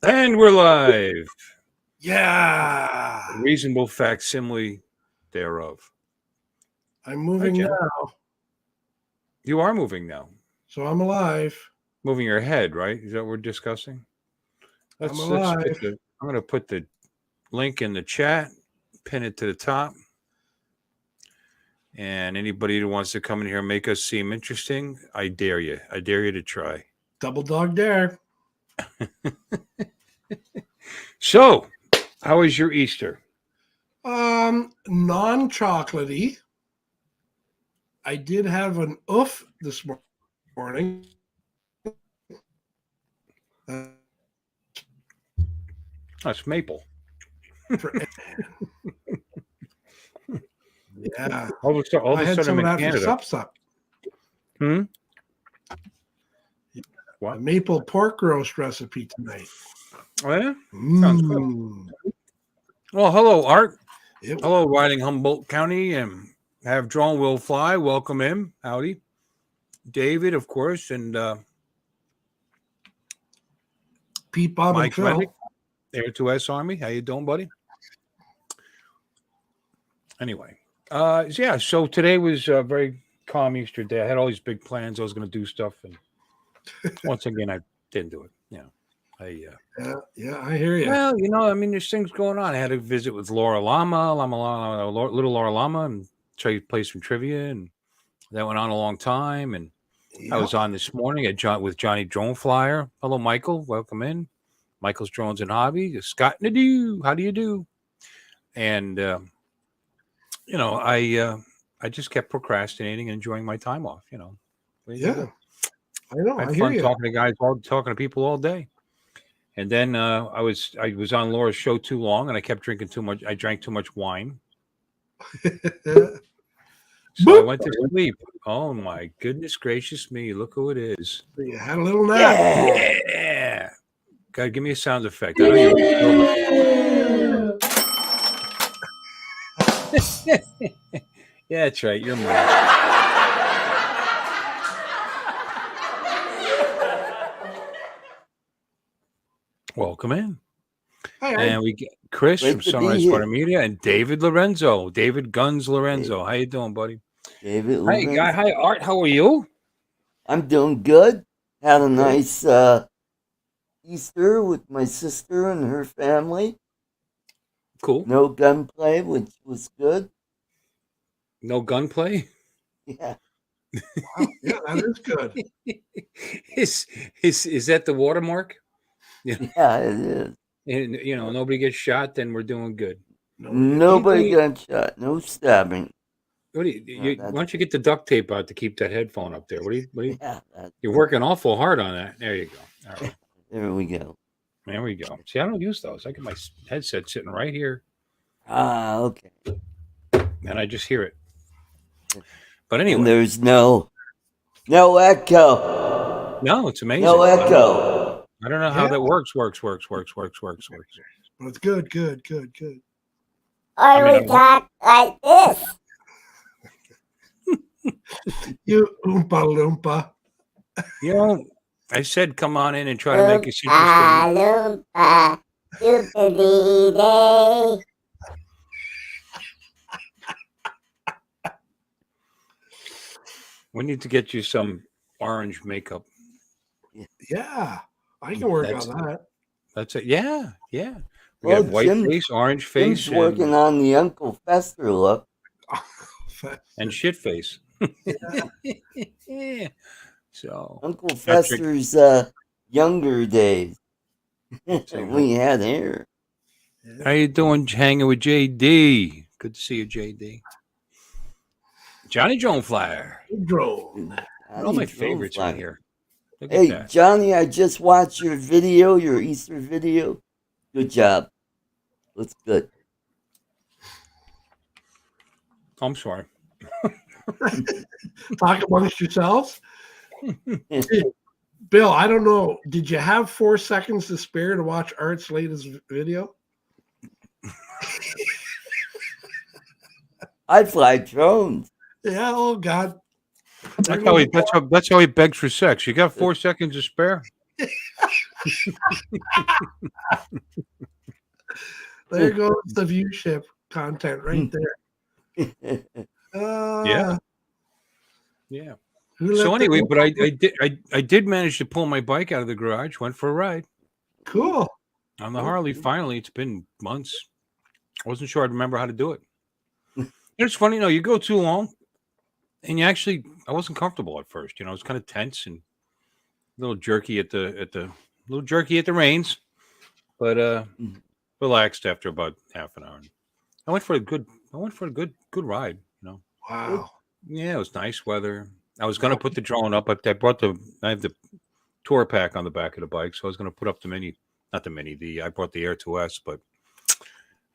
And we're live. Yeah. Reasonable facsimile thereof. I'm moving Jeff. now, You are moving now. so I'm alive. Moving your head, right? Is that what we're discussing? I'm alive. I'm going to put the link in the chat, pin it to the top. And anybody who wants to come in here and make us seem interesting, I dare you. I dare you to try. Double dog dare. So, how was your Easter? Non-chocolatey. I did have an oof this morning. That's maple. Yeah. All of I a had sudden some I'm of in that for Canada. sup. What? A maple pork roast recipe tonight. Oh, yeah? Sounds good. Well, hello, Art. Hello, riding Humboldt County, and have Drone Will Fly. Welcome in. Howdy. David, of course, and Pete, Bob, Mike and Phil. Reddick, Air 2S Army. How you doing, buddy? Anyway, yeah, so today was a very calm Easter day. I had all these big plans. I was going to do stuff, and once again, I didn't do it. Yeah, I hear you. Well, I mean, there's things going on. I had a visit with Laura Lama, little Laura Lama, and play some trivia, and that went on a long time. And I was on this morning with Johnny Drone Flyer. Hello, Michael. Welcome in. Michael's Drones and Hobby. Scott Nadeau. How do you do? And I just kept procrastinating and enjoying my time off. Yeah, I know. I had fun talking to people all day. And then I was on Laura's show too long, and I kept drinking too much. I drank too much wine. So I went to sleep. Oh my goodness gracious me! Look who it is. You had a little nap. Yeah. God, give me a sound effect. I know you're yeah, that's right. You're mad. Welcome in. Hi. And we get Chris from Sunrise Water Media and David Lorenzo. David Guns Lorenzo. How you doing, buddy? David Hi, guy. Hi, Art. How are you? I'm doing good. Had a nice Easter with my sister and her family. Cool. No gunplay, which was good. No gunplay? Yeah. Wow. Yeah, that is good. Is that the watermark? Yeah, it is. And, nobody gets shot, then we're doing good. Nobody got shot. No stabbing. Why don't you get the duct tape out to keep that headphone up there? Yeah, you're working awful hard on that. There you go. All right. There we go. There we go. See, I don't use those. I get my headset sitting right here. Ah, okay. And I just hear it. But anyway. And there's no echo. No, it's amazing. No echo. I don't know how that works. But it's good. Or we talk like this. You Oompa Loompa. I said come on in and try to make it interesting. We need to get you some orange makeup. Yeah, I can work on that. That's it. Yeah. We got white face, orange face. Jim's working on the Uncle Fester look. And shit face. Yeah. So Uncle Fester's younger days. We had hair. How you doing? Hanging with JD. Good to see you, JD. Johnny Drone Flyer. Drone. All my favorites right here. Hey, Johnny, I just watched your video, your Easter video. Good job. Looks good. I'm sorry. Talk amongst yourselves. Bill, I don't know. Did you have 4 seconds to spare to watch Art's latest video? I fly drones. Yeah, oh God. That's how he begs for sex. You got 4 seconds to spare? There goes the view ship content right there. Yeah. Who let So the- anyway, but I did manage to pull my bike out of the garage. Went for a ride Cool. on the Harley. Finally, it's been months. I wasn't sure I'd remember how to do it. It's funny, you go too long, and I wasn't comfortable at first. I was kind of tense and a little jerky at the reins, but relaxed after about half an hour. I went for a good ride. Wow. Yeah, it was nice weather. I was going to put the drone up. I have the tour pack on the back of the bike, so I was going to put up I brought the Air 2S, but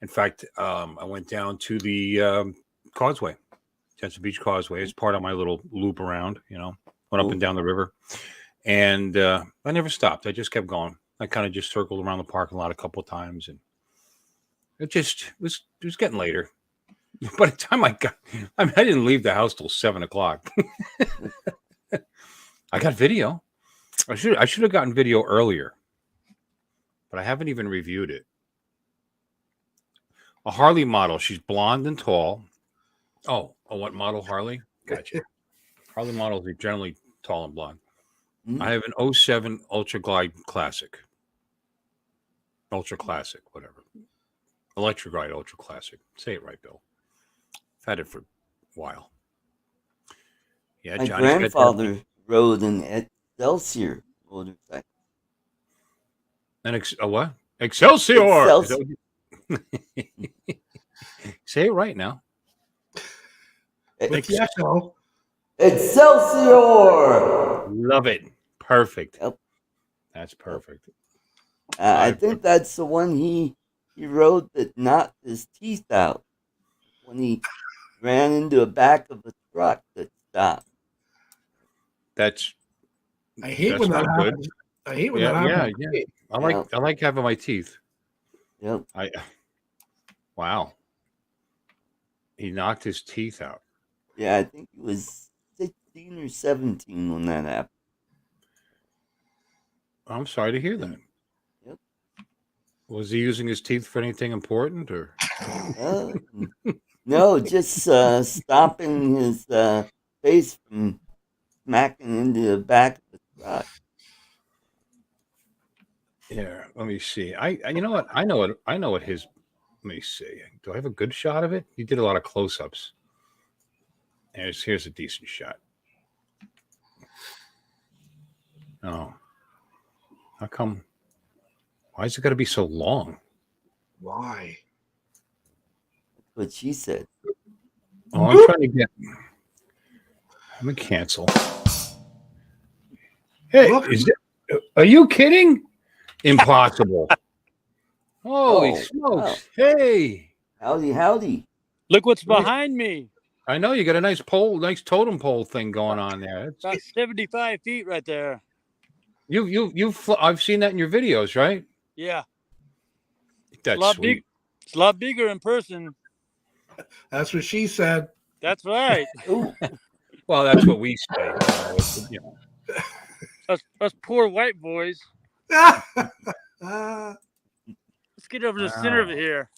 in fact, I went down to the causeway, Jensen Beach Causeway. It's part of my little loop around, went up and down the river, and I never stopped. I just kept going. I kind of just circled around the parking lot a couple of times, and it was getting later. By the time I didn't leave the house till 7:00. I got video. I should have gotten video earlier, but I haven't even reviewed it. A Harley model. She's blonde and tall. Oh, what model Harley? Gotcha. Harley models are generally tall and blonde. I have an 07 Ultra Glide Classic. Ultra Classic, whatever. Electra Glide Ultra Classic. Say it right, Bill. I've had it for a while. Yeah, My Johnny's grandfather rode an Excelsior motorcycle. A what? Excelsior! Excelsior. Say it right now. With the echo. Excelsior! Love it. Perfect. Yep. That's perfect. I think that's the one he rode that knocked his teeth out when he ran into the back of a truck that stopped. I hate when that happens. I hate when that happens. Yeah. I like having my teeth. Yep. Wow. He knocked his teeth out. Yeah, I think he was 16 or 17 when that happened. I'm sorry to hear that. Yep. Was he using his teeth for anything important, or? No, just stopping his face from smacking into the back of the truck. Yeah, let me see. You know what? I know what his. Let me see. Do I have a good shot of it? He did a lot of close-ups. Here's a decent shot. Oh, how come? Why is it got to be so long? Why? That's what she said. Oh, I'm trying to get. I'm gonna cancel. Hey, are you kidding? Impossible. Holy smokes. Wow. Hey. Howdy. Look what's behind me. I know you got a nice totem pole thing going on there. About 75 feet right there. I've seen that in your videos, right? Yeah. That's sweet. It's a lot bigger in person. That's what she said. That's right. Well, that's what we say. Us poor white boys. Look Let's get over to the center of it here.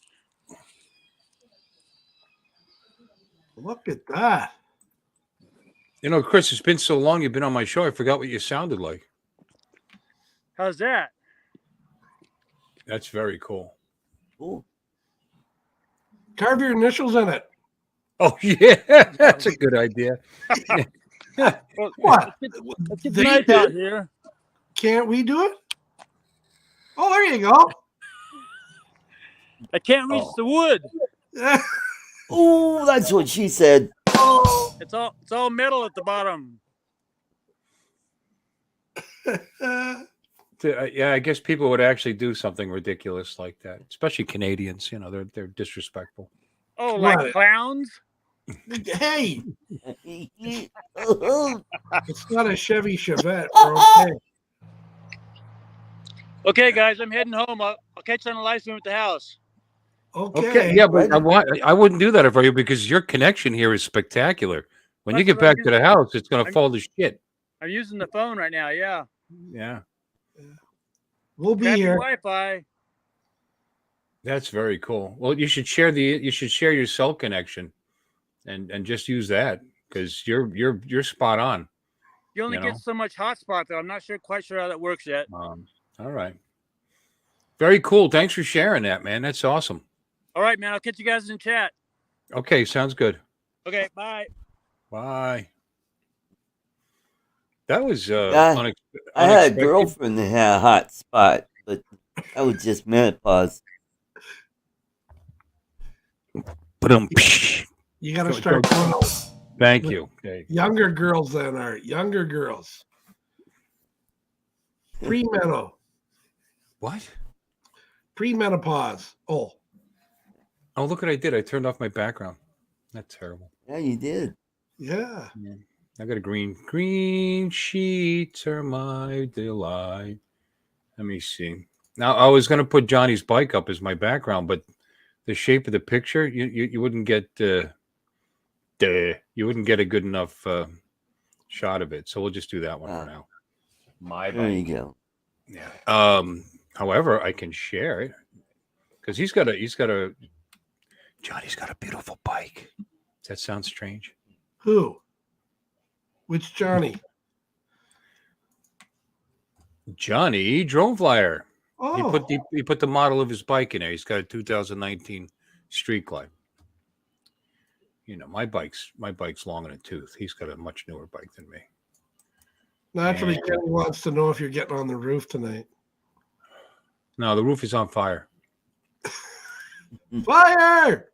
at that. Chris, it's been so long you've been on my show. I forgot what you sounded like. How's that? That's very cool. Cool. Carve your initials in it. Oh, yeah. That's a good idea. Well, What? Let's get the knife out here. Can't we do it? Oh, there you go. I can't reach the wood. Oh, that's what she said. It's all metal at the bottom. Yeah, I guess people would actually do something ridiculous like that, especially Canadians. They're disrespectful. Oh, like What? clowns? Hey, Okay. it's not a Chevy Chevette. We're okay. Okay, guys, I'm heading home. I'll catch you on the live stream at the house. Okay. Yeah, but I wouldn't do that for you because your connection here is spectacular. When you That's get what I'm back to the house, it's going to I'm- fall to shit. I'm using the phone right now. Yeah. Yeah. We'll be Crappy here. Wi-Fi. That's very cool. Well, you should share your cell connection, and just use that because you're spot on. You only get so much hotspot though. I'm not quite sure how that works yet. All right. Very cool. Thanks for sharing that, man. That's awesome. All right, man. I'll catch you guys in chat. Okay, sounds good. Okay, bye. Bye. That was I had a girlfriend that had a hot spot, but that was just menopause. You got to start going out. Thank you. Okay. Younger girls then, Art. Younger girls. Pre-meno. What? Pre-menopause. Oh, look what I did. I turned off my background. That's terrible. Yeah, you did. yeah. I got a green sheets are my delight. Let me see. Now I was going to put Johnny's bike up as my background, but the shape of the picture, you wouldn't get you wouldn't get a good enough shot of it. So we'll just do that one for now. My There bike. you go. Yeah. However, I can share it because Johnny's got a beautiful bike. Does that sound strange? Who? Which Johnny? Johnny Drone Flyer. Oh, He put the model of his bike in there. He's got a 2019 Street Glide. You know, my bike's long in a tooth. He's got a much newer bike than me. naturally, And- Kenny wants to know if you're getting on the roof tonight. No, the roof is on fire. Fire!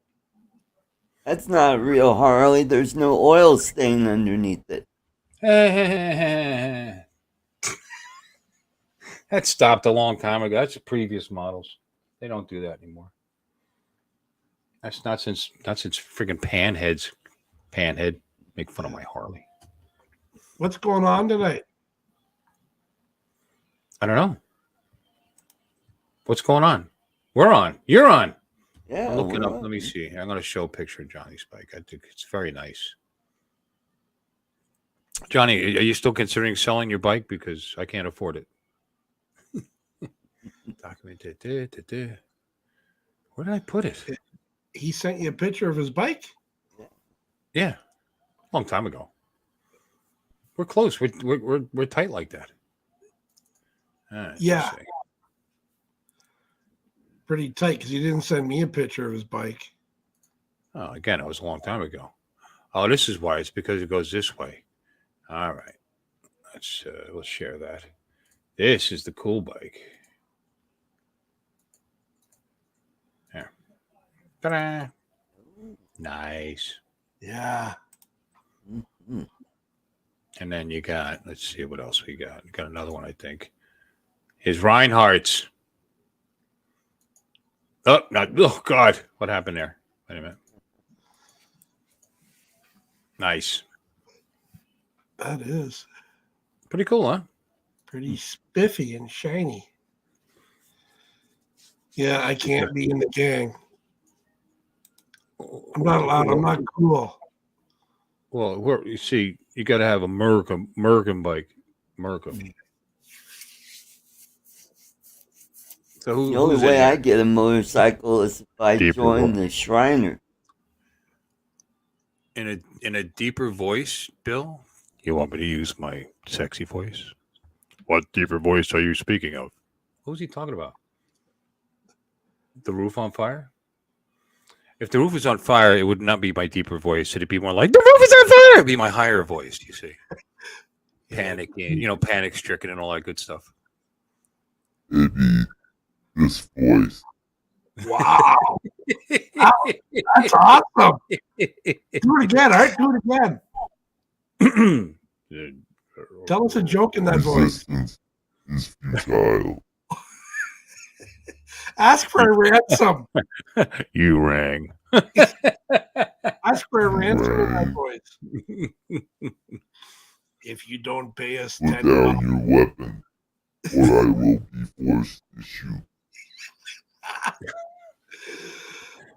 That's not a real Harley. There's no oil stain underneath it. That stopped a long time ago. That's the previous models. They don't do that anymore. That's not since friggin' Panhead make fun of my Harley. What's going on tonight? I don't know. What's going on? We're on. You're on. Yeah. I'm looking we're up. on. Let me see. I'm going to show a picture of Johnny's bike. I think it's very nice. Johnny, are you still considering selling your bike? Because I can't afford it. Documented. Where did I put it? He sent you a picture of his bike? Yeah, long time ago. We're close. We're tight like that. Yeah. Pretty tight because he didn't send me a picture of his bike. Oh, again, it was a long time ago. Oh, this is why. It's because it goes this way. All right. We'll share that. This is the cool bike. There. Ta-da. Nice. Yeah. Mm-hmm. And then you got, let's see what else we got. We got another one, I think. His Reinhardt's. Oh, God. What happened there? Wait a minute. Nice. That is Pretty cool, huh? pretty spiffy and shiny. Yeah, I can't be in the gang. I'm not allowed. I'm not cool. Well, you see, you got to have a American bike. American. So The only who's in way I here? get a motorcycle is if I Deeper join voice. the Shriner. In a deeper voice, Bill? You want me to use my sexy voice? What deeper voice are you speaking of? Who's he talking about? The roof on fire? If the roof is on fire, it would not be my deeper voice. It'd be more like, the roof is on fire! It'd be my higher voice, you see. Panicking, panic stricken and all that good stuff. It'd be this voice. Wow. That's awesome. Do it again, Art. Do it again. Tell us a joke in that voice. Resistance is futile. Ask for a ransom. You rang. Ask for a ransom in that voice. If you don't pay us Put $10, down your weapon, or I will be forced to shoot.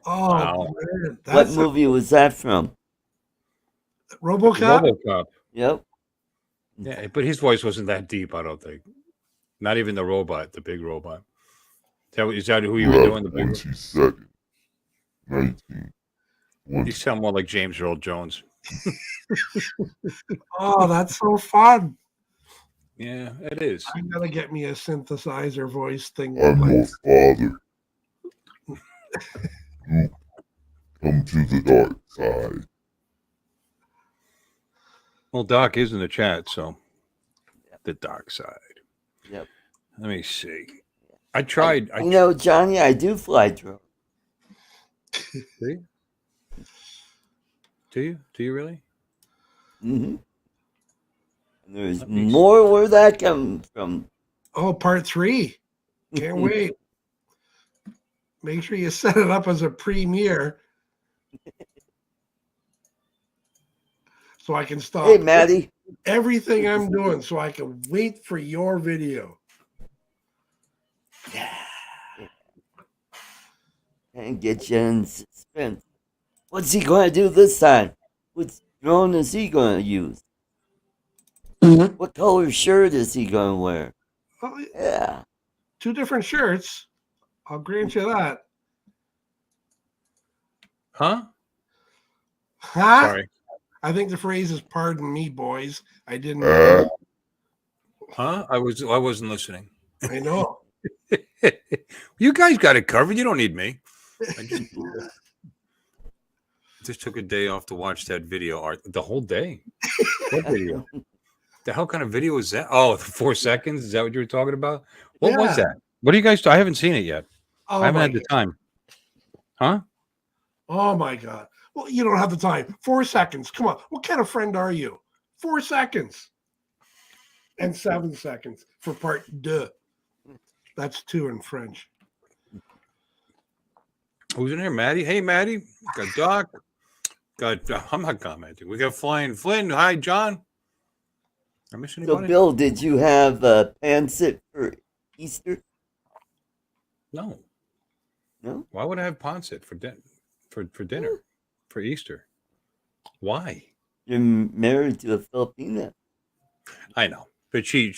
oh Wow. man, What that's movie was that from? RoboCop. RoboCop. Yep. Yeah, but his voice wasn't that deep, I don't think. Not even the robot, the big robot. Is that who you were doing? The big 22nd, 19. You sound more like James Earl Jones. Oh, that's so fun. Yeah, it is. I gotta get me a synthesizer voice thing. I'm your father. You come to the dark side. Well, Doc is in the chat, so the dark side. Yep. Let me see. I tried. You know, Johnny, I do fly drones. Do you? Do you really? Mm-hmm. And there's more where that comes from. Oh, part 3. Can't wait. Make sure you set it up as a premiere so I can stop. Hey, Maddie. Everything I'm doing so I can wait for your video. Yeah. And get you in suspense. What's he going to do this time? What drone is he going to use? What color shirt is he going to wear? Oh, Yeah. 2 different shirts. I'll grant you that. Huh? Huh? Sorry. I think the phrase is "Pardon me, boys." I didn't. Huh? I wasn't listening. I know. You guys got it covered. You don't need me. I just took a day off to watch that video art. The whole day. What video? The hell kind of video is that? Oh, the 4 seconds. Is that what you were talking about? What was that? What do you guys do? I haven't seen it yet. Oh, I haven't had the time. Huh? Oh my God. Well, you don't have the time. 4 seconds. Come on. What kind of friend are you? 4 seconds. And 7 seconds for part 2. That's 2 in French. Who's in here? Maddie? Hey, Maddie. Got Doc. I'm not commenting. We got Flying Flynn. Hi, John. I miss anybody? So, Bill, did you have pancit for Easter? No. No? Why would I have pancit for dinner for Easter? Why? You're married to a Filipina. I know, but she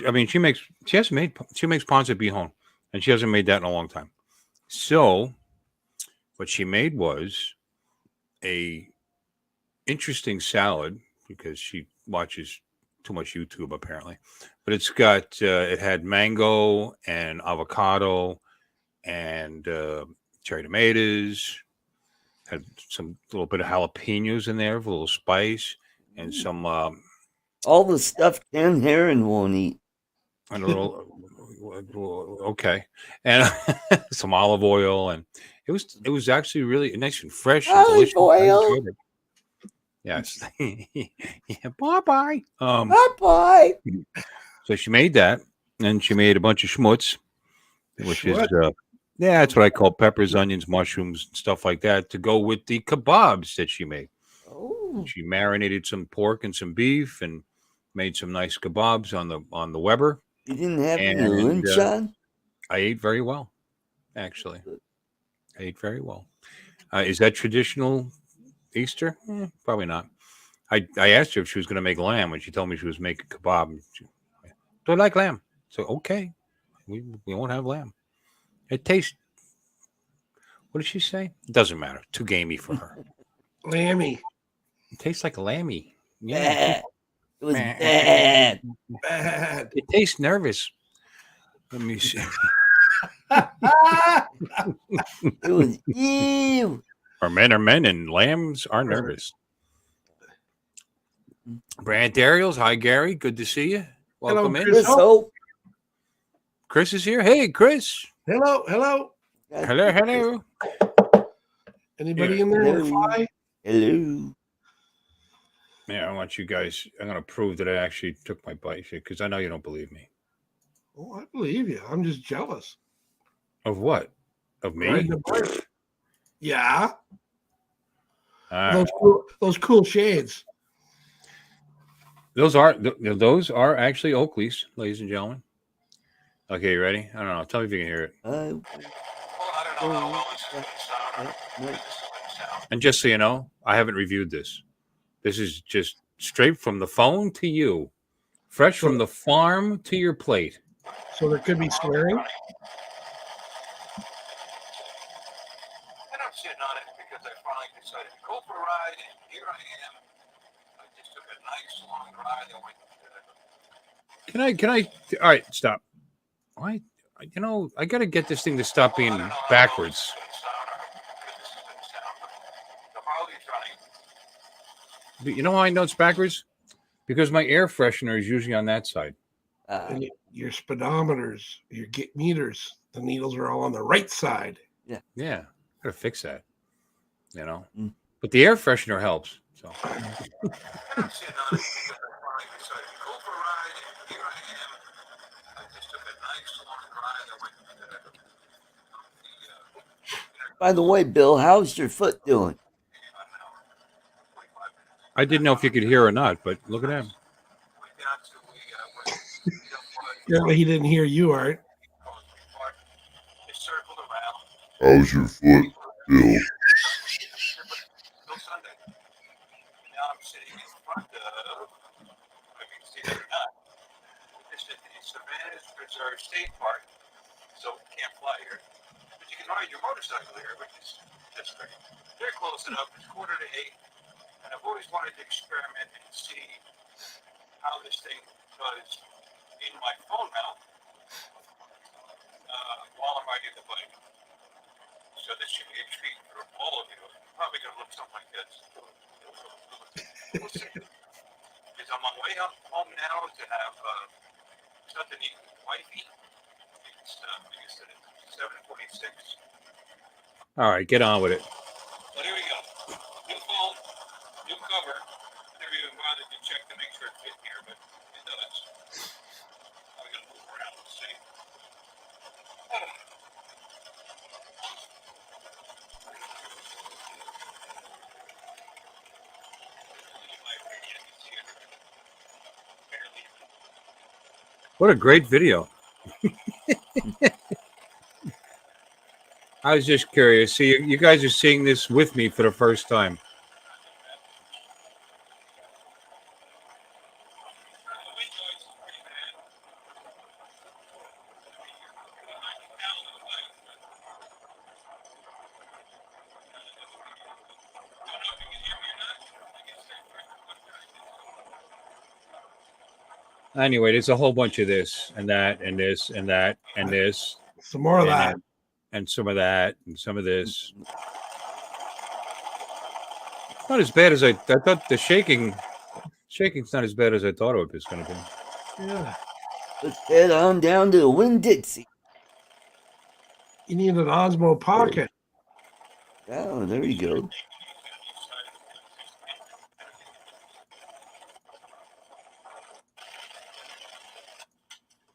makes pancit bihon, and she hasn't made that in a long time. So, what she made was a interesting salad because she watches too much YouTube apparently. But it's got it had mango and avocado and cherry tomatoes. Had some little bit of jalapenos in there, with a little spice, and some all the stuff Ken Heron won't eat. And a little okay, and some olive oil, and it was actually really nice and fresh and Olive delicious. oil. Yes. Yeah, bye. Bye. So she made that, and she made a bunch of schmutz, which is that's what I call peppers, onions, mushrooms, stuff like that, to go with the kebabs that she made. Oh. She marinated some pork and some beef, and made some nice kebabs on the Weber. You didn't have any lunch on? I ate very well, actually. I ate very well. Is that traditional Easter? Probably not. I asked her if she was going to make lamb when she told me she was making kebab. Do I like lamb? So, okay. We won't have lamb. It tastes, what did she say? It doesn't matter. Too gamey for her. Lammy. It tastes like lammy. Yeah. It was bad. Bad. It tastes nervous. Let me see. It was ew. Our men are men and lambs are nervous. Brant Dariels, hi Gary, good to see you. Welcome in. Chris Hope. Chris is here. Hey, Chris. Hello. Anybody in there? Fly? Hello. Yeah, I want you guys. I'm going to prove that I actually took my bite because I know you don't believe me. Oh, I believe you. I'm just jealous. Of what? Of me? Riding a bike. Yeah. Right. Those cool shades. Those are actually Oakleys, ladies and gentlemen. Okay, you ready? I don't know. Tell me if you can hear it. And just so you know, I haven't reviewed this. This is just straight from the phone to you, fresh from the farm to your plate. So there could be swearing. I don't sit on it because I finally decided to go for a ride, and here I am. I just took a nice long ride. I went. Can I? All right, stop. Why? You know, I got to get this thing to stop being backwards. You know how I know it's backwards? Because my air freshener is usually on that side. And your speedometers, your get meters, the needles are all on the right side. Yeah, gotta fix that. You know, but the air freshener helps. So. By the way, Bill, how's your foot doing? I didn't know if you could hear or not, but look at him. Apparently he didn't hear you, Art. How's your foot, Bill? State Park, so can't fly here. But you can ride your motorcycle here, which is just great. They're close enough. It's 7:45, and I've always wanted to experiment and see how this thing does in my phone mount while I'm riding the bike. So this should be a treat for all of you. I'm probably going to look something like this. We'll see. Because I'm on way home now to have something to eat with wifey. It's 7:46. All right, get on with it. Well, here we go. New phone, new cover. Never even bothered to check to make sure it fit here, but it does. I'm gonna move around and see. What a great video. I was just curious. See, you guys are seeing this with me for the first time. Anyway, there's a whole bunch of this and that and this and that and this. Some more of that. And some of that and some of this. Not as bad as I thought. The shaking's not as bad as I thought it was going to be. Yeah. Let's head on down to the Winn-Dixie. You need an Osmo Pocket. Oh, there you go.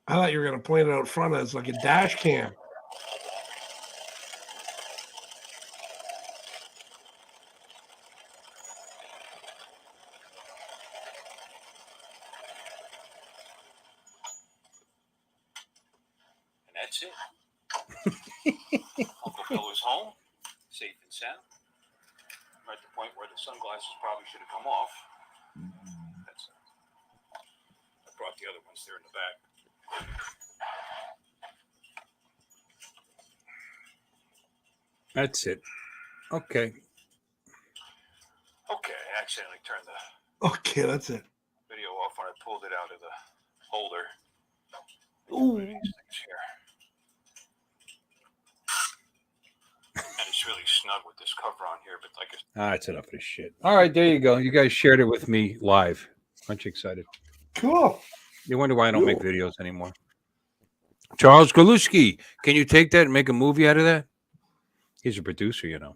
I thought you were going to point it out front as like a dash cam. And that's it. Uncle Phil is home, safe and sound. I'm at the point where the sunglasses probably should have come off. I brought the other ones there in the back. That's it. Okay. Okay, I accidentally turned the Okay, that's it. video off when I pulled it out of the holder. Ooh. These things here. And it's really snug with this cover on here, but like that's enough of this shit. All right, there you go. You guys shared it with me live. Aren't you excited? Cool. You wonder why I don't make videos anymore. Charles Galuski, can you take that and make a movie out of that? He's a producer, you know.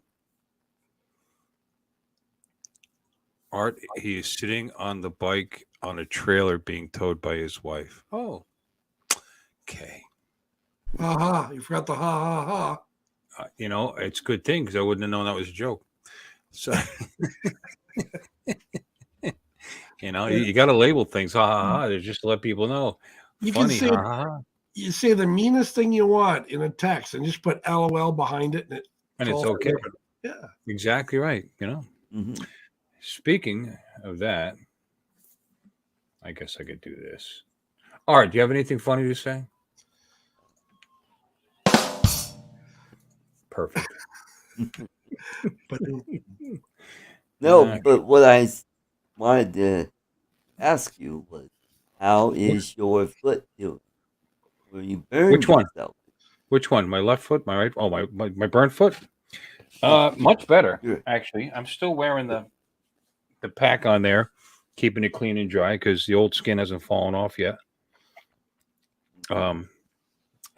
Art, he is sitting on the bike on a trailer being towed by his wife. Oh, okay. Ha ha. You forgot the ha ha ha. You know, it's a good thing because I wouldn't have known that was a joke. So, you know, you got to label things. Ha ha ha. Just to let people know. You Funny. can say, Ha ha ha. you say the meanest thing you want in a text and just put LOL behind it. And it's okay. Forgiven. Yeah. Exactly right. You know, Speaking of that, I guess I could do this. Art, do you have anything funny to say? Perfect. But No, but what I wanted to ask you was, how is your foot doing? Where you burned Which one? yourself? Which one? My left foot? My right? Oh, my burnt foot? Much better, Sure. actually. I'm still wearing the pack on there, keeping it clean and dry because the old skin hasn't fallen off yet. And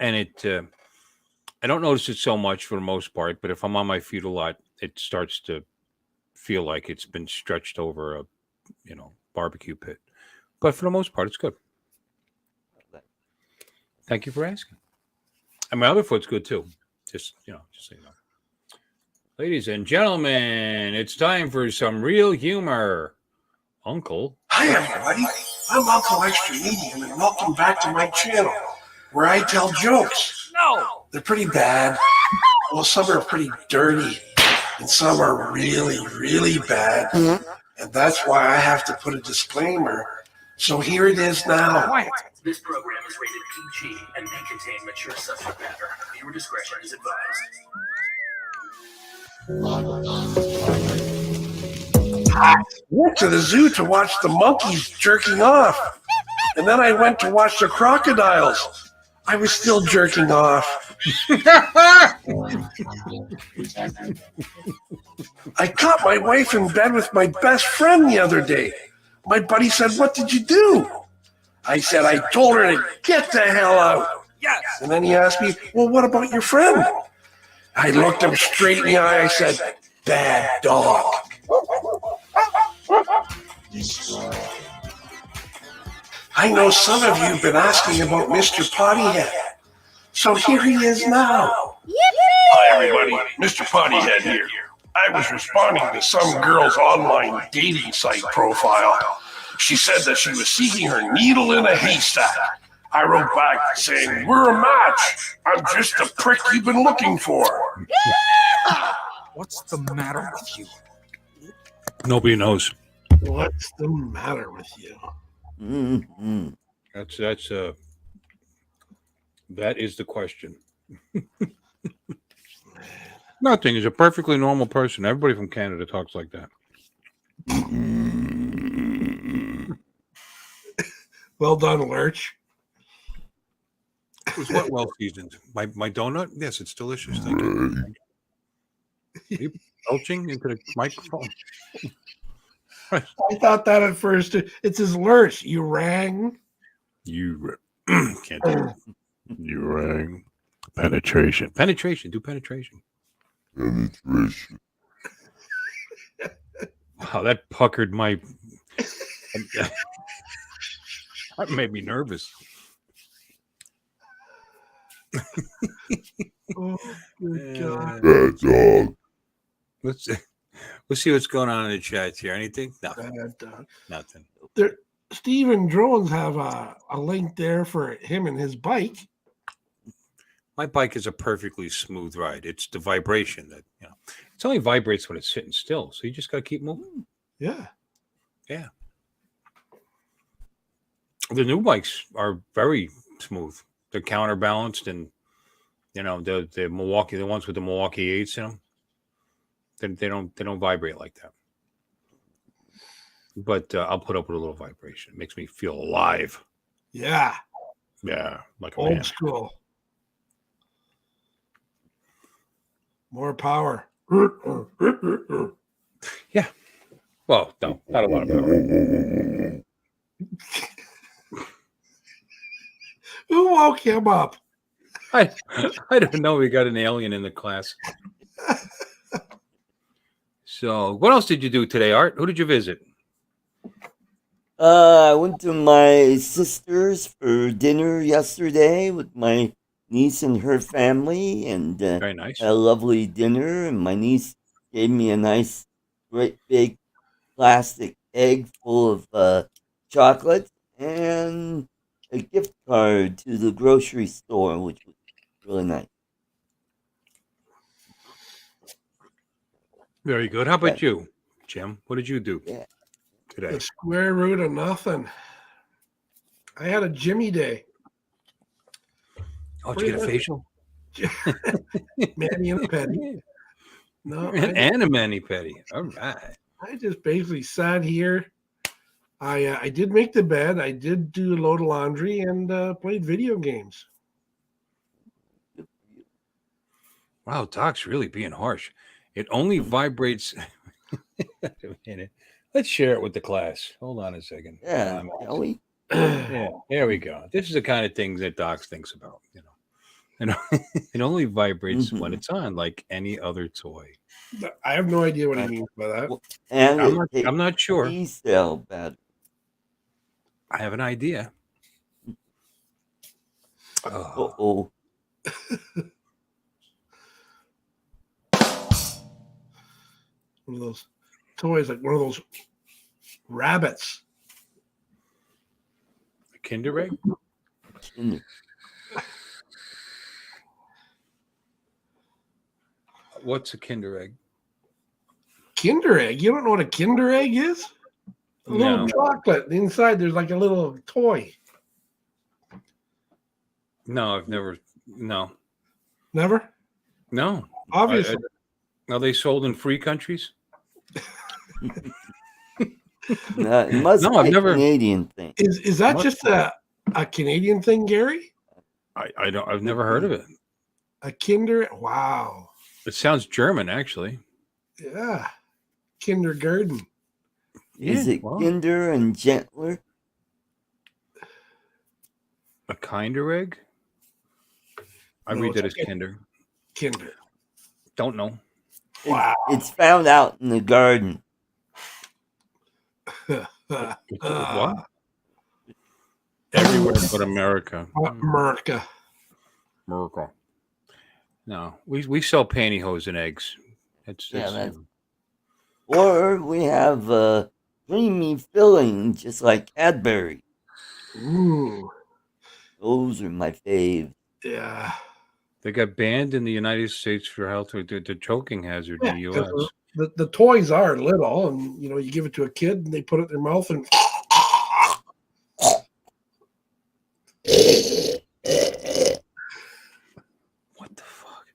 I don't notice it so much for the most part, but if I'm on my feet a lot, it starts to feel like it's been stretched over a, barbecue pit. But for the most part, it's good. Thank you for asking. And my other foot's good too. Just so you know. Ladies and gentlemen, it's time for some real humor. Uncle. hi, everybody. I'm Uncle Extra Medium, and welcome back to my channel, where I tell jokes. No. They're pretty bad. Well, some are pretty dirty, and some are really, really bad. And that's why I have to put a disclaimer. So here it is now. This program is rated PG and may contain mature subject matter. Viewer discretion is advised. I went to the zoo to watch the monkeys jerking off. And then I went to watch the crocodiles. I was still jerking off. I caught my wife in bed with my best friend the other day. My buddy said, "What did you do?" I said, "I told her to get the hell out." Yes. And then he asked me, "Well, what about your friend?" I looked him straight in the eye. I said, "Bad dog." I know some of you have been asking about Mr. Pottyhead. So here he is now. Hi, everybody. Mr. Pottyhead here. I was responding to some girl's online dating site profile. She said that she was seeking her needle in a haystack. I wrote back saying, "We're a match. I'm just the prick you've been looking for." What's the matter with you? Nobody knows. What's the matter with you? Mm-hmm. That is the question. Nothing. He's a perfectly normal person. Everybody from Canada talks like that. Well done, Lurch. It was what well seasoned? My donut? Yes, it's delicious. Thank you. Are you belching into the microphone? I thought that at first. It's his Lurch. You rang. You can't do it. You rang. Penetration. Penetration. Do penetration. Penetration. Wow, that puckered my. That made me nervous. Oh, good God. Bad dog. Let's see what's going on in the chat here. Anything? Nothing. Bad dog. Nothing. Stephen Drones have a link there for him and his bike. My bike is a perfectly smooth ride. It's the vibration that, it only vibrates when it's sitting still. So you just got to keep moving. Yeah. Yeah. The new bikes are very smooth. They're counterbalanced and, the Milwaukee, the ones with the Milwaukee 8s in them, they don't vibrate like that. But I'll put up with a little vibration. It makes me feel alive. Yeah. Yeah. Like a Old man. school. More power. Yeah. Well, no, not a lot of power. Who woke him up? I don't know. We got an alien in the class. So, what else did you do today, Art? Who did you visit? I went to my sister's for dinner yesterday with my niece and her family, and Very nice. had a lovely dinner. And my niece gave me a nice, great big plastic egg full of chocolate and a gift card to the grocery store, which was really nice. Very good. How about you, Jim? What did you do today? The square root of nothing. I had a Jimmy day. Oh, did you get a facial? Manny and Petty. No, And a mani petty. All right. I just basically sat here. I did make the bed. I did do a load of laundry and played video games. Wow, Doc's really being harsh. It only vibrates. Wait a minute. Let's share it with the class. Hold on a second. Yeah, shall we? Yeah, there we go. This is the kind of things that Doc thinks about. And it only vibrates when it's on, like any other toy. I have no idea what he means by that. Well, and I'm not sure. Cell battery. I have an idea. Uh-oh. One of those toys, like one of those rabbits. A Kinder Egg? Kinder. What's a Kinder Egg? Kinder Egg? You don't know what a Kinder Egg is? A little chocolate. Inside there's like a little toy. No, I've never. No. Never? No. Obviously. Are they sold in free countries? No, it must No, be I've a never- Canadian thing. Is that just a Canadian thing, Gary? I don't. I've never heard of it. A Kinder? Wow. It sounds German, actually. Yeah. Kindergarten. Is Yeah, it well, Kinder and gentler? a Kinder Egg? I No, read it's that as a Kinder. Kinder. Don't know. Wow. It's found out in the garden. What? Everywhere but America. America. America. No, we sell pantyhose and eggs. Yeah, or we have creamy filling, just like Cadbury. Ooh. Those are my fave. Yeah. They got banned in the United States for health the choking hazard in the Yeah, U.S. 'cause the toys are little, and you give it to a kid, and they put it in their mouth, and What the fuck?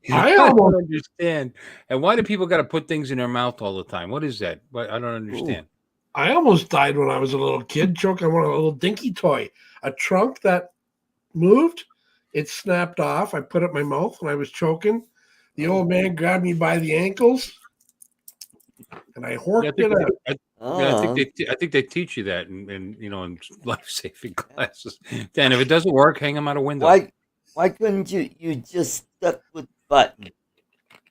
I don't understand. And why do people got to put things in their mouth all the time? What is that? I don't understand. I almost died when I was a little kid, choking on a little dinky toy, a trunk that moved. It snapped off. I put it in my mouth, and I was choking. The old man grabbed me by the ankles, and I horked it out. I think they teach you that in life saving classes. Dan, if it doesn't work, hang them out a window. Why couldn't you just stuck with the button?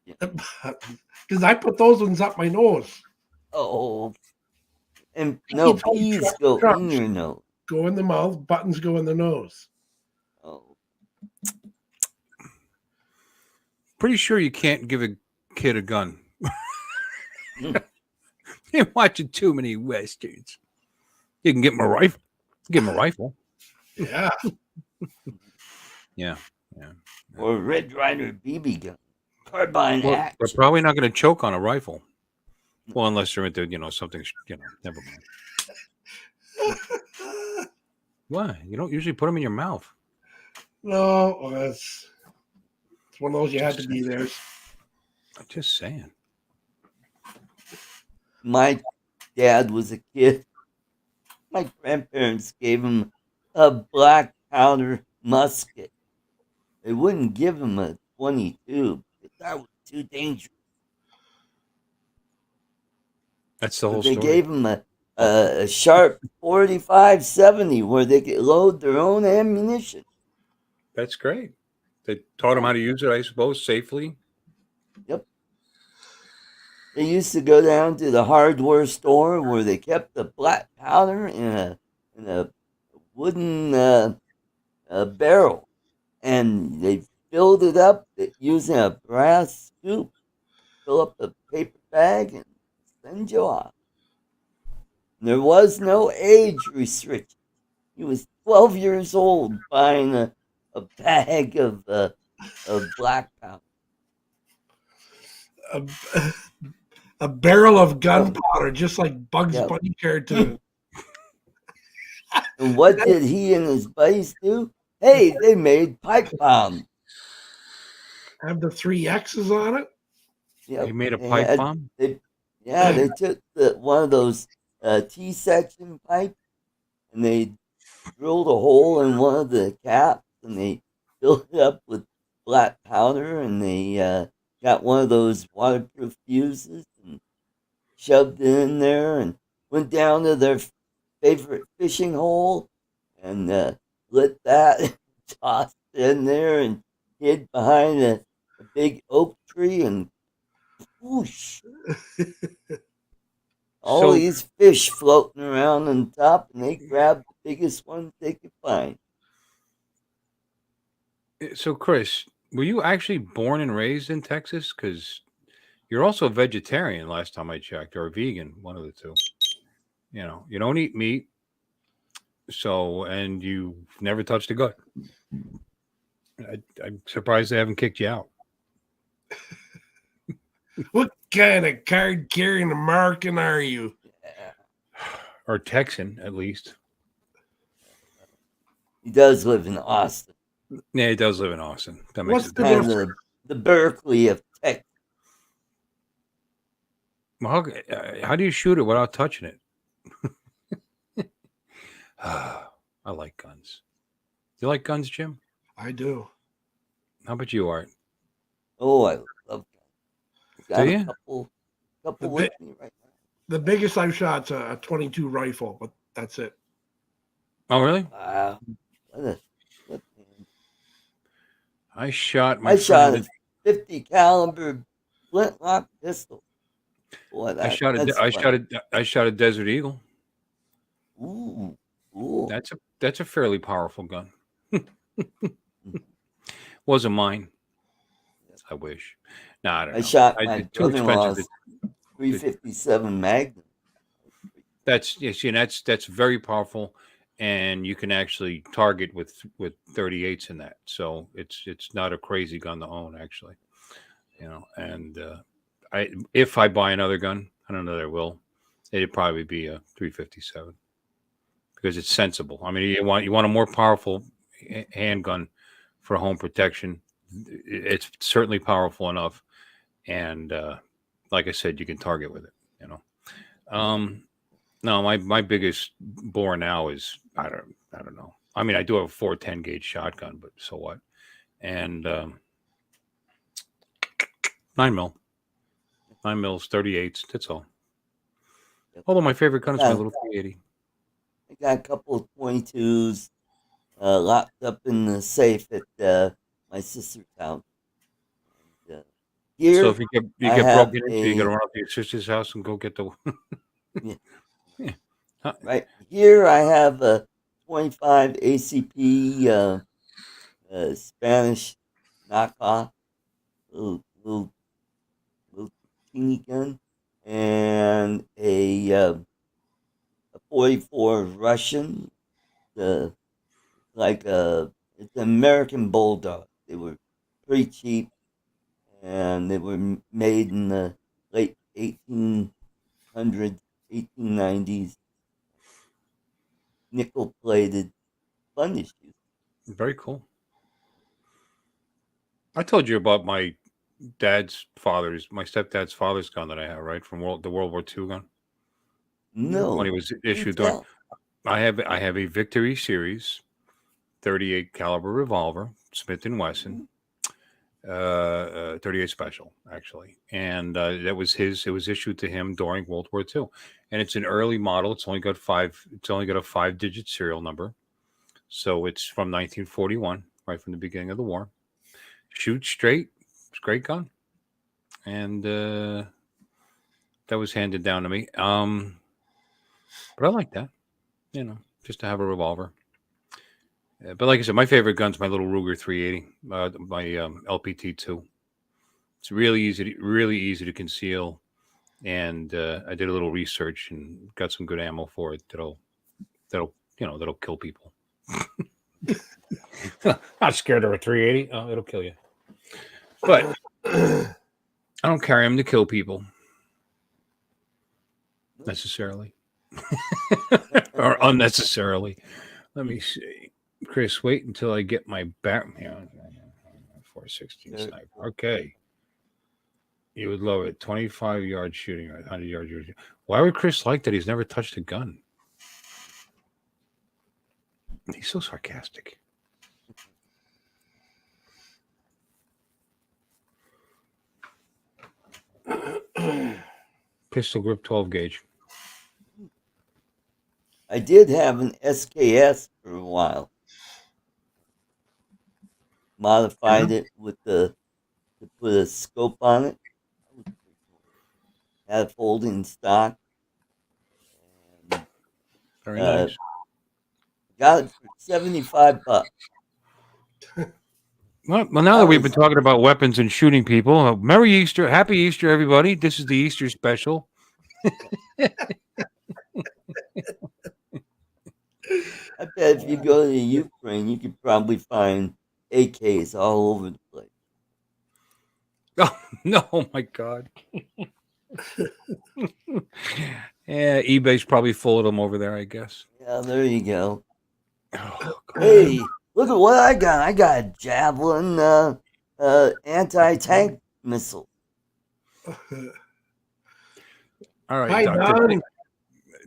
Because I put those ones up my nose. Oh, and no peas go in your nose. Go in the mouth. Buttons go in the nose. Oh, Pretty sure you can't give a kid a gun. You're watching too many westerns. You can get him a rifle. Give him a rifle. Yeah. Yeah. or Red Ryder BB gun, carbine Well, axe. they're probably not going to choke on a rifle. Well, unless they're into, something, never mind. Why? You don't usually put them in your mouth. No, well, it's one of those you had to be there. I'm just saying. My dad was a kid. My grandparents gave him a black powder musket. They wouldn't give him a 22 because that was too dangerous. That's the whole They story. gave him a sharp 45-70 where they could load their own ammunition. That's great. They taught him how to use it, I suppose, safely. Yep. They used to go down to the hardware store where they kept the black powder in a wooden barrel, and they filled it up using a brass scoop, fill up a paper bag, and send you off. There was no age restriction. He was 12 years old buying a bag of black powder. A barrel of gunpowder, just like Bugs Bunny cartoon. And what did he and his buddies do? Hey, they made pipe bombs. Have the 3 X's on it. Yep. You made a they pipe had- bomb? They, yeah, they took one of those T-section pipes and they drilled a hole in one of the caps and they filled it up with black powder and they got one of those waterproof fuses and shoved it in there and went down to their favorite fishing hole and lit that, tossed it in there and hid behind a big oak tree and whoosh, all So, these fish floating around on top and they grabbed the biggest ones they could find. so Chris, were you actually born and raised in Texas? Because you're also a vegetarian last time I checked, or a vegan, one of the two. You don't eat meat, so and you've never touched a gut. I'm surprised they haven't kicked you out. What kind of card carrying American are you? Or Texan, at least. He does live in Austin. Yeah, he does live in Austin. That makes What's it the Kind different. of the Berkeley of Texas. Well, how do you shoot it without touching it? I like guns. Do you like guns, Jim? I do. How about you, Art? Oh, I love that. Got Do a you? couple The with me right now. The biggest I've shot's a 22 rifle, but that's it. Oh, really? Wow. What a flip hand. I shot my I shot friend. a 50 caliber flintlock pistol. Boy, I shot that's I shot a Desert Eagle. Ooh, cool. That's a fairly powerful gun. Wasn't mine. I wish. No, I don't know. I shot my It's too expensive. brother-in-law's 357 Magnum. That's very powerful, and you can actually target with 38s in that. So it's not a crazy gun to own, actually. And if I buy another gun, I don't know that I will. It'd probably be a 357 because it's sensible. I mean, you want a more powerful handgun for home protection. It's certainly powerful enough, and like I said, you can target with it. No, my biggest bore now is I don't know. I mean, I do have a 410 gauge shotgun, but so what? And 9mm, 38s. That's all. Although my favorite gun is my little 380. I got a couple of 22s locked up in the safe at my sister's house. And, here, So if you get I have broken into, you got to run up to your sister's house and go get the. yeah. Huh. Right here, I have a 25 ACP Spanish knockoff, little teeny gun, and a 44 Russian, it's an American bulldog. They were pretty cheap, and they were made in the late 1800s, 1890s. Nickel plated, fun issues. Very cool. I told you about my stepdad's father's gun that I have, right, from the World War II gun. No, When he was issued, tell. I have a Victory Series 38 caliber revolver, Smith and Wesson, 38 Special actually, and that was his. It was issued to him during World War II, and it's an early model. It's only got a 5-digit serial number, so it's from 1941, right from the beginning of the war. Shoots straight. It's a great gun, and that was handed down to me. But I like that, just to have a revolver. But like I said, my favorite gun's my little Ruger 380, my LPT2. It's really easy to conceal, and I did a little research and got some good ammo for it. That'll kill people. Not scared of a 380. Oh, it'll kill you. But I don't carry them to kill people necessarily or unnecessarily. Let me see. Chris, wait until I get my back. 416 sniper. Okay. You would love it. 25-yard shooting, right? 100-yard shooting. Why would Chris like that? He's never touched a gun. He's so sarcastic. Pistol grip 12 gauge. I did have an SKS for a while. Modified it with to put a scope on it. Had a folding stock. And, Very nice. Got it for $75. Well, now that we've been talking about weapons and shooting people, Merry Easter, Happy Easter, everybody! This is the Easter special. I bet if you go to Ukraine, you could probably find AKs all over the place. Oh no! Oh my God! Yeah, eBay's probably full of them over there, I guess. Yeah, there you go. Oh, hey, look at what I got! I got a javelin anti-tank missile. All right, Hi, Doctor. Don.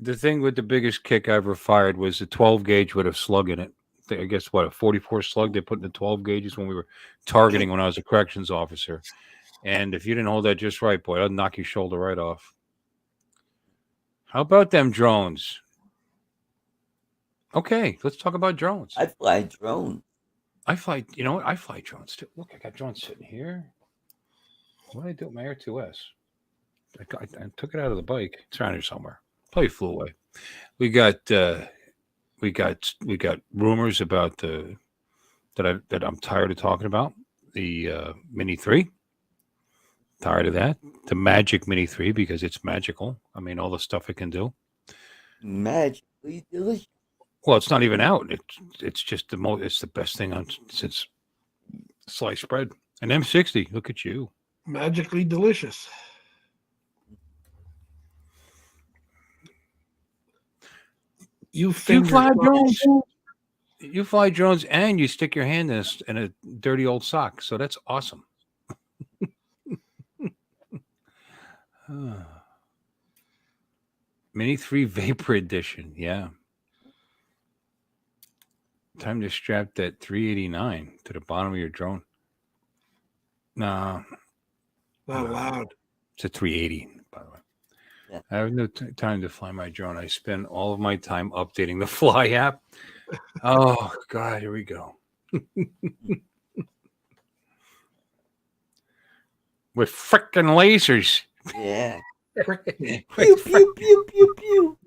The thing with the biggest kick I ever fired was a 12 gauge with a slug in it. I guess what, a 44 slug they put in the 12 gauges when we were targeting when I was a corrections officer. And if you didn't hold that just right, boy, I'd knock your shoulder right off. How about them drones? Okay, let's talk about drones. I fly drones. I fly drones too. Look, I got drones sitting here. What did I do with my Air 2S? I took it out of the bike. It's around here somewhere. Probably flew away. We got rumors about that I'm tired of talking about. The Mini 3. Tired of that. The Magic Mini 3 because it's magical. I mean, all the stuff it can do. Magically delicious. Well, it's not even out. It's just it's the best thing since sliced bread. An M60. Look at you. Magically delicious. You fly drones. You fly drones and you stick your hand in a dirty old sock. So that's awesome. Mini 3 Vapor Edition. Yeah. Time to strap that 389 to the bottom of your drone. No. Not allowed. It's a 380, by the way. Yeah. I have no time to fly my drone. I spend all of my time updating the Fly app. Oh, God, here we go. With frickin' lasers. Yeah. Pew, pew, pew, pew, pew.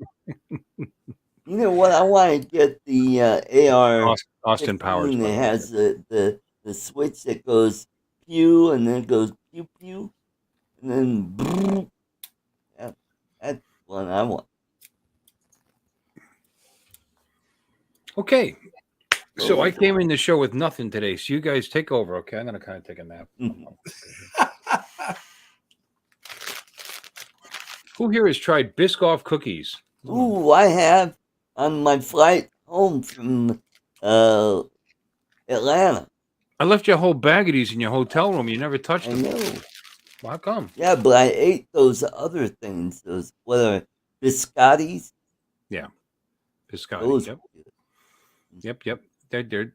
You know what? I want to get the AR Austin Powers. It has the switch that goes pew and then it goes pew pew and then brrr. Yeah, that's one I want. Okay. So I came in the show with nothing today. So you guys take over, okay? I'm going to kind of take a nap. Who here has tried Biscoff cookies? Ooh, I have on my flight home from Atlanta. I left your whole bag of these in your hotel room. You never touched them. I know. Well, how come? Yeah, but I ate those other things. Those what are biscottis? Yeah, biscotti. Those Yep. They're good.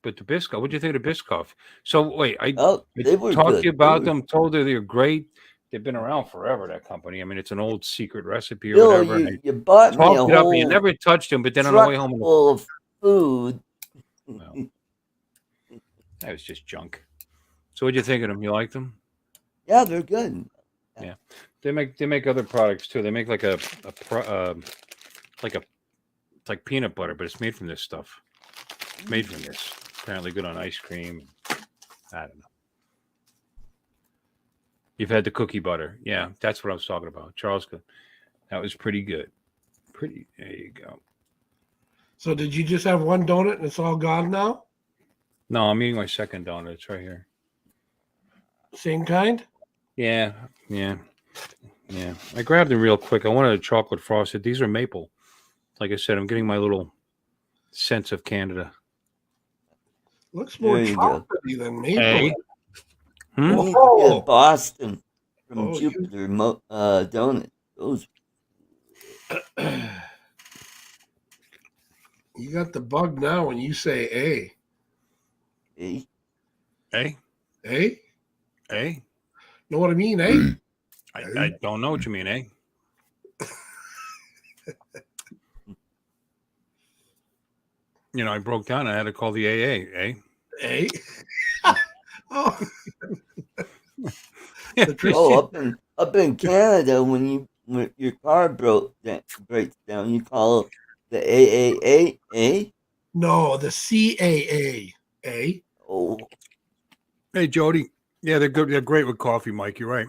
But the Biscoff, what do you think of the Biscoff? So wait, I they were talked good. to you about them. Told her they're great. They've been around forever. That company. I mean, it's an old secret recipe or Bill, whatever. you bought me a Talked it up, whole and you never touched them. But then on the truck way home, full of food. well, that was just junk. So what'd you think of them? You liked them? Yeah, they're good. Yeah. They make other products too. They make like it's like peanut butter, but it's made from this stuff. It's made from this. Apparently good on ice cream. I don't know. You've had the cookie butter. Yeah, that's what I was talking about. Charles, that was pretty good. There you go. So did you just have one donut and it's all gone now? No, I'm eating my second donut. It's right here. Same kind? Yeah. I grabbed them real quick. I wanted a chocolate frosted. These are maple. Like I said, I'm getting my little sense of Canada. Looks more There you go. chocolatey than maple. Hey. Hmm? You need to Oh. get Boston from Oh, Jupiter Donuts. Those. You got the bug now when you say A. Eh? Hey. Eh? Hey. Know what I mean, eh? I don't know what you mean, eh? You know, I broke down. I had to call the AA, eh? Eh? Oh. Oh, up in Canada, when your car breaks down, you call the AAA, eh? No, the CAA. Eh? Oh, Hey, Jody. Yeah, they're good. They're great with coffee, Mike. You're right.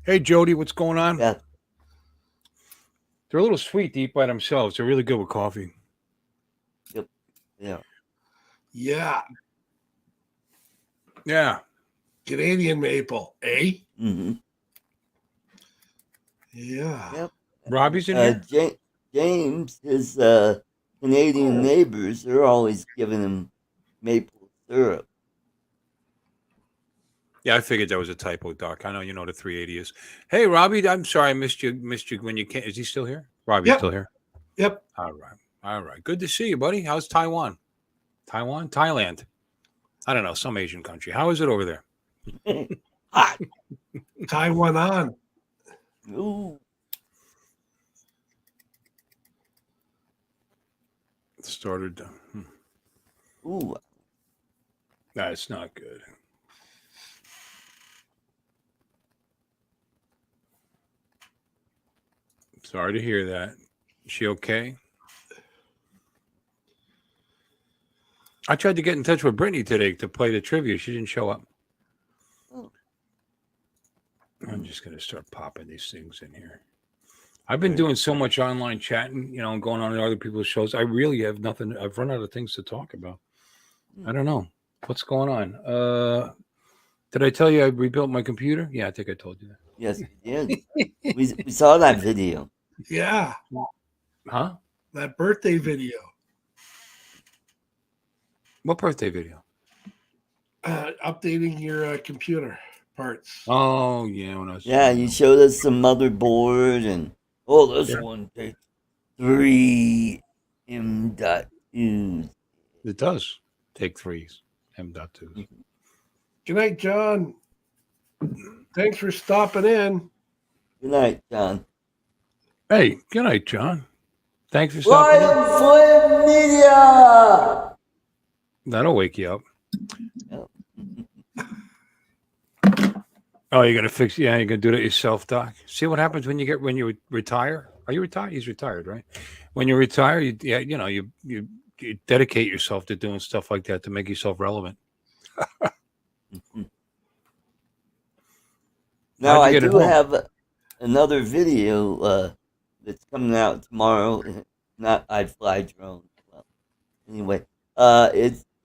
Hey, Jody, what's going on? yeah. They're a little sweet to eat by themselves. They're really good with coffee. Yeah. Yeah. Yeah. Canadian maple. Eh? Mm-hmm. Yeah. Yep. Robbie's in here? James, his Canadian neighbors, they're always giving him maple syrup. Yeah, I figured that was a typo, Doc. I know you know the 380 is. Hey, Robbie, I'm sorry I missed you when you came. Is he still here? Robbie's Yep. still here? Yep. All right. Good to see you, buddy. How's Taiwan? Thailand. I don't know, some Asian country. How is it over there? Hot. Taiwan on. Ooh. Started. Ooh. That's not good. Sorry to hear that. Is she okay? I tried to get in touch with Brittany today to play the trivia. She didn't show up. Oh. I'm just going to start popping these things in here. I've been doing so much online chatting, and going on other people's shows. I really have nothing. I've run out of things to talk about. I don't know. What's going on? Did I tell you I rebuilt my computer? Yeah, I think I told you that. Yes, you did. we saw that video. Yeah. Huh? That birthday video. What birthday video? Updating your computer parts. Oh, yeah. When I was Yeah, you showed us some motherboard and this one takes 3 M.2s. It does take 3s, M.2s. Good night, John. Thanks for stopping in. Good night, John. Hey, good night, John. Thanks for stopping in. Lion Flame Media! That'll wake you up. Yep. Oh, you're gonna fix? Yeah, you're gonna do that yourself, Doc. See what happens when you retire. Are you retired? He's retired, right? When you retire, you dedicate yourself to doing stuff like that to make yourself relevant. Now, How'd I you get it do home? have another video that's coming out tomorrow. Not I fly drone. Well, anyway,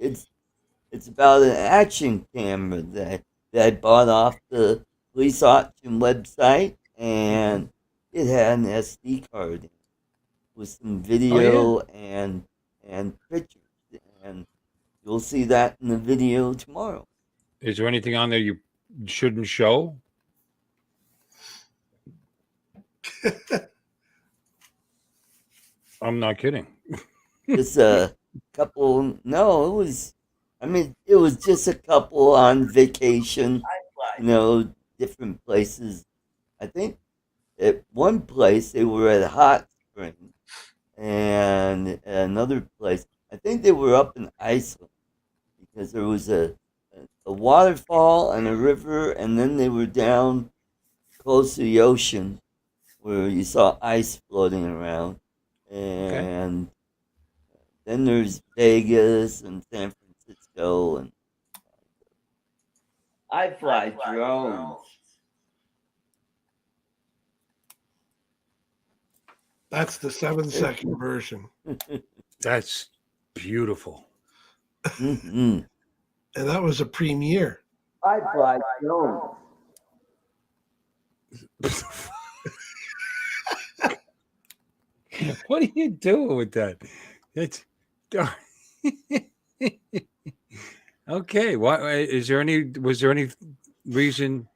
it's about an action camera that I bought off the police auction website, and it had an SD card in it with some video and pictures, and you'll see that in the video tomorrow. Is there anything on there you shouldn't show? I'm not kidding. Just a couple. No, it was. I mean, it was just a couple on vacation. Different places. I think at one place they were at a hot spring, and at another place I think they were up in Iceland because there was a waterfall and a river, and then they were down close to the ocean where you saw ice floating around, and then there's Vegas and San Francisco, and I fly drones. That's the 7-second version. That's beautiful. Mm-hmm. And that was a premiere. I fly drones. What are you doing with that? Okay. What is there any? Was there any reason?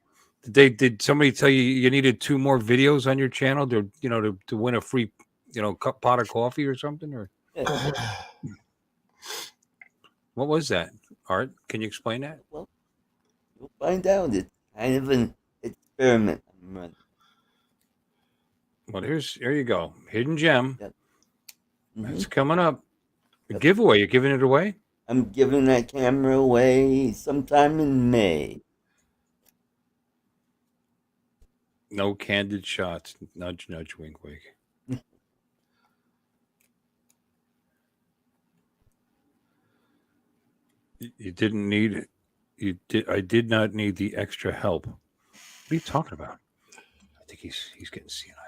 Did somebody tell you you needed 2 more videos on your channel to win a free pot of coffee or something, or what was that? Art, can you explain that? Well, you'll find out. It's kind of an experiment I'm running. Well, here you go. Hidden gem. Yep. That's coming up. A Yep. giveaway. You're giving it away? I'm giving that camera away sometime in May. No candid shots. Nudge, nudge, wink, wink. You didn't need it. You did. I did not need the extra help. What are you talking about? I think he's getting senile.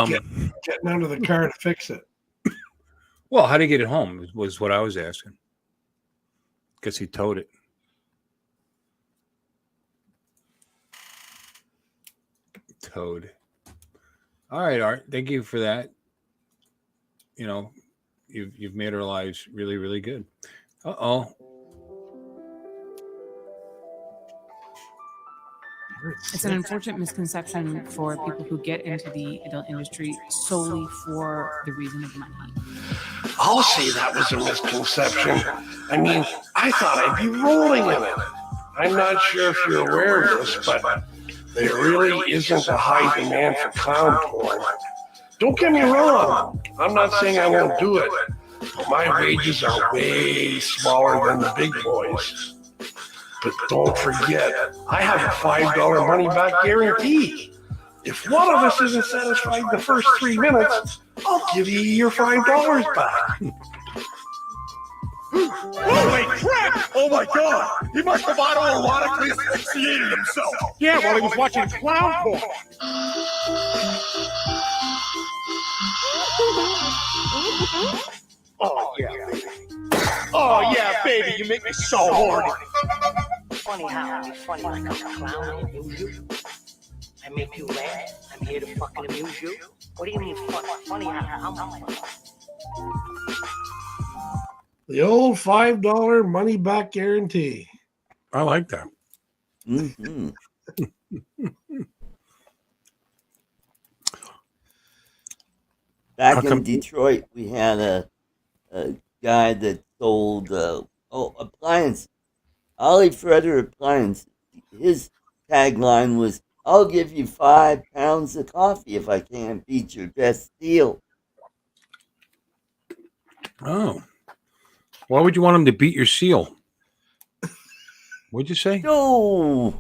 Getting under the car to fix it. Well, how to get it home was what I was asking. Because he towed it. Towed. All right, Art. Thank you for that. You've made our lives really, really good. Uh-oh. It's an unfortunate misconception for people who get into the adult industry solely for the reason of money. I'll say that was a misconception. I mean, I thought I'd be rolling in it. I'm not sure if you're aware of this, but there really isn't a high demand for clown porn. Don't get me wrong. I'm not saying I won't do it, but my wages are way smaller than the big boys. But don't forget, I have a $5 money back guarantee. If one of us isn't satisfied the first 3 minutes, I'll give you your $5 back. Holy crap! Oh my god! He must have autoerotically asphyxiated himself! Yeah, while he was watching clown porn! Oh yeah, baby. Oh yeah, baby, you make me so horny! Funny how I'm funny like I'm a clown and amuse you. I make you laugh. I'm here to fucking amuse you. What do you mean funny how I'm funny? The old $5 money back guarantee. I like that. Mm-hmm. Back in Detroit, we had a guy that sold appliances. Ollie Fredder Appliance. His tagline was, "I'll give you 5 pounds of coffee if I can't beat your best deal." Oh. Why would you want him to beat your seal? What'd you say? No.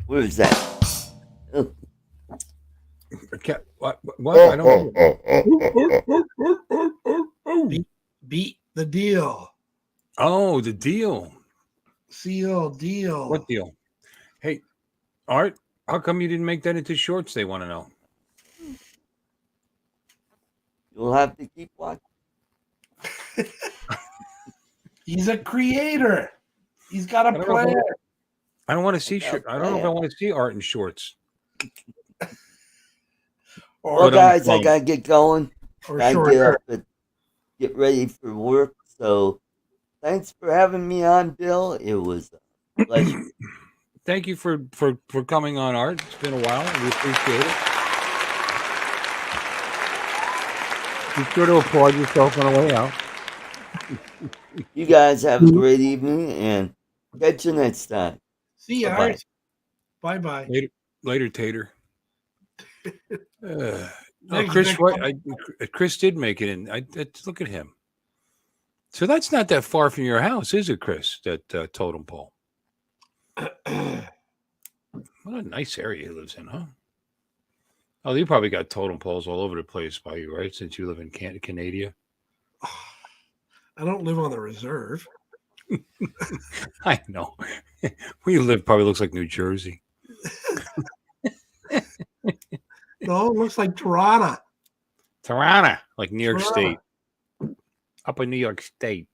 Where is that? Oh. What? I don't know. Beat the deal. Oh, the deal. Seal deal. What deal? Hey, Art, how come you didn't make that into shorts? They want to know. You'll have to keep watching. He's a creator. He's got a plan. I don't want to see I don't know if I want to see Art in shorts. Well, guys, I gotta get going. Gotta get up and get ready for work. So, thanks for having me on, Bill. It was a pleasure. Thank you for coming on, Art. It's been a while. We appreciate it. Be sure to applaud yourself on the way out. You guys have a great evening and catch you next time. See you, Art. Bye-bye. Later, Tater. Chris, Chris did make it in. Look at him. So that's not that far from your house, is it, Chris? That totem pole. What a nice area he lives in, huh? Oh, you probably got totem poles all over the place by you, right? Since you live in Canada. I don't live on the reserve. I know. Where you live probably looks like New Jersey. No, it looks like Toronto. Toronto, like New York State. Up in New York State.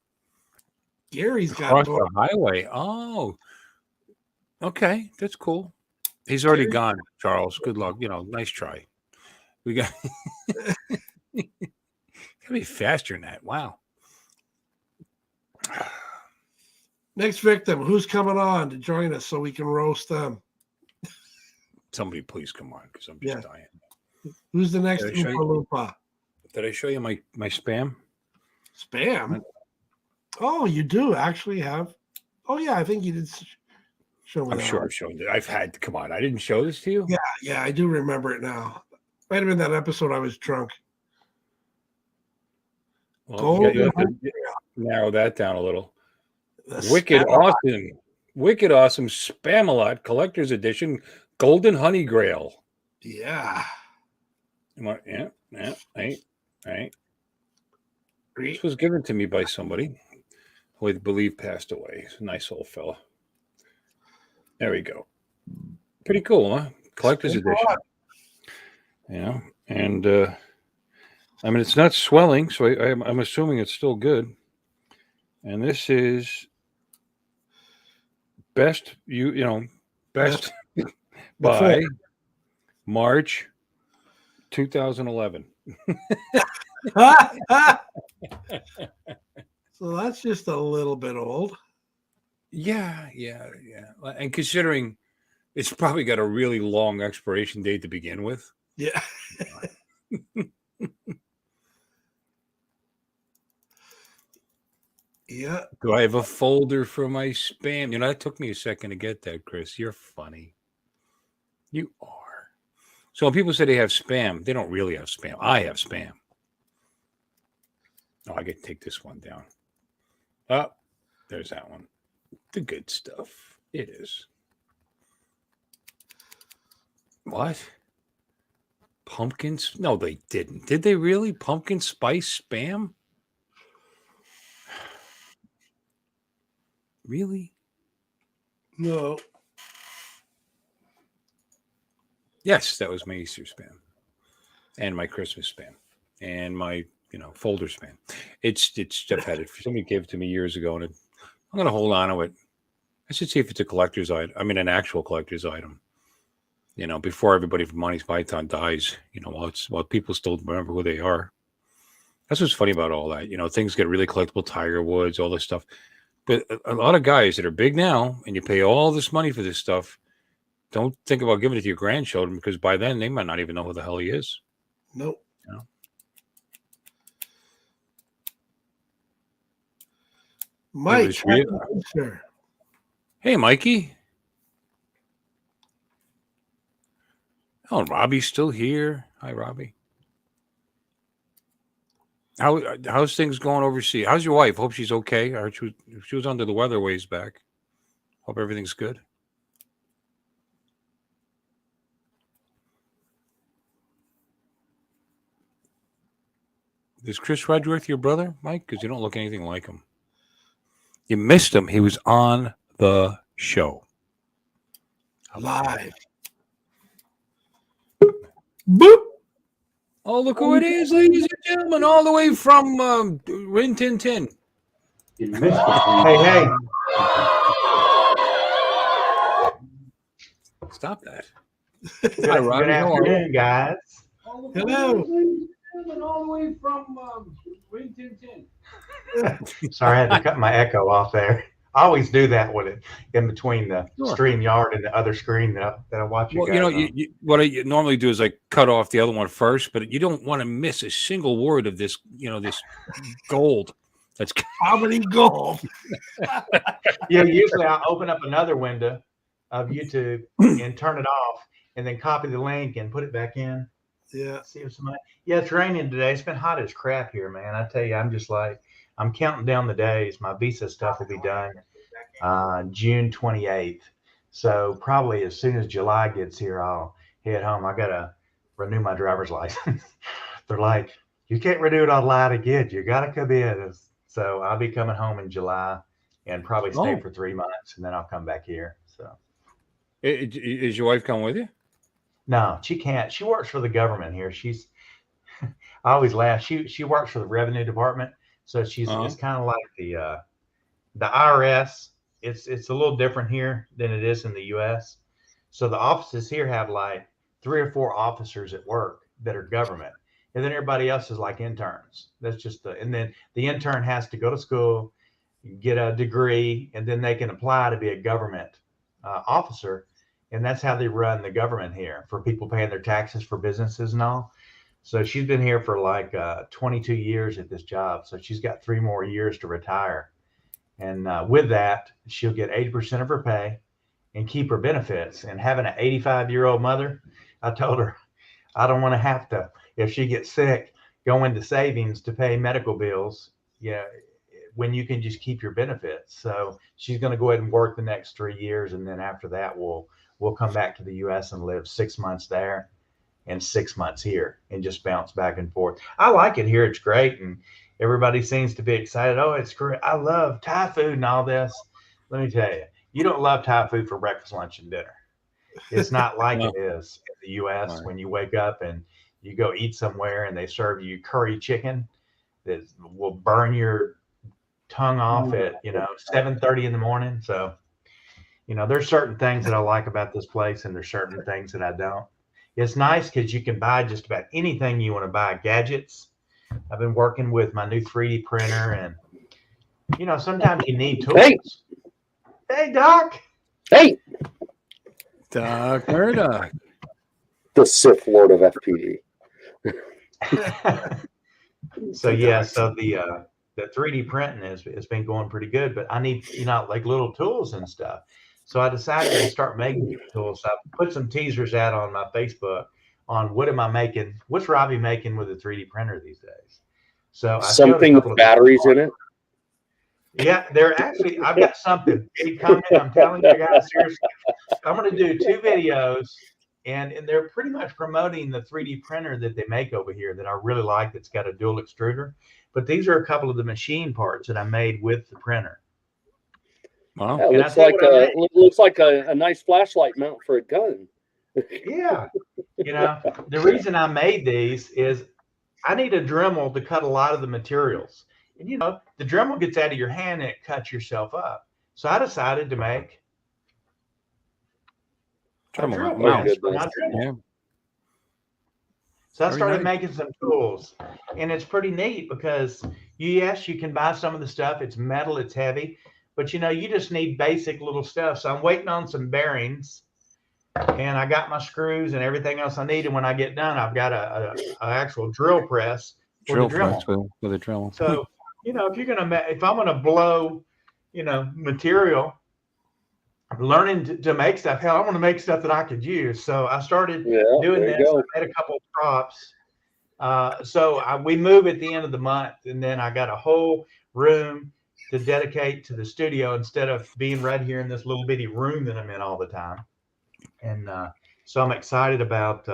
Gary's got across the highway. Oh, okay, that's cool. He's already gone, Charles. Good luck. Nice try. We got gotta be faster than that. Wow. Next victim. Who's coming on to join us so we can roast them? Somebody please come on because I'm just dying. Who's the next Did I show you- Oompa Loompa? Did I show you my spam? Spam? Oh, you do actually have. Oh, yeah. I think you did show me I'm that sure one. I've shown it. I've had. Come on, I didn't show this to you. Yeah. I do remember it now. Might have been that episode I was drunk. Well, you have to narrow that down a little. The Wicked Spamalot. awesome Spamalot Collector's Edition Golden Honey Grail. Yeah. Yeah. Right. This was given to me by somebody who I believe passed away. He's a nice old fella. There we go. Pretty cool, huh? Collector's Edition. Yeah. And I mean, it's not swelling, so I'm assuming it's still good. And this is best by March 2011. So that's just a little bit old. Yeah. And considering it's probably got a really long expiration date to begin with. Yeah. Yeah. Do I have a folder for my spam? You know, it took me a second to get that, Chris. You're funny. You are. So when people say they have spam, they don't really have spam. I have spam. Oh, I get to take this one down. Oh, there's that one. The good stuff. It is. What? Pumpkins? No, they didn't. Did they really? Pumpkin spice spam? Really? No. Yes, that was my Easter spam and my Christmas spam and my, folder spam. It's I've had it. Somebody gave it to me years ago, and I'm going to hold on to it. I should see if it's a collector's item. I mean, an actual collector's item. Before everybody from Monty's Python dies, while people still remember who they are. That's what's funny about all that. Things get really collectible, Tiger Woods, all this stuff. But a lot of guys that are big now, and you pay all this money for this stuff, don't think about giving it to your grandchildren because by then they might not even know who the hell he is. Nope. Mike. Hey, Mikey. Oh, Robbie's still here. Hi, Robbie. How's things going overseas? How's your wife? Hope she's okay. I heard she was under the weather ways back. Hope everything's good. Is Chris Redworth your brother, Mike? Because you don't look anything like him. You missed him. He was on the show. Live. Boop. Oh, look who it is, ladies and gentlemen, all the way from Rin Tin Tin. Hey. Stop that. Good afternoon, guys. Hello. All the way from Rin Tin Tin. Sorry, I had to cut my echo off there. I always do that with it in between the StreamYard and the other screen that I watch. Well, what I normally do is I cut off the other one first, but you don't want to miss a single word of this, this gold. That's comedy gold. Yeah, usually I'll open up another window of YouTube and turn it off, and then copy the link and put it back in. Yeah. See if somebody. Yeah, it's raining today. It's been hot as crap here, man. I tell you, I'm counting down the days. My visa stuff will be done June 28th. So probably as soon as July gets here, I'll head home. I got to renew my driver's license. They're like, you can't renew it online again. You got to come in. So I'll be coming home in July and probably stay for 3 months, and then I'll come back here. So, is your wife coming with you? No, she can't. She works for the government here. I always laugh. She works for the revenue department. So she's it's kind of like the IRS. It's a little different here than it is in the U.S. So the offices here have like 3 or 4 officers at work that are government, and then everybody else is like interns. That's just and then the intern has to go to school, get a degree, and then they can apply to be a government officer. And that's how they run the government here, for people paying their taxes for businesses and all. So she's been here for like 22 years at this job. So she's got 3 more years to retire. And with that, she'll get 80% of her pay and keep her benefits. And having an 85-year-old mother, I told her, I don't want to have to, if she gets sick, go into savings to pay medical bills, when you can just keep your benefits. So she's going to go ahead and work the next 3 years. And then after that, we'll come back to the U.S. and live 6 months there and 6 months here and just bounce back and forth. I like it here. It's great. And everybody seems to be excited. Oh, it's great. I love Thai food and all this. Let me tell you, you don't love Thai food for breakfast, lunch, and dinner. It's not like it is in the U.S. when you wake up and you go eat somewhere and they serve you curry chicken that will burn your tongue off at 7:30 in the morning. So there's certain things that I like about this place, and there's certain things that I don't. It's nice because you can buy just about anything you want to buy. Gadgets. I've been working with my new 3D printer, and sometimes you need tools. Hey Doc. Hey, Doc Murdoch. The Sith Lord of FPD. So the 3D printing has been going pretty good, but I need like little tools and stuff. So I decided to start making tools. So I put some teasers out on my Facebook on what am I making? What's Robbie making with a 3D printer these days? So Something with batteries in it. Yeah, they're actually. I've got something big coming. I'm telling you guys, seriously. I'm going to do 2 videos, and they're pretty much promoting the 3D printer that they make over here that I really like. That's got a dual extruder. But these are a couple of the machine parts that I made with the printer. Wow. Yeah, it looks like a nice flashlight mount for a gun. Yeah. The reason I made these is I need a Dremel to cut a lot of the materials. And the Dremel gets out of your hand and it cuts yourself up. So I decided to make Dremel mounts for mount. my Dremel. Yeah. So I Very started nice. making some tools, and it's pretty neat because you can buy some of the stuff. It's metal, it's heavy, but you just need basic little stuff. So I'm waiting on some bearings, and I got my screws and everything else I need. And when I get done, I've got a actual drill press for the Dremel. With a Dremel. So if I'm gonna blow, material, learning to make stuff. Hell, I want to make stuff that I could use. So I started doing this. I made a couple of props. We move at the end of the month, and then I got a whole room to dedicate to the studio instead of being right here in this little bitty room that I'm in all the time. And so I'm excited about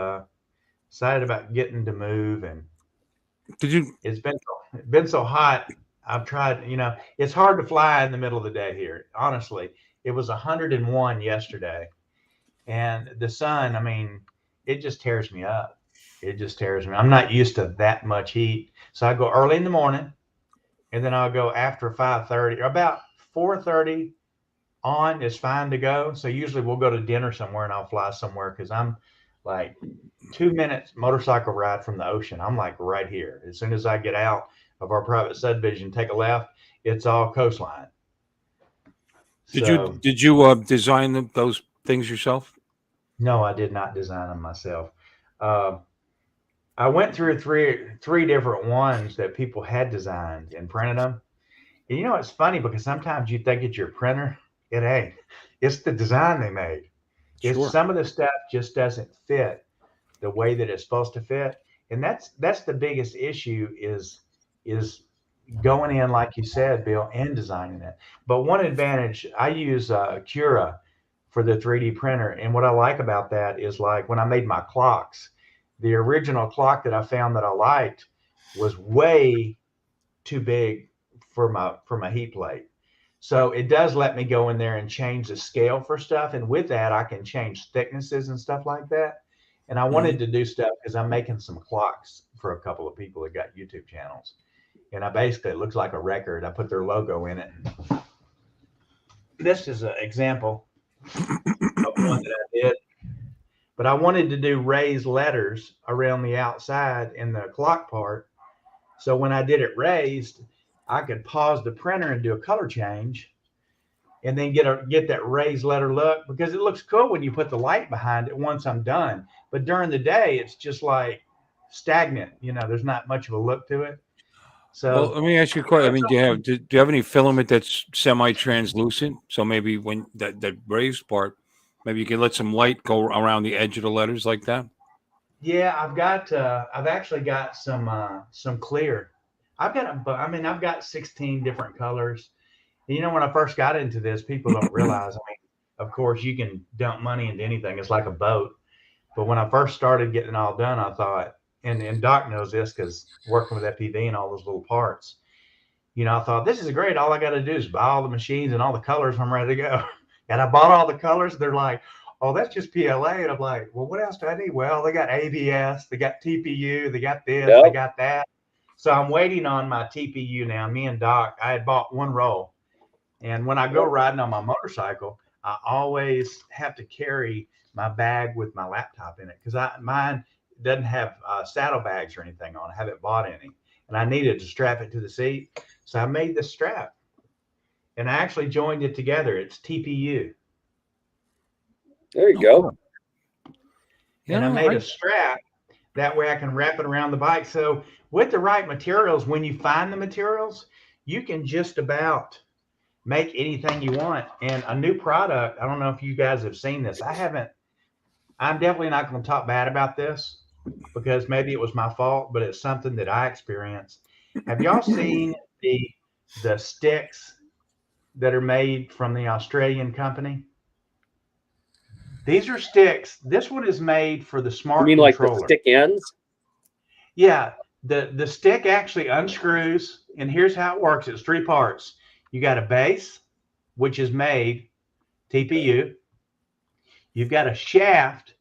getting to move. And it's been so hot. I've tried. It's hard to fly in the middle of the day here. Honestly. It was 101 yesterday, and the sun, it just tears me up. It just tears me. I'm not used to that much heat. So I go early in the morning, and then I'll go after 5:30 or about 4:30 on is fine to go. So usually we'll go to dinner somewhere and I'll fly somewhere because I'm like 2 minutes motorcycle ride from the ocean. I'm like right here. As soon as I get out of our private subdivision, take a left, it's all coastline. Did you design those things yourself? No, I did not design them myself. I went through three different ones that people had designed and printed them. And it's funny because sometimes you think it's your printer. It ain't. It's the design they made. Sure. Some of the stuff just doesn't fit the way that it's supposed to fit. And that's the biggest issue is going in, like you said, Bill, and designing it. But one advantage, I use Cura for the 3D printer. And what I like about that is, like, when I made my clocks, the original clock that I found that I liked was way too big for my heat plate. So it does let me go in there and change the scale for stuff. And with that, I can change thicknesses and stuff like that. And I wanted to do stuff because I'm making some clocks for a couple of people that got YouTube channels. And it looks like a record. I put their logo in it. This is an example of one that I did. But I wanted to do raised letters around the outside in the clock part. So when I did it raised, I could pause the printer and do a color change, and then get that raised letter look, because it looks cool when you put the light behind it once I'm done. But during the day, it's just like stagnant. There's not much of a look to it. So Well, let me ask you a question. I mean, do you have any filament that's semi-translucent? So maybe when that raised part, maybe you can let some light go around the edge of the letters like that. Yeah, I've actually got some clear. I've got 16 different colors. And when I first got into this, people don't realize, of course, you can dump money into anything. It's like a boat. But when I first started getting it all done, I thought, and Doc knows this because working with FPV and all those little parts, I thought, this is great. All I got to do is buy all the machines and all the colors. I'm ready to go. And I bought all the colors. They're like, oh, that's just PLA. And I'm like, well, what else do I need? Well, they got ABS, they got TPU, they got this, they got that. So I'm waiting on my TPU now. Me and Doc, I had bought one roll. And when I go riding on my motorcycle, I always have to carry my bag with my laptop in it, because mine doesn't have saddlebags or anything on. I haven't bought any, and I needed to strap it to the seat. So I made this strap, and I actually joined it together. It's TPU. There you go. And I made a strap. That way I can wrap it around the bike. So with the right materials, when you find the materials, you can just about make anything you want. And a new product, I don't know if you guys have seen this. I'm definitely not going to talk bad about this, because maybe it was my fault, but it's something that I experienced. Have y'all seen the sticks that are made from the Australian company? These are sticks. This one is made for the smart controller. You mean like the stick ends? Yeah. The stick actually unscrews, and here's how it works. It's 3 parts. You got a base, which is made TPU. You've got a shaft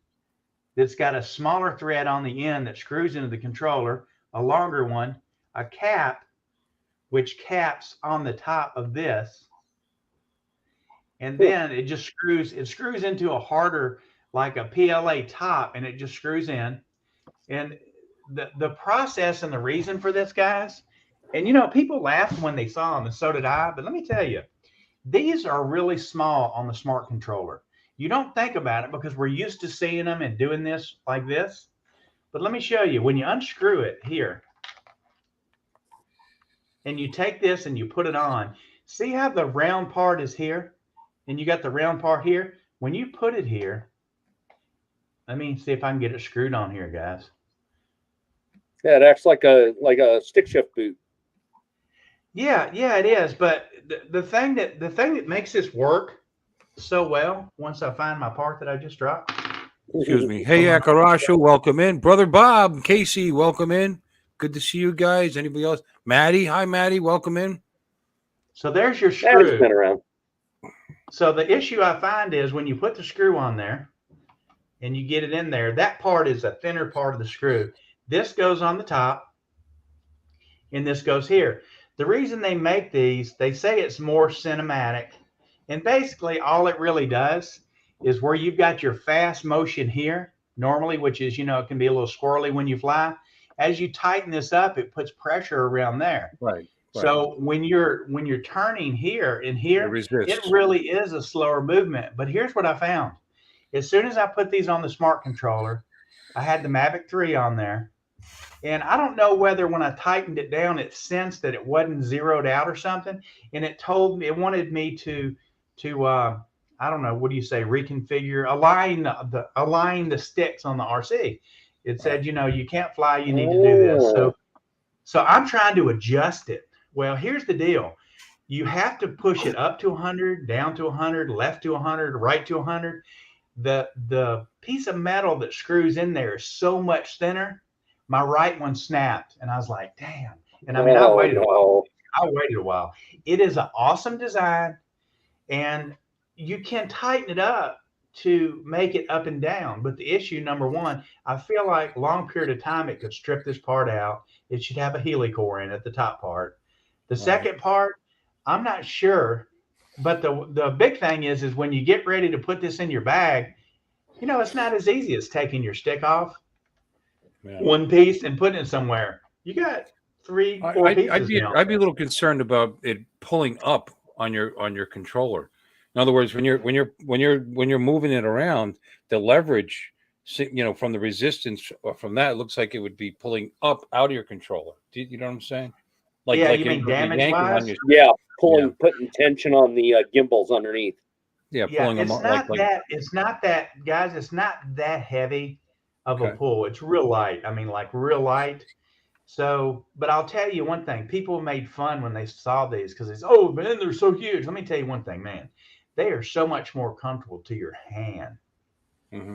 that's got a smaller thread on the end that screws into the controller, a longer one, a cap, which caps on the top of this. And then it just screws into a harder, like a PLA top, and it just screws in. And the process and the reason for this, guys, and people laughed when they saw them, and so did I, but let me tell you, these are really small on the smart controller. You don't think about it because we're used to seeing them and doing this like this. But let me show you, when you unscrew it here, and you take this and you put it on, see how the round part is here? And you got the round part here. When you put it here, let me see if I can get it screwed on here, guys. Yeah, it acts like a stick shift boot. Yeah, it is. But the thing that makes this work so well, once I find my part that I just dropped. Excuse me. Hey, Akarasha, welcome in. Brother Bob, Casey, welcome in. Good to see you guys. Anybody else? Maddie, hi, Maddie, welcome in. So there's your screw. Maddie's been around. So the issue I find is when you put the screw on there and you get it in there, that part is a thinner part of the screw. This goes on the top, and this goes here. The reason they make these, they say it's more cinematic. And basically all it really does is where you've got your fast motion here, normally, which is, it can be a little squirrely when you fly. As you tighten this up, it puts pressure around there. Right. So when you're turning here and here, it really is a slower movement. But here's what I found. As soon as I put these on the smart controller, I had the Mavic 3 on there. And I don't know whether when I tightened it down, it sensed that it wasn't zeroed out or something. And it wanted me to I don't know, what do you say, reconfigure, align the sticks on the RC. It said, you can't fly, you need to do this. So I'm trying to adjust it. Well, here's the deal. You have to push it up to 100, down to 100, left to 100, right to 100. The piece of metal that screws in there is so much thinner. My right one snapped, and I was like, damn. And I mean, I waited a while. It is an awesome design, and you can tighten it up to make it up and down. But the issue, number one, I feel like long period of time, it could strip this part out. It should have a helicore in it, the top part. The second part, I'm not sure. But the big thing is when you get ready to put this in your bag, it's not as easy as taking your stick off one piece and putting it somewhere. You got 3, 4 pieces now. I'd be a little concerned about it pulling up on your controller. In other words, when you're moving it around, the leverage, from the resistance or from that, it looks like it would be pulling up out of your controller. Do you know what I'm saying? Like, Yeah, like you it mean would be yanking damage-wise? on your- Yeah, putting tension on the gimbals underneath. Yeah, Yeah, pulling them it's up not like that. It's not that, guys. It's not that heavy of a Okay. pull. It's real light. I mean, like real light. So, but I'll tell you one thing. People made fun when they saw these because it's, oh man, they're so huge. Let me tell you one thing, man. They are so much more comfortable to your hand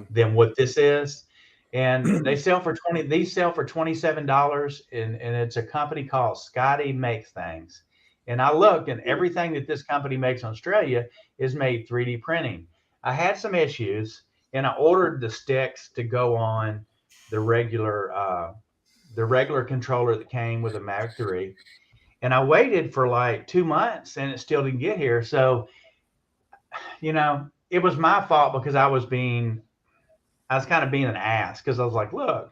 than what this is. And they sell for These sell for $27, and it's a company called Scotty Makes Things. And I looked, and everything that this company makes in Australia is made 3D printing. I had some issues, and I ordered the sticks to go on the regular controller that came with a Mavic 3. And I waited for like 2 months, and it still didn't get here. So, it was my fault because I was kind of being an ass, because I was like, look,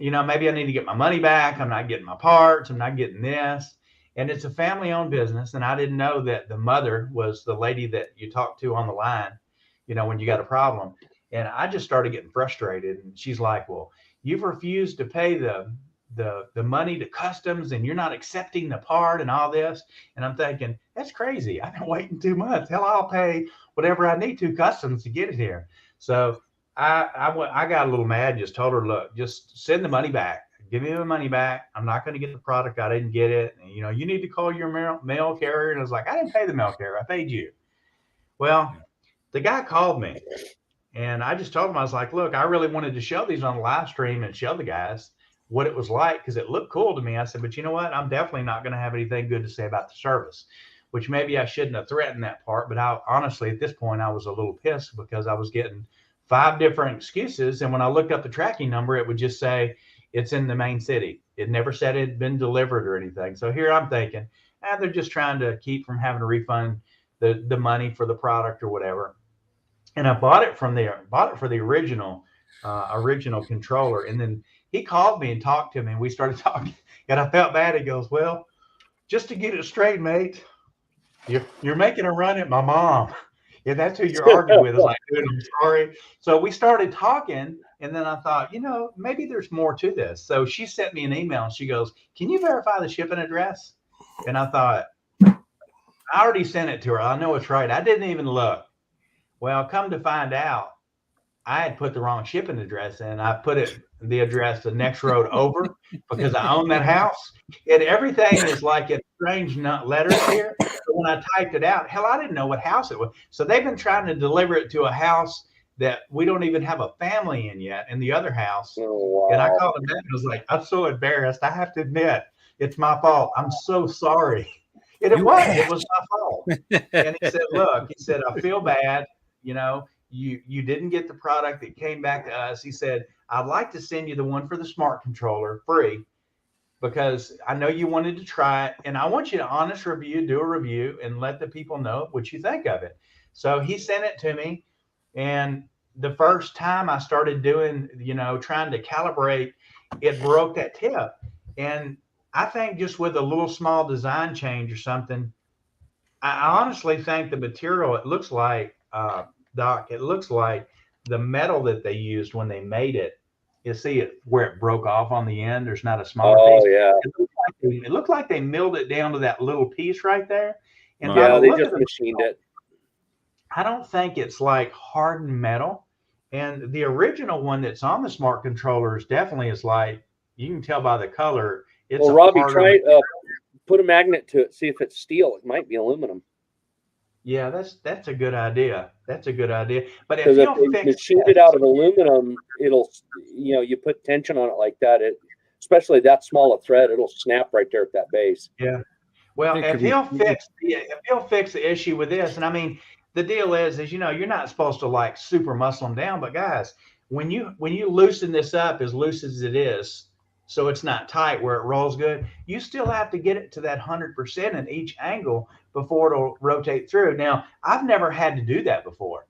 maybe I need to get my money back. I'm not getting my parts. I'm not getting this. And it's a family-owned business, and I didn't know that the mother was the lady that you talk to on the line, when you got a problem. And I just started getting frustrated. And she's like, well, you've refused to pay the money to customs, and you're not accepting the part and all this. And I'm thinking, that's crazy. I've been waiting 2 months. Hell, I'll pay whatever I need to customs to get it here. So I got a little mad, just told her, look, just send the money back. Give me the money back. I'm not going to get the product. I didn't get it. And, you need to call your mail carrier. And I was like, I didn't pay the mail carrier. I paid you. Well, the guy called me, and I just told him, I was like, look, I really wanted to show these on the live stream and show the guys what it was like, because it looked cool to me. I said, but you know what? I'm definitely not going to have anything good to say about the service, which maybe I shouldn't have threatened that part. But honestly, at this point, I was a little pissed because I was getting 5 different excuses. And when I looked up the tracking number, it would just say it's in the main city. It never said it had been delivered or anything. So here I'm thinking, they're just trying to keep from having to refund the money for the product or whatever. And I bought it for the original controller. And then he called me and talked to me, and we started talking, and I felt bad. He goes, well, just to get it straight, mate, you're making a run at my mom. And that's who you're arguing with. I was like, dude, I'm sorry. So we started talking, and then I thought, maybe there's more to this. So she sent me an email, and she goes, can you verify the shipping address? And I thought, I already sent it to her. I know it's right. I didn't even look. Well, come to find out, I had put the wrong shipping address in. I put the address the next road over because I own that house. And everything is like in strange letters here. So when I typed it out, hell, I didn't know what house it was. So they've been trying to deliver it to a house that we don't even have a family in yet, in the other house. Oh, wow. And I called him back and was like, I'm so embarrassed. I have to admit, it's my fault. I'm so sorry. And it was my fault. And he said, look, I feel bad. You didn't get the product that came back to us. He said, I'd like to send you the one for the smart controller free, because I know you wanted to try it, and I want you to do a review and let the people know what you think of it. So he sent it to me, and the first time I started doing, trying to calibrate, it broke that tip. And I think just with a little small design change or something, I honestly think the material, it looks like, Doc, it looks like the metal that they used when they made it. You see it where it broke off on the end. There's not a smaller piece. Oh, yeah. It looked like they milled it down to that little piece right there. And yeah, they just machined it. I don't think it's like hardened metal. And the original one that's on the smart controllers definitely is like, you can tell by the color. It's well, Robbie, try put a magnet to it. See if it's steel. It might be aluminum. Yeah, that's a good idea. That's a good idea. But if they machine it out of aluminum, it'll, you put tension on it like that, especially that small a thread, it'll snap right there at that base. Yeah. Well, if he'll fix the issue with this, and I mean, the deal is you're not supposed to like super muscle them down, but guys, when you loosen this up as loose as it is, so it's not tight where it rolls good, you still have to get it to that 100% in each angle before it'll rotate through. Now, I've never had to do that before.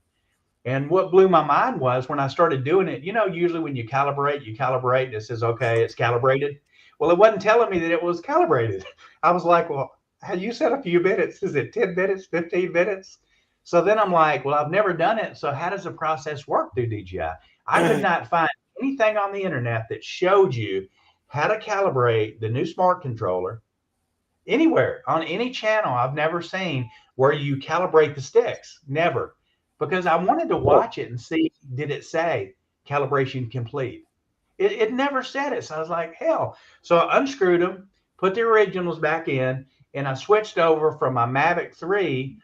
And what blew my mind was when I started doing it, usually when you calibrate and it says, okay, it's calibrated. Well, it wasn't telling me that it was calibrated. I was like, well, you said a few minutes. Is it 10 minutes, 15 minutes? So then I'm like, well, I've never done it. So how does the process work through DJI? I could not find anything on the internet that showed you how to calibrate the new smart controller anywhere on any channel. I've never seen where you calibrate the sticks. Never. Because I wanted to watch it and see, did it say calibration complete? It never said it. So I was like, hell. So I unscrewed them, put the originals back in, and I switched over from my Mavic 3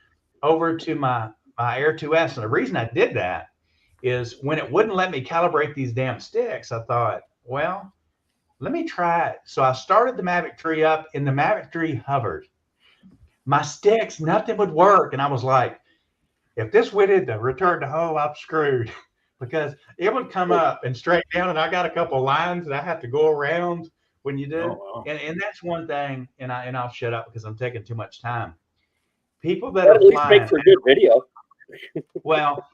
over to my Air 2S. And the reason I did that is when it wouldn't let me calibrate these damn sticks, I thought, well, let me try it. So I started the Mavic 3 up, and the Mavic 3 hovered. My sticks, nothing would work. And I was like, if this went into return to home, I'm screwed. Because it would come up and straight down, and I got a couple lines that I have to go around when you do. Oh, wow. And that's one thing, and I'll shut up because I'm taking too much time. People that are at least flying, make for good video. well,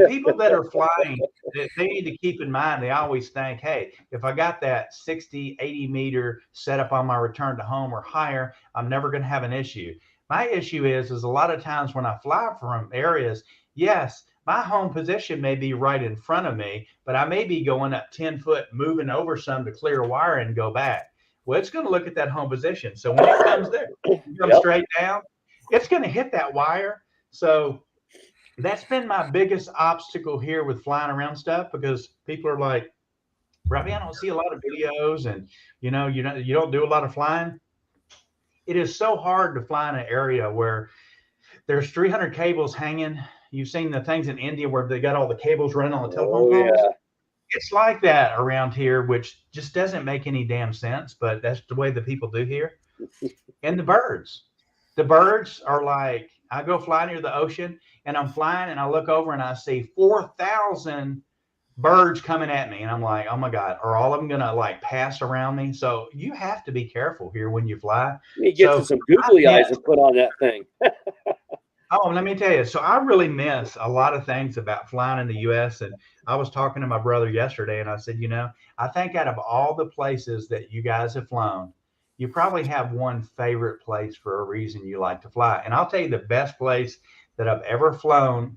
people that are flying, they need to keep in mind, they always think, hey, if I got that 60, 80 meter set up on my return to home or higher, I'm never going to have an issue. My issue is a lot of times when I fly from areas, yes, my home position may be right in front of me, but I may be going up 10 foot, moving over some to clear a wire and go back. Well, it's going to look at that home position. So when it comes there, comes straight down, it's going to hit that wire. So that's been my biggest obstacle here with flying around stuff, because people are like, Robbie, I don't see a lot of videos, and you don't do a lot of flying. It is so hard to fly in an area where there's 300 cables hanging. You've seen the things in India where they got all the cables running on the telephone poles. Yeah. It's like that around here, which just doesn't make any damn sense, but that's the way the people do here. And the birds are like, I go fly near the ocean, and I'm flying, and I look over and I see 4,000 birds coming at me. And I'm like, oh my God, are all of them going to like pass around me? So you have to be careful here when you fly. You get some googly eyes and put on that thing. Oh, let me tell you. So I really miss a lot of things about flying in the U.S. And I was talking to my brother yesterday, and I said, I think out of all the places that you guys have flown, you probably have one favorite place for a reason you like to fly. And I'll tell you the best place that I've ever flown,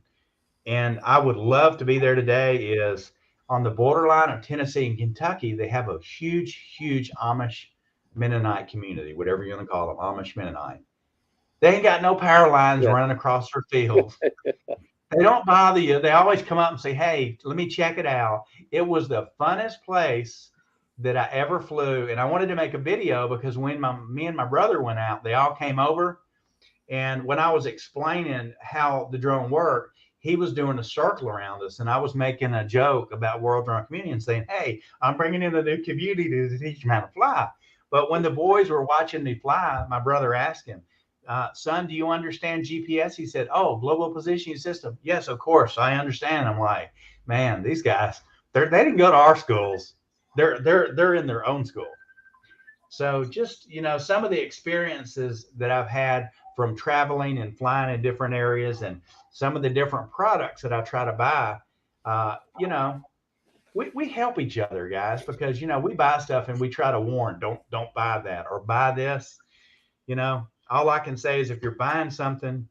and I would love to be there today, is on the borderline of Tennessee and Kentucky. They have a huge, huge Amish Mennonite community, whatever you want to call them, Amish Mennonite. They ain't got no power lines running across their fields. They don't bother you. They always come up and say, hey, let me check it out. It was the funnest place that I ever flew. And I wanted to make a video because when me and my brother went out, they all came over. And when I was explaining how the drone worked, he was doing a circle around us. And I was making a joke about World Drone Community and saying, hey, I'm bringing in the new community to teach them how to fly. But when the boys were watching me fly, my brother asked him, son, do you understand GPS? He said, oh, global positioning system. Yes, of course, I understand. I'm like, man, these guys, they didn't go to our schools. They're in their own school. So just, some of the experiences that I've had from traveling and flying in different areas, and some of the different products that I try to buy, we help each other, guys, because, we buy stuff and we try to warn, don't buy that or buy this. All I can say is if you're buying something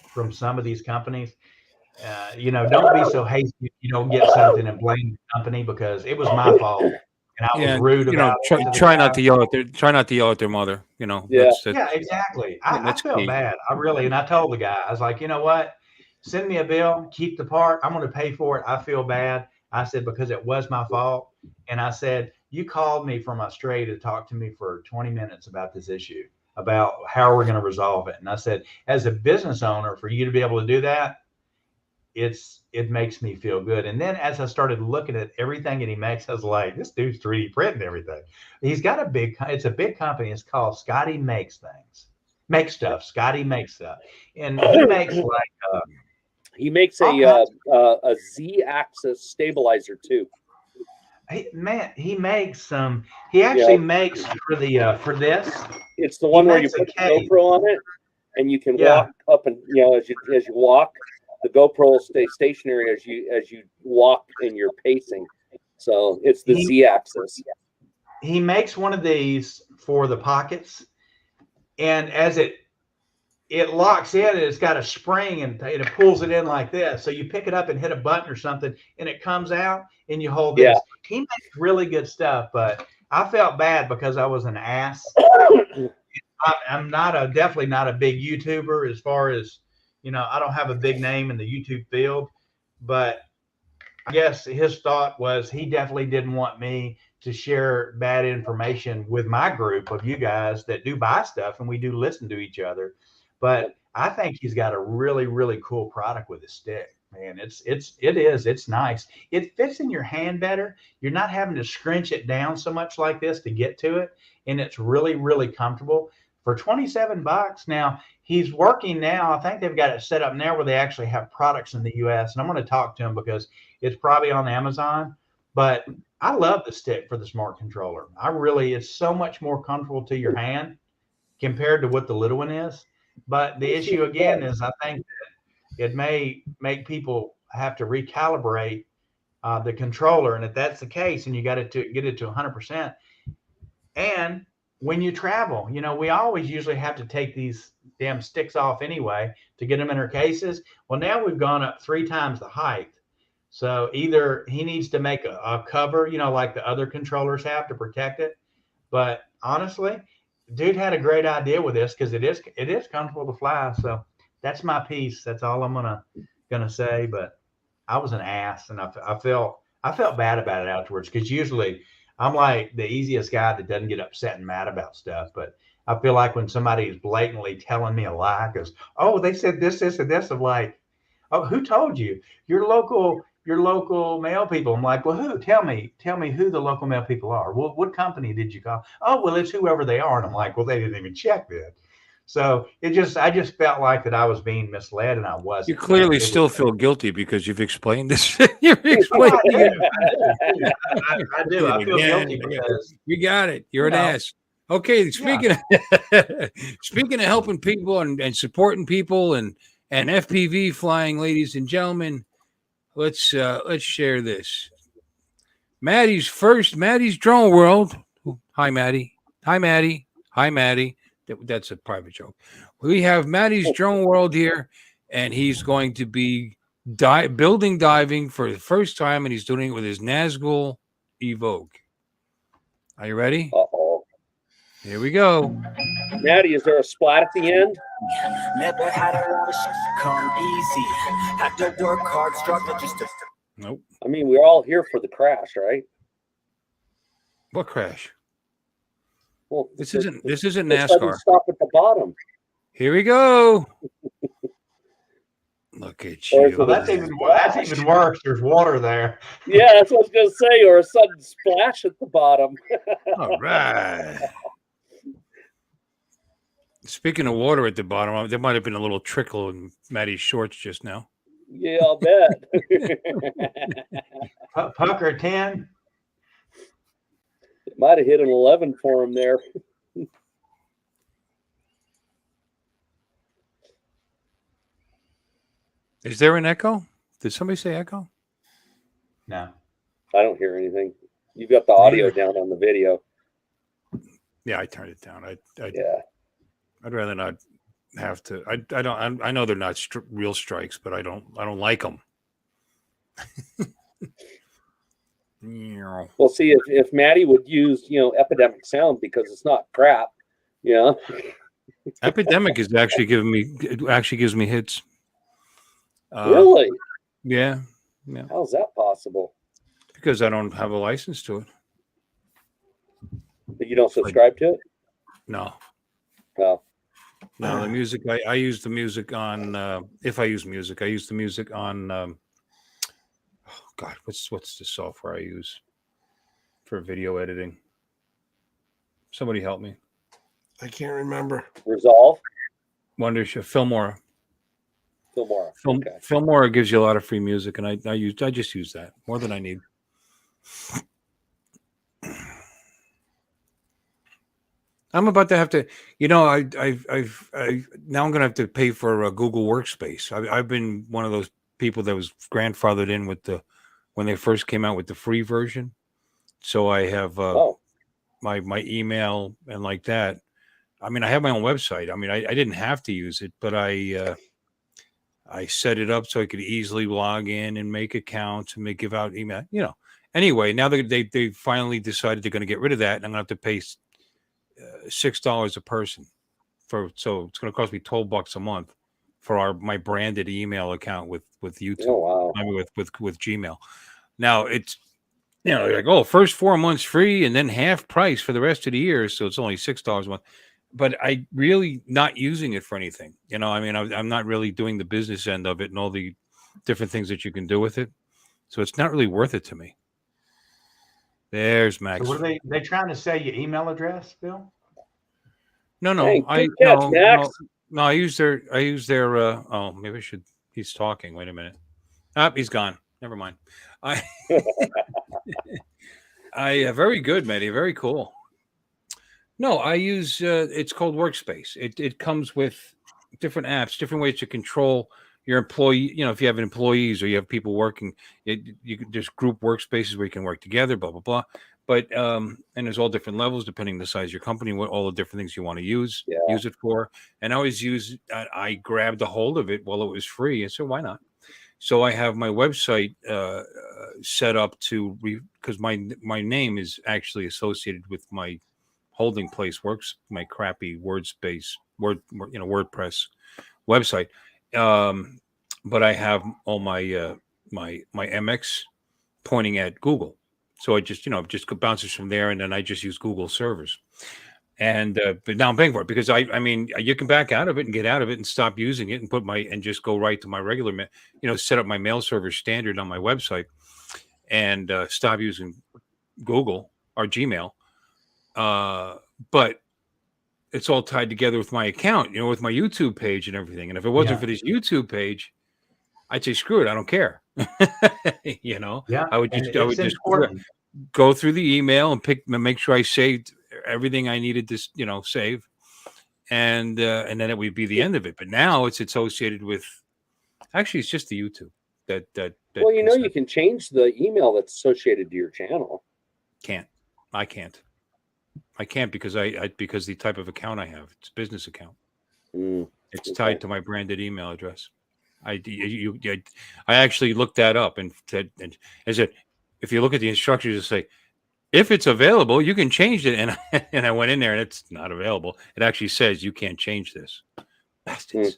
from some of these companies, don't be so hasty. You don't get something and blame the company, because it was my fault and I was rude about it. Try not to yell at their mother. Yeah, exactly. I felt bad. And I told the guy, I was like, you know what? Send me a bill, keep the part. I'm going to pay for it. I feel bad. I said, because it was my fault. And I said, you called me from Australia to talk to me for 20 minutes about this issue, about how we're going to resolve it. And I said, as a business owner, for you to be able to do that, it makes me feel good. And then as I started looking at everything that he makes, I was like, this dude's 3D printing everything. He's got it's a big company. It's called Scotty Makes Stuff. Scotty Makes Stuff. And he makes he makes a Z-axis stabilizer too. He makes some. He actually makes for this. It's the one where you put the GoPro on it, and you can walk up, and as you walk, the GoPro will stay stationary as you walk in your pacing. So it's the Z-axis. he makes one of these for the pockets, and as it locks in, and it's got a spring, and it pulls it in like this. So you pick it up and hit a button or something, and it comes out, and you hold this. He makes really good stuff, but I felt bad because I was an ass. I'm definitely not a big YouTuber as far as, I don't have a big name in the YouTube field, but I guess his thought was he definitely didn't want me to share bad information with my group of you guys that do buy stuff, and we do listen to each other. But I think he's got a really, really cool product with his stick, man. It's nice. It fits in your hand better. You're not having to scrunch it down so much like this to get to it. And it's really, really comfortable for $27. Now he's working now. I think they've got it set up now where they actually have products in the US, and I'm going to talk to him because it's probably on Amazon, but I love the stick for the smart controller. It's so much more comfortable to your hand compared to what the little one is. But the issue again is I think that it may make people have to recalibrate the controller. And if that's the case, and you got to get it to 100%. And when you travel, we always usually have to take these damn sticks off anyway to get them in our cases. Well, now we've gone up 3 times the height. So either he needs to make a cover, like the other controllers have to protect it. But honestly, dude had a great idea with this because it is comfortable to fly. So that's my piece. That's all I'm gonna say. But I was an ass, and I felt bad about it afterwards because usually I'm like the easiest guy that doesn't get upset and mad about stuff. But I feel like when somebody is blatantly telling me a lie, because they said this, and this, I'm like, oh, who told you? Your local mail people. I'm like, well, who? Tell me who the local mail people are. What company did you call? Oh, well, it's whoever they are. And I'm like, well, they didn't even check that. So I just felt like that I was being misled, and I wasn't. You clearly still feel guilty because you've explained this. You've explained it. I do. I feel guilty because you got it. You're an ass. Okay, speaking of helping people and supporting people and FPV flying, ladies and gentlemen, let's share this. Maddie's Drone World. Hi, Maddie. Hi, Maddie. Hi, Maddie. That's a private joke. We have Maddie's Drone World here, and he's going to be diving for the first time, and he's doing it with his Nazgul Evoque. Are you ready? Uh-oh. Here we go. Maddie, is there a splat at the end? Never had a lot of shit come easy. Had to work hard, struggle just to. Nope. I mean, we're all here for the crash, right? What crash? Well, this isn't NASCAR. Let's stop at the bottom. Here we go. Look at you. Well, that's even worse. There's water there. Yeah, that's what I was going to say, or a sudden splash at the bottom. All right. Speaking of water at the bottom, there might have been a little trickle in Maddie's shorts just now. Yeah, I'll bet. Pucker 10. It might have hit an 11 for him there. Is there an echo? Did somebody say echo? No. I don't hear anything. You've got the audio down on the video. Yeah, I turned it down. Yeah. I'd rather not have to. I know they're not real strikes, but I don't like them. Well, see, if Maddie would use, Epidemic sound because it's not crap, Epidemic is actually gives me hits. Really? Yeah. How's that possible? Because I don't have a license to it. But you don't subscribe to it? No. No. No, the music. I use the music on. If I use music, I use the music on. Oh God, what's the software I use for video editing? Somebody help me. I can't remember. Resolve. Filmora. Okay. Filmora gives you a lot of free music, and I just use that more than I need. I'm about to have to, now I'm going to have to pay for a Google Workspace. I've been one of those people that was grandfathered in with when they first came out with the free version. So I have, my email and like that. I mean, I have my own website. I mean, I didn't have to use it, but I set it up so I could easily log in and make accounts and give out email. Anyway, now they finally decided they're going to get rid of that, and I'm going to have to pay $6 a person so it's going to cost me $12 a month for my branded email account with YouTube. Oh, wow. I mean, with Gmail. Now it's like, first 4 months free and then half price for the rest of the year, so it's only $6 a month. But I really not using it for anything. I mean, I'm not really doing the business end of it and all the different things that you can do with it. So it's not really worth it to me. There's Max. So what are they trying to sell you email address, Bill? No, Hey, good catch, Max. no. I use their. Oh, maybe I should. He's talking. Wait a minute. He's gone. Never mind. Very good, Matty. Very cool. No, I use. It's called Workspace. It comes with different apps, different ways to control your employee. If you have employees or you have people working, there's group workspaces where you can work together. Blah blah blah. But and there's all different levels depending on the size of your company, what all the different things you want to use it for. And I always I grabbed a hold of it while it was free, and so why not? So I have my website set up because my name is actually associated with my holding place my crappy WordPress website. But I have all my MX pointing at Google. So I just bounces from there, and then I just use Google servers. And but now I'm paying for it because I mean you can back out of it and get out of it and stop using it and just go right to my regular set up my mail server standard on my website and stop using Google or Gmail. But it's all tied together with my account, with my YouTube page and everything. And if it wasn't for this YouTube page, I'd say screw it, I don't care. I would just go through the email and make sure I saved everything I needed to save, and then it would be the end of it. But now it's associated with actually it's just the YouTube that well, you can change the email that's associated to your channel. I can't because because the type of account I have, it's a business account. It's tied to my branded email address. I actually looked that up and said, if you look at the instructions, it say, if it's available, you can change it. And I went in there and it's not available. It actually says you can't change this. Bastards.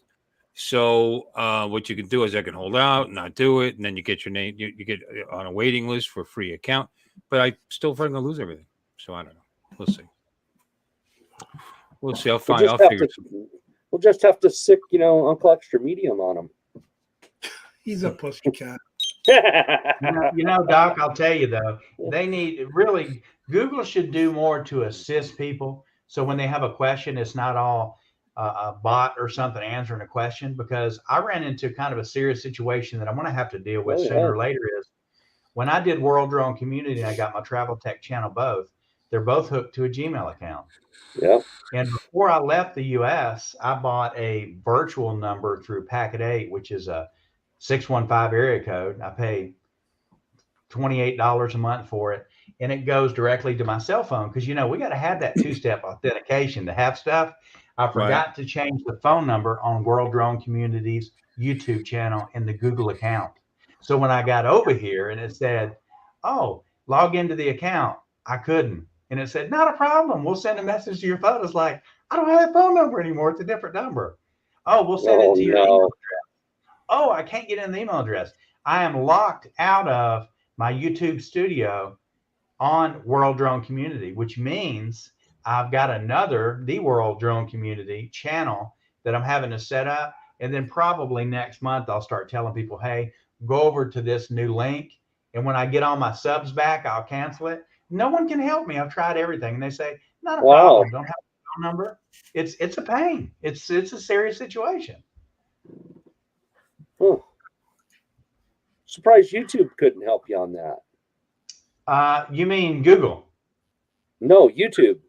So what you can do is I can hold out and not do it. And then you get your name, you get on a waiting list for a free account. But I still afraid I'm going to lose everything. So I don't know. We'll see. We'll see. I'll figure it out. We'll just have to sick, Uncle Extra Medium on them. He's a pussycat. Doc, I'll tell you though, Google should do more to assist people. So when they have a question, it's not all a bot or something answering a question, because I ran into kind of a serious situation that I'm going to have to deal with sooner or later. Is when I did World Drone Community, I got my Travel Tech channel both. They're both hooked to a Gmail account. Yeah. And before I left the U.S., I bought a virtual number through Packet 8, which is a 615 area code. I pay $28 a month for it, and it goes directly to my cell phone because we got to have that two-step authentication to have stuff. I forgot to change the phone number on World Drone Community's YouTube channel in the Google account. So when I got over here and it said, "Oh, log into the account," I couldn't. And it said, "Not a problem. We'll send a message to your phone." It's like, I don't have that phone number anymore. It's a different number. "Oh, we'll send it to your email address." "Oh, I can't get in the email address." I am locked out of my YouTube studio on World Drone Community, which means I've got the World Drone Community channel that I'm having to set up. And then probably next month, I'll start telling people, "Hey, go over to this new link. And when I get all my subs back, I'll cancel it." No one can help me. I've tried everything. And they say, "Not a problem. Don't have a phone number." It's a pain. It's a serious situation. Surprised YouTube couldn't help you on that. You mean Google? No, YouTube.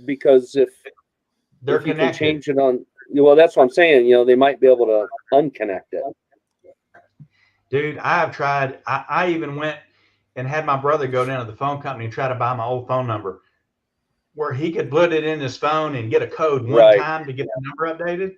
Because if they're you connected, can change it on. Well, that's what I'm saying. They might be able to unconnect it. Dude, I have tried. I even went and had my brother go down to the phone company and try to buy my old phone number. where he could put it in his phone and get a code one Right. time to get the number updated.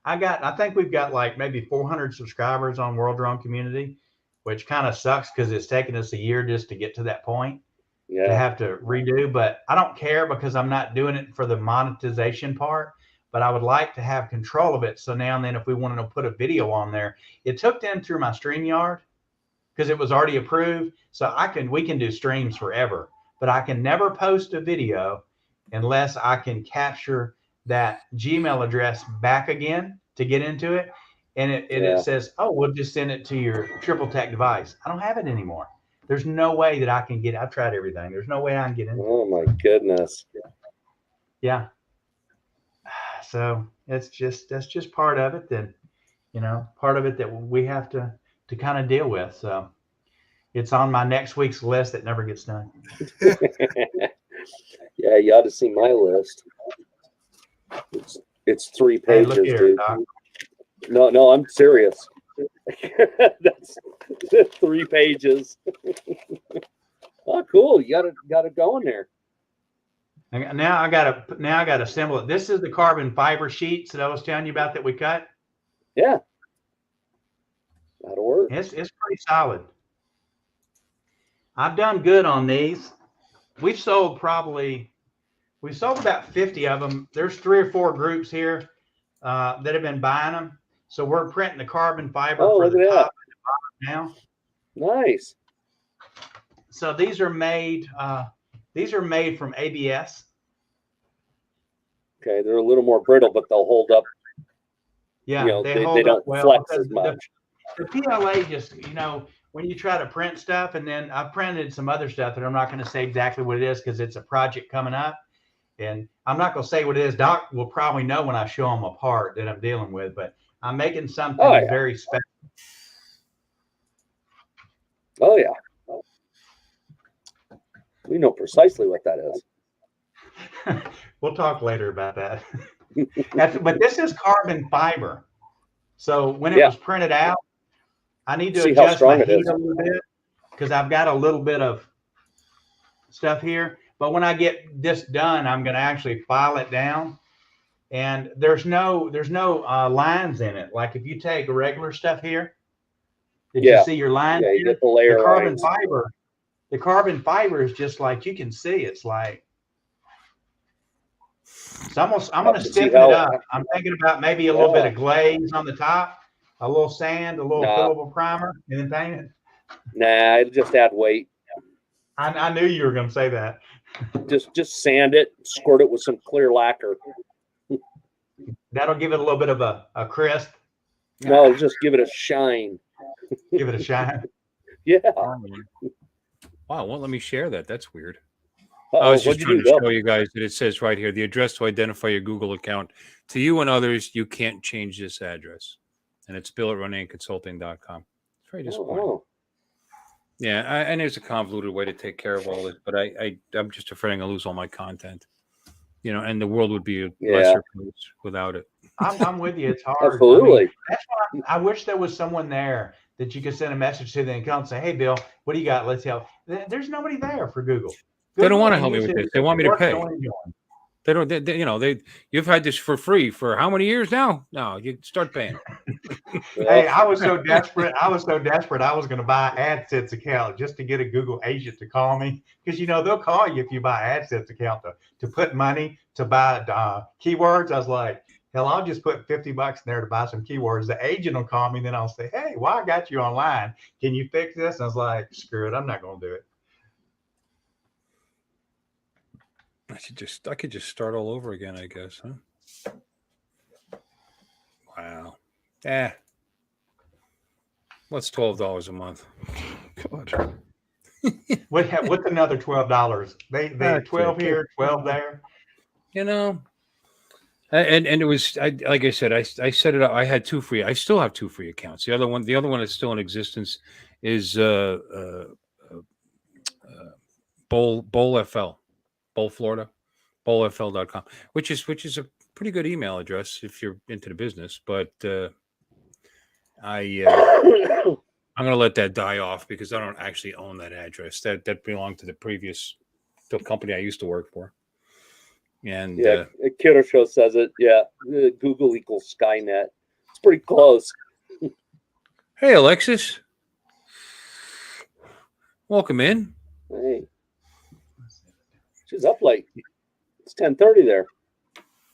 I think we've got like maybe 400 subscribers on World Drone Community, which kind of sucks because it's taken us a year just to get to that point to Yeah. have to redo. But I don't care because I'm not doing it for the monetization part. But I would like to have control of it. So now and then, if we wanted to put a video on there, it took them through my StreamYard because it was already approved. So we can do streams forever, but I can never post a video unless I can capture that Gmail address back again to get into it. And it says, oh, we'll just send it to your Triple Tech device. I don't have it anymore. There's no way that I can get, I've tried everything. There's no way I can get into it. Oh my goodness. Yeah. So that's just part of it that, part of it that we have to kind of deal with. So it's on my next week's list that never gets done. Yeah, you ought to see my list. It's 3 Hey, pages, look here, dude. Doc. No, I'm serious. That's 3 pages. Oh, cool! You got it going there. Now I gotta assemble it. This is the carbon fiber sheets that I was telling you about that we cut. Yeah, that'll work. It's pretty solid. I've done good on these. We've sold about 50 of them. There's 3 or 4 groups here that have been buying them. So we're printing the carbon fiber for the top and the bottom now. Nice. So these are made from ABS. Okay, they're a little more brittle, but they'll hold up. Yeah, they hold don't up well flex because as much. The PLA just, when you try to print stuff, and then I've printed some other stuff that I'm not going to say exactly what it is because it's a project coming up. And I'm not going to say what it is. Doc will probably know when I show him a part that I'm dealing with, but I'm making something very special. Oh, yeah. We know precisely what that is. We'll talk later about that. But this is carbon fiber. So when it was printed out, I need to adjust my heat a little bit because I've got a little bit of stuff here. But when I get this done, I'm going to actually file it down. And there's no lines in it. Like if you take regular stuff here, did you see your lines? Yeah, you get the layer carbon fiber. The carbon fiber is just like you can see. It's like I'm going to stiffen it up. I'm thinking about maybe a little bit of glaze on the top, a little sand, a little fillable primer, and then paint it. Nah, it'll just add weight. I knew you were going to say that. Just sand it, squirt it with some clear lacquer. That'll give it a little bit of a crisp. No, just give it a shine. Give it a shine. Yeah. Wow, won't let me share that. That's weird. Uh-oh, I was just trying to Bill? show you guys that it says right here, the address to identify your Google account. To you and others, you can't change this address. And it's bill@runninconsulting.com. It's very disappointing. Oh. Yeah, and there's a convoluted way to take care of all this, but I'm just afraid I'm going to lose all my content. And the world would be a lesser place without it. I'm with you. It's hard. Absolutely. I mean, that's why I wish there was someone there that you could send a message to and come and say, hey, Bill, what do you got? Let's help. There's nobody there for Google. They don't want to help me with this. They want me to pay. They don't. You've had this for free for how many years now? No, you start paying. Hey, I was so desperate. I was going to buy AdSense account just to get a Google agent to call me because they'll call you if you buy AdSense account to put money to buy keywords. I was like, hell, I'll just put $50 in there to buy some keywords. The agent will call me, then I'll say, hey, I got you online. Can you fix this? And I was like, screw it, I'm not going to do it. I could just start all over again, I guess, huh? Wow. What's $12 a month? God. What's another $12? They 12 here, 12 there. And it was like I said, I set it up. I had 2 free. I still have 2 free accounts. The other one that's still in existence is Bowl FL. Bowl, Florida, bowlfl.com, which is a pretty good email address if you're into the business. But I'm going to let that die off because I don't actually own that address. That belonged to the company I used to work for. And Yeah, Kiddo Show says it. Yeah, Google equals Skynet. It's pretty close. hey, Alexis, welcome in. Hey, she's up late. It's 10:30 there.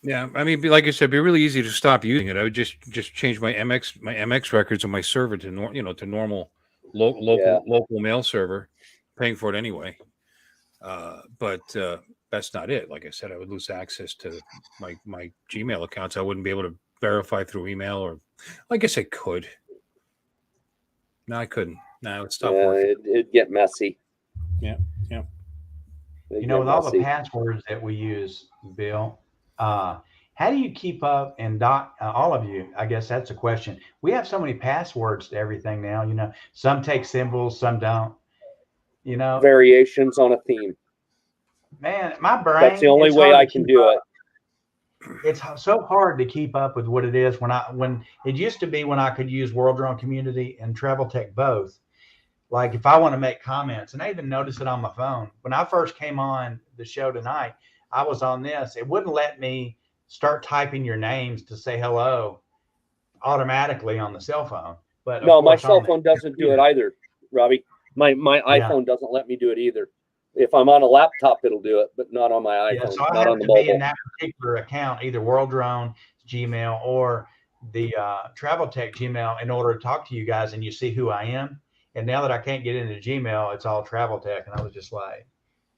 Yeah, I mean, like I said, it'd be really easy to stop using it. I would just change my MX records on my server to normal local mail server, paying for it anyway. But that's not it. Like I said, I would lose access to my Gmail accounts. I wouldn't be able to verify through email, or I guess I could. No, I couldn't. No, it would stop working. It'd get messy. Yeah. With all the passwords that we use, Bill, how do you keep up? And all of you, I guess that's a question. We have so many passwords to everything now. Some take symbols, some don't. Variations on a theme. Man, my brain. That's the only way I can do it. It's so hard to keep up with what it is when it used to be when I could use World Drone Community and Travel Tech both. Like if I want to make comments, and I even noticed it on my phone. When I first came on the show tonight, I was on this. It wouldn't let me start typing your names to say hello automatically on the cell phone. But no, my cell phone doesn't do it either, Robbie. My iPhone doesn't let me do it either. If I'm on a laptop, it'll do it, but not on my iPhone. So I not have on the to mobile. be in that particular account, either World Drone, Gmail, or the Travel Tech Gmail in order to talk to you guys and you see who I am. And now that I can't get into Gmail, it's all Travel Tech. And I was just like,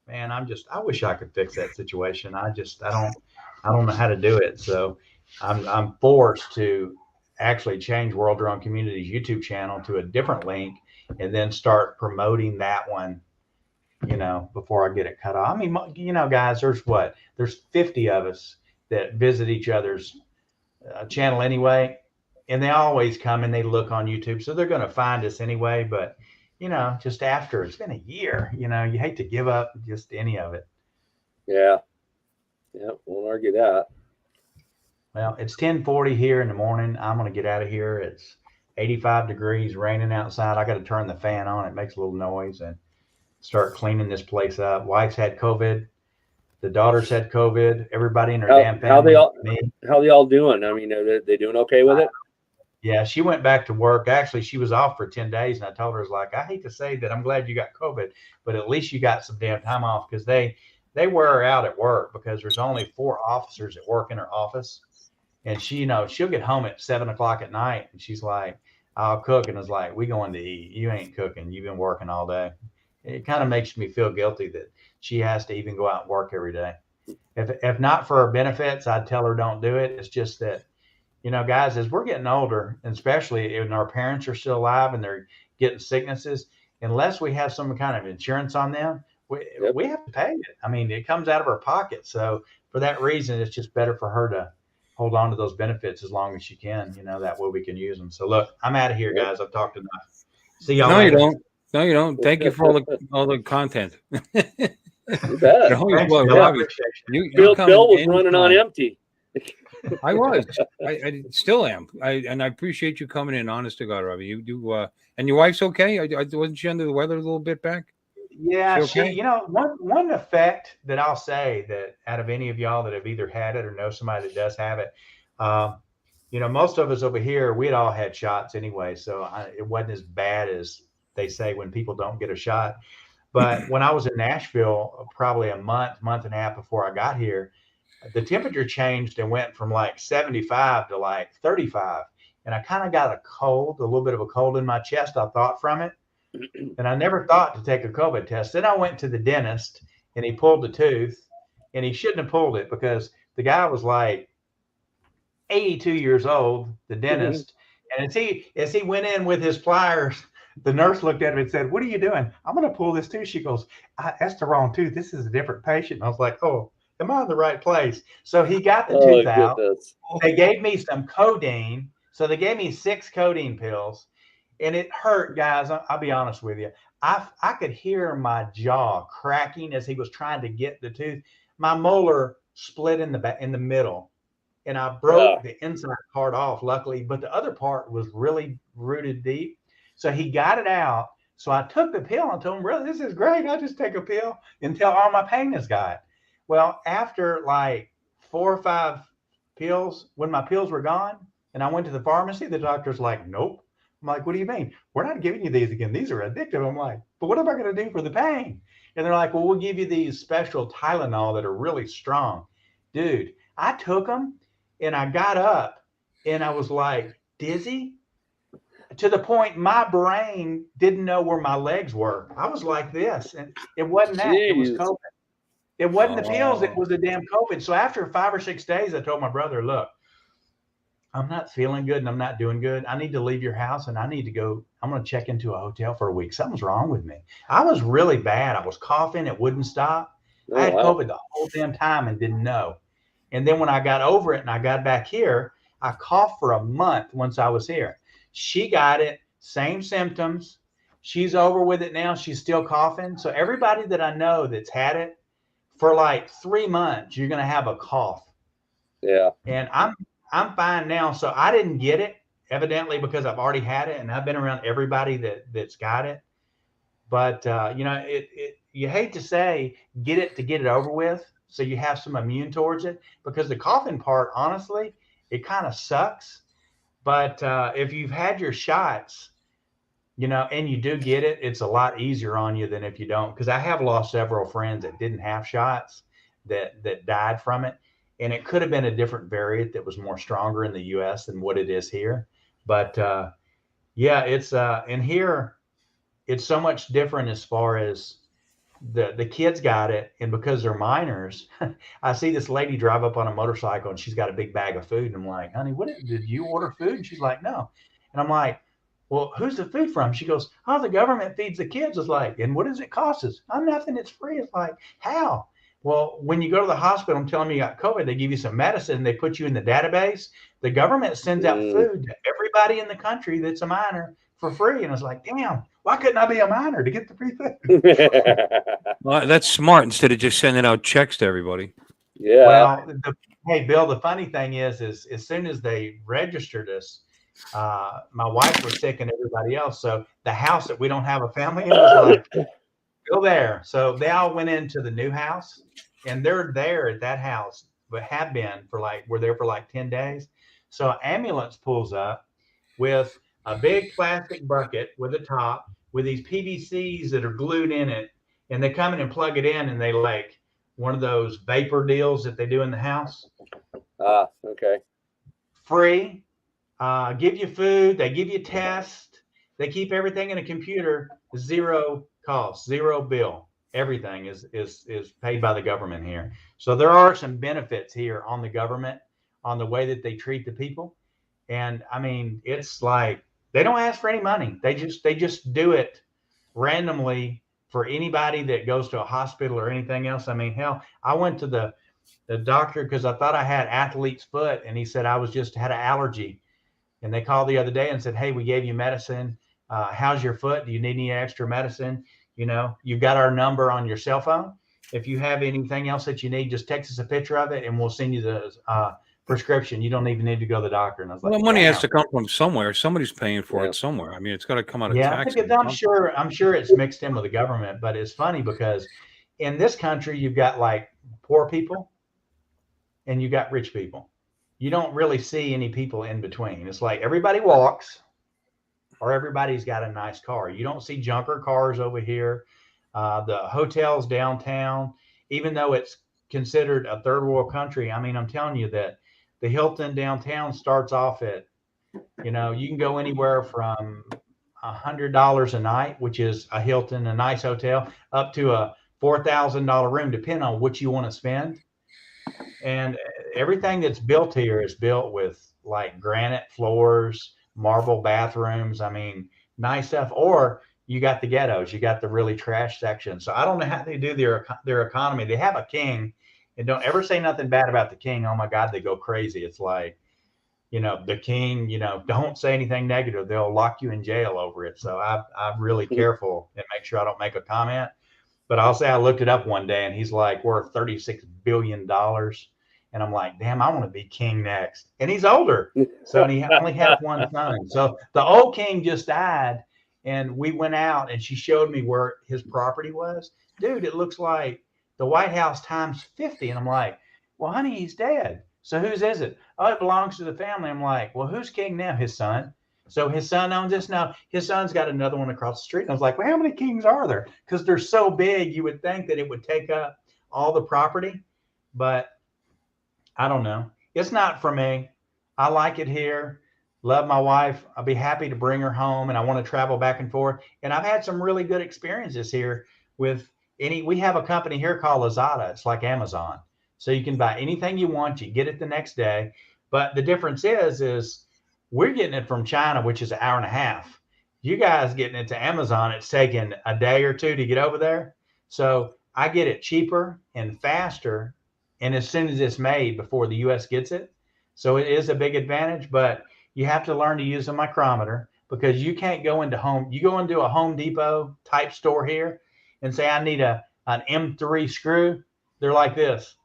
man, I wish I could fix that situation. I don't know how to do it. So I'm forced to actually change World Drone Community's YouTube channel to a different link and then start promoting that one, before I get it cut off. I mean, guys, there's 50 of us that visit each other's channel anyway. And they always come and they look on YouTube. So they're going to find us anyway. But, just after it's been a year, you hate to give up just any of it. Yeah. Yeah. Won't argue that. Well, it's 10:40 here in the morning. I'm going to get out of here. It's 85 degrees, raining outside. I got to turn the fan on. It makes a little noise and start cleaning this place up. Wife's had COVID. The daughters had COVID. Everybody in her damn family. How they all doing? I mean, are they doing okay with it? Yeah, she went back to work. Actually, she was off for 10 days. And I told her, I hate to say that I'm glad you got COVID, but at least you got some damn time off, because they wear her out at work because there's only 4 officers that work in her office. And she, she'll get home at 7 o'clock at night. And she's like, I'll cook. And it's like, we going to eat. You ain't cooking. You've been working all day. It kind of makes me feel guilty that she has to even go out and work every day. If not for her benefits, I'd tell her don't do it. It's just that, guys, as we're getting older, and especially when our parents are still alive and they're getting sicknesses, unless we have some kind of insurance on them, we have to pay it. I mean, it comes out of our pocket. So for that reason, it's just better for her to hold on to those benefits as long as she can. That way we can use them. So look, I'm out of here, guys. I've talked enough. See y'all later. No, you don't. Thank you for all the content. You bet. Bill was running on empty. I was. I still am. And I appreciate you coming in. Honest to God, Robbie. You do. And your wife's okay? Wasn't she under the weather a little bit back? Yeah, she. One effect that I'll say that out of any of y'all that have either had it or know somebody that does have it, most of us over here, we'd all had shots anyway, so it wasn't as bad as they say when people don't get a shot. But when I was in Nashville, probably a month and a half before I got here, the temperature changed and went from like 75 to like 35. And I kind of got a little bit of a cold in my chest, I thought, from it. And I never thought to take a COVID test. Then I went to the dentist and he pulled the tooth, and he shouldn't have pulled it because the guy was like 82 years old, the dentist. And as he went in with his pliers, the nurse looked at him and said, "What are you doing?" "I'm going to pull this tooth." She goes, "That's the wrong tooth. This is a different patient." And I was like, "Oh, am I in the right place?" So he got the tooth out. They gave me some codeine. So they gave me 6 codeine pills, and it hurt, guys. I'll be honest with you. I could hear my jaw cracking as he was trying to get the tooth. My molar split in the middle, and I broke the inside part off, luckily, but the other part was really rooted deep. So he got it out. So I took the pill and told him, "Really, this is great. I'll just take a pill until all my pain is gone." Well, after like 4 or 5 pills, when my pills were gone and I went to the pharmacy, the doctor's like, nope. I'm like, what do you mean? We're not giving you these again. These are addictive. I'm like, but what am I going to do for the pain? And they're like, well, we'll give you these special Tylenol that are really strong. Dude, I took them and I got up and I was like dizzy to the point my brain didn't know where my legs were. I was like this, and it wasn't that. It was Jeez. COVID. It wasn't the pills. It was the damn COVID. So after 5 or 6 days, I told my brother, look, I'm not feeling good and I'm not doing good. I need to leave your house and I need to go. I'm going to check into a hotel for a week. Something's wrong with me. I was really bad. I was coughing. It wouldn't stop. I had COVID the whole damn time and didn't know. And then when I got over it and I got back here, I coughed for a month once I was here. She got it, same symptoms. She's over with it now. She's still coughing. So everybody that I know that's had it for like 3 months, you're going to have a cough. Yeah. And I'm fine now. So I didn't get it, evidently, because I've already had it and I've been around everybody that's got it. But you know, you hate to say get it over with, so you have some immune towards it, because the coughing part, honestly, it kind of sucks. But if you've had your shots, you know, and you do get it, it's a lot easier on you than if you don't. Because I have lost several friends that didn't have shots that died from it. And it could have been a different variant that was more stronger in the US than what it is here. But yeah, it's and here it's so much different as far as the kids got it, and because they're minors, I see this lady drive up on a motorcycle and she's got a big bag of food, and I'm like, honey, did you order food? And she's like, no. And I'm like, well, who's the food from? She goes, oh, the government feeds the kids. It's like, and what does it cost us? Oh, nothing, it's free. It's like, how? Well, when you go to the hospital and tell them you got COVID, they give you some medicine, they put you in the database. The government sends out food to everybody in the country that's a minor for free. And it's like, damn, why couldn't I be a minor to get the free food? Well, that's smart, instead of just sending out checks to everybody. Yeah. Well, hey, Bill, the funny thing is as soon as they registered us, my wife was sick and everybody else. So the house that we don't have a family in was like, go there. So they all went into the new house, and they're there at that house, but have been for like, we're there for like 10 days. So an ambulance pulls up with a big plastic bucket with a top with these PVCs that are glued in it. And they come in and plug it in, and they like one of those vapor deals that they do in the house. Okay. Free, give you food, they give you tests, they keep everything in a computer, zero cost, zero bill. Everything is paid by the government here. So there are some benefits here on the government, on the way that they treat the people. And I mean, it's like they don't ask for any money. They just do it randomly for anybody that goes to a hospital or anything else. I mean, hell, I went to the doctor because I thought I had athlete's foot, and he said I was just had an allergy. And they called the other day and said, hey, we gave you medicine. How's your foot? Do you need any extra medicine? You know, you've got our number on your cell phone. If you have anything else that you need, just text us a picture of it and we'll send you the prescription. You don't even need to go to the doctor. And I was like, well, the money has to come from somewhere. Somebody's paying for it somewhere. I mean, it's got to come out of taxes. I'm sure it's mixed in with the government, but it's funny because in this country, you've got like poor people and you got rich people. You don't really see any people in between. It's like everybody walks or everybody's got a nice car. You don't see junker cars over here. The hotels downtown, even though it's considered a third world country, I mean, I'm telling you that the Hilton downtown starts off at, you know, you can go anywhere from $100 a night, which is a Hilton, a nice hotel, up to a $4,000 room, depending on what you want to spend. And everything that's built here is built with like granite floors, marble bathrooms. I mean, nice stuff. Or you got the ghettos, you got the really trash section. So I don't know how they do their economy. They have a king, and don't ever say nothing bad about the king. Oh my God, they go crazy. It's like, you know, the king, you know, don't say anything negative. They'll lock you in jail over it. So I'm really careful and make sure I don't make a comment. But I'll say I looked it up one day and he's like worth $36 billion. And I'm like, damn, I want to be king next. And he's older. So and he only has one son. So the old king just died. And we went out and she showed me where his property was. Dude, it looks like the White House times 50. And I'm like, well, honey, he's dead. So whose is it? Oh, it belongs to the family. I'm like, well, who's king now? His son. So his son owns this now. His son's got another one across the street. And I was like, well, how many kings are there? Because they're so big, you would think that it would take up all the property. But I don't know. It's not for me. I like it here. Love my wife. I'll be happy to bring her home, and I want to travel back and forth. And I've had some really good experiences here with we have a company here called Lazada. It's like Amazon. So you can buy anything you want. You get it the next day. But the difference is we're getting it from China, which is an hour and a half. You guys getting it to Amazon, it's taking a day or two to get over there. So I get it cheaper and faster, and as soon as it's made before the U.S. gets it. So it is a big advantage, but you have to learn to use a micrometer, because you can't go into a Home Depot type store here and say, I need an M3 screw. They're like this,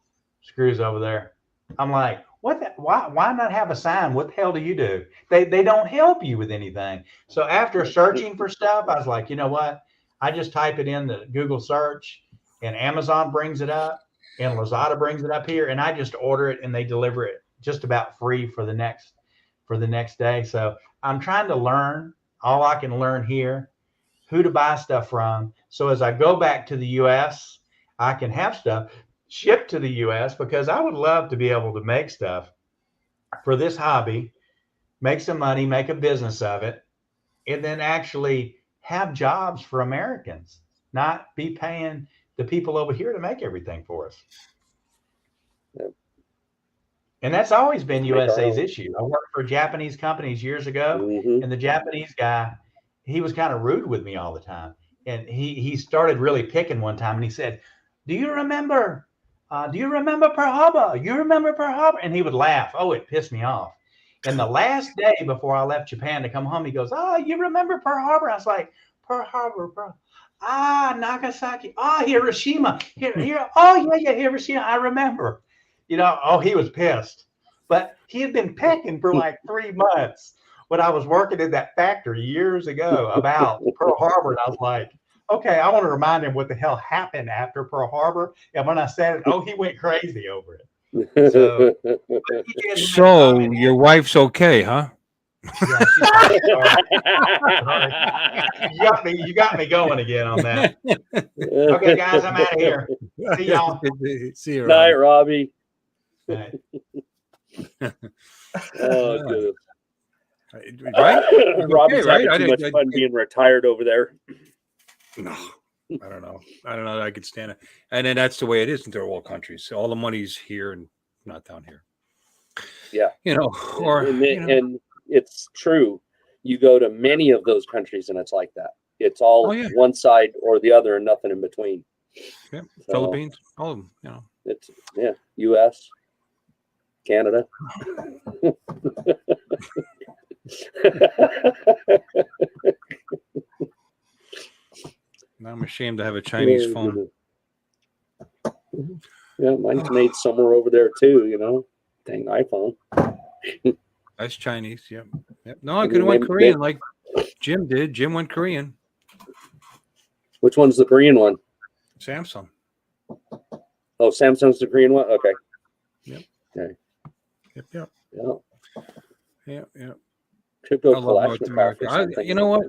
screws over there. I'm like, why not have a sign? What the hell do you do? They don't help you with anything. So after searching for stuff, I was like, you know what? I just type it in the Google search, and Amazon brings it up, and Lazada brings it up here, and I just order it, and they deliver it just about free for the next day. So I'm trying to learn all I can learn here, who to buy stuff from. So as I go back to the US, I can have stuff shipped to the US, because I would love to be able to make stuff for this hobby, make some money, make a business of it, and then actually have jobs for Americans, not be paying the people over here to make everything for us. Yep. And that's always been USA's issue. I worked for Japanese companies years ago, and the Japanese guy, he was kind of rude with me all the time. And he started really picking one time, and he said, do you remember Pearl Harbor? You remember Pearl Harbor? And he would laugh. Oh, it pissed me off. And the last day before I left Japan to come home, he goes, oh, you remember Pearl Harbor? I was like, Pearl Harbor, Nagasaki, Hiroshima. Here, oh, yeah, Hiroshima, I remember. He was pissed. But he had been pecking for like 3 months when I was working in that factory years ago about Pearl Harbor. And I was like, okay, I want to remind him what the hell happened after Pearl Harbor. And when I said it, he went crazy over it. So your wife's okay, huh? Yeah, you got me going again on that. Okay, guys, I'm out of here. See y'all. See you, Night, Robbie. Night. Oh, good. Right? Robbie's Okay, having too much fun being retired over there. No, I don't know. I could stand it. And then that's the way it is in third world countries. So all the money's here and not down here. Yeah. And it's true. You go to many of those countries and it's like that. It's all one side or the other and nothing in between. Yeah. So, Philippines, all of them, It's US, Canada. Now I'm ashamed to have a Chinese phone. Yeah, mine's made somewhere over there too, Dang iPhone. That's Chinese, yep. No, I could have went Korean like Jim did. Jim went Korean. Which one's the Korean one? Samsung. Oh, Samsung's the Korean one? Okay. Yep. Okay. Yep. Yeah. I love North America. You know what?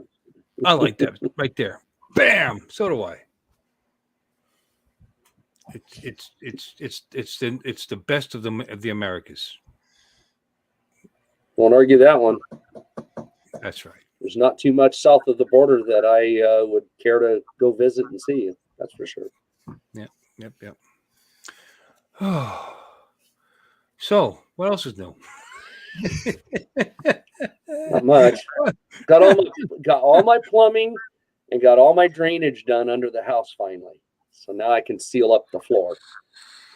I like that right there. Bam. So do I. It's the best of the Americas. Won't argue that one. That's right. There's not too much south of the border that I would care to go visit and see. That's for sure. Yep. Oh. So, what else is new? Not much. Got all my plumbing and got all my drainage done under the house finally. So now I can seal up the floor.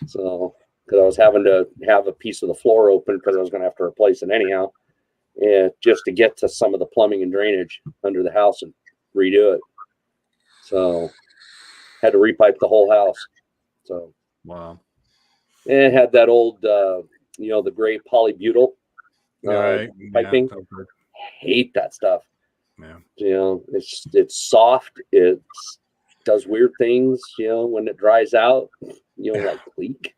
So, because I was having to have a piece of the floor open because I was going to have to replace it anyhow, and just to get to some of the plumbing and drainage under the house and redo it. So, had to repipe the whole house. So, wow. And it had that old, the gray polybutyl piping. Yeah, hate that stuff. Yeah. It's soft. It's does weird things, when it dries out, like leak.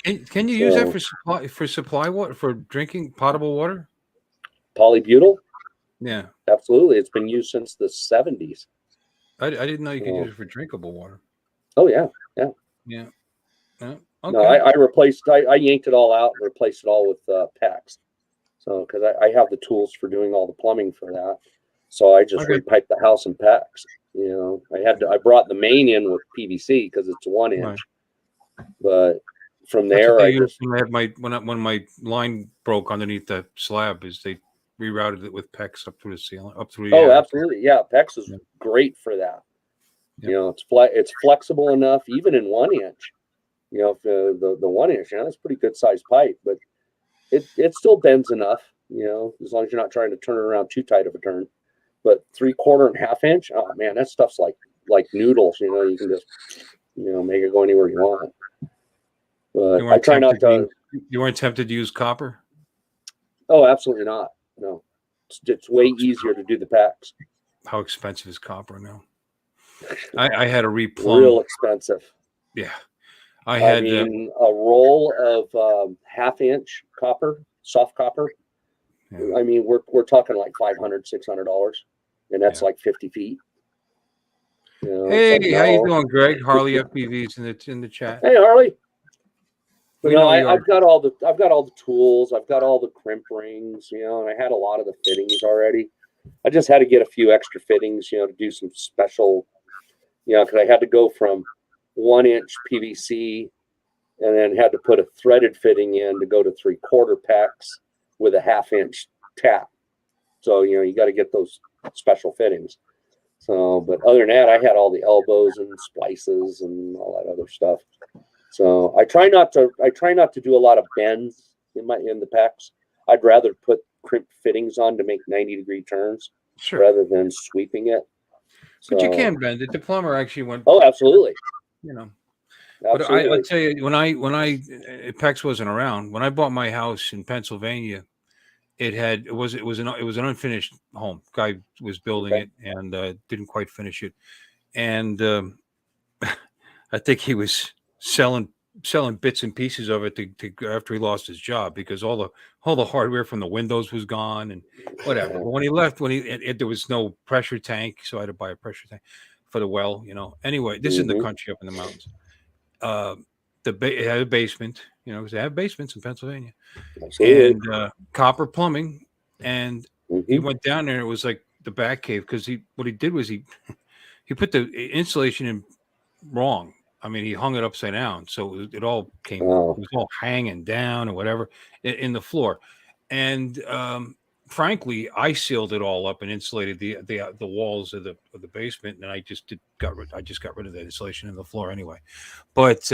Can you use that for supply water, for drinking potable water? Polybutyl? Yeah, absolutely. It's been used since the 70s. I didn't know you could use it for drinkable water. Oh yeah. Okay. No, I replaced. I yanked it all out and replaced it all with PEX. So because I have the tools for doing all the plumbing for that, so I just repiped the house in PEX. I brought the main in with PVC because it's 1 inch, but from there I just when my line broke underneath the slab, is they rerouted it with PEX up through the ceiling, up through the absolutely, yeah. PEX is great for that. It's flexible enough, even in 1 inch. If the 1 inch, that's pretty good sized pipe, but it still bends enough. As long as you're not trying to turn it around too tight of a turn. But 3/4 and 1/2 inch, oh man, that stuff's like noodles. You can just make it go anywhere you want. But I try not to. You weren't tempted to use copper? Oh, absolutely not. No, it's way easier to do the PEX. How expensive is copper now? I had a replumb. Real expensive. Yeah, I mean, a roll of 1/2 inch copper, soft copper. Yeah. I mean, we're talking like $500, $600, and that's like 50 feet. Hey, how you doing, Greg? Harley FPV's in the chat. Hey, Harley. I've got all the tools. I've got all the crimp rings, and I had a lot of the fittings already. I just had to get a few extra fittings, to do some special, because I had to go from 1 inch PVC and then had to put a threaded fitting in to go to 3/4 PEX with a 1/2 inch tap. So, you got to get those special fittings. So, but other than that, I had all the elbows and splices and all that other stuff. So I try not to do a lot of bends in the PEX. I'd rather put crimp fittings on to make 90-degree turns rather than sweeping it. But you can bend it. The plumber actually went. Oh, absolutely. But I'll tell you, when PEX wasn't around, when I bought my house in Pennsylvania, it was an unfinished home. Guy was building it and didn't quite finish it, and I think he was selling bits and pieces of it to after he lost his job, because all the hardware from the windows was gone and whatever. But when he left, there was no pressure tank, so I had to buy a pressure tank for the well. Anyway, this is in the country up in the mountains. It had a basement, because they have basements in Pennsylvania. Absolutely. And copper plumbing, and he went down there. It was like the back cave, because what he did was he put the insulation in wrong. I mean, he hung it upside down, so it all came. It was all hanging down or whatever in the floor, and frankly, I sealed it all up and insulated the walls of the basement, and I just got rid of the insulation in the floor anyway. But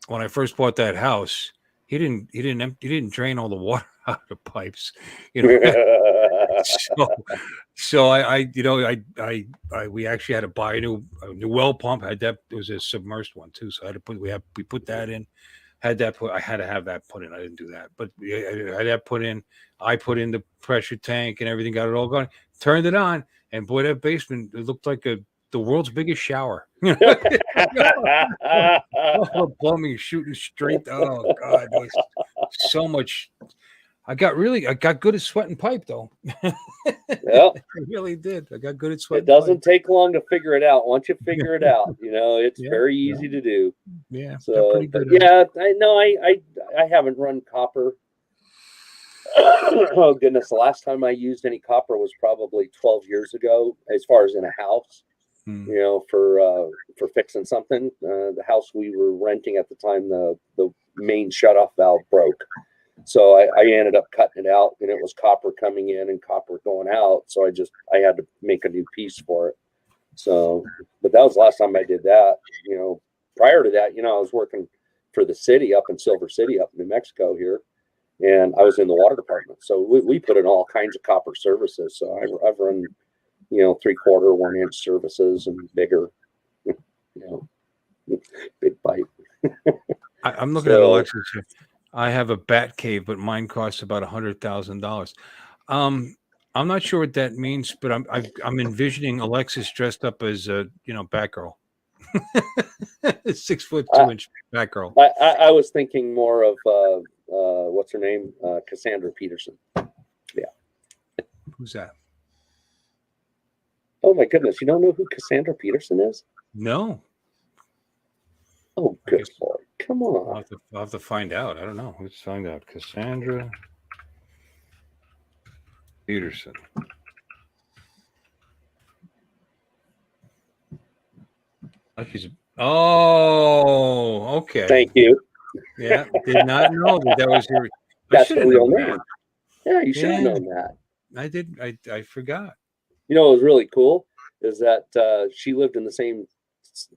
when I first bought that house, he didn't drain all the water out of the pipes, So we actually had to buy a new well pump. It was a submerged one too, so we put that in. I had to have that put in. I didn't do that, but I had that put in. I put in the pressure tank and everything, got it all going. Turned it on, and boy, that basement, it looked like the world's biggest shower. Plumbing shooting straight. Oh God, there was so much. I got good at sweating pipe though. Yeah, I really did. I got good at sweating. It doesn't take long to figure it out. Once you figure it out, it's very easy to do. Yeah. So, I haven't run copper. Oh goodness, the last time I used any copper was probably 12 years ago, as far as in a house. For fixing something. The house we were renting at the time, the main shutoff valve broke. So I ended up cutting it out, and it was copper coming in and copper going out. So I had to make a new piece for it. So, but that was the last time I did that. Prior to that, I was working for the city up in Silver City, up in New Mexico here, and I was in the water department. So we put in all kinds of copper services. So I've run, 3/4, 1 inch services and bigger, big pipe. I'm looking at Alexis here. I have a bat cave, but mine costs about $100,000. I'm not sure what that means, but I'm envisioning Alexis dressed up as a Batgirl, 6'2" Batgirl. I was thinking more of what's her name, Cassandra Peterson. Yeah. Who's that? Oh my goodness, you don't know who Cassandra Peterson is? No. Oh, good Lord. Come on. I'll have to find out. I don't know. Let's find out. Cassandra Peterson. Oh, okay. Thank you. Yeah, did not know that was your. That's the real name. Yeah, you should have known that. I did. I forgot. You know what was really cool is that she lived in the same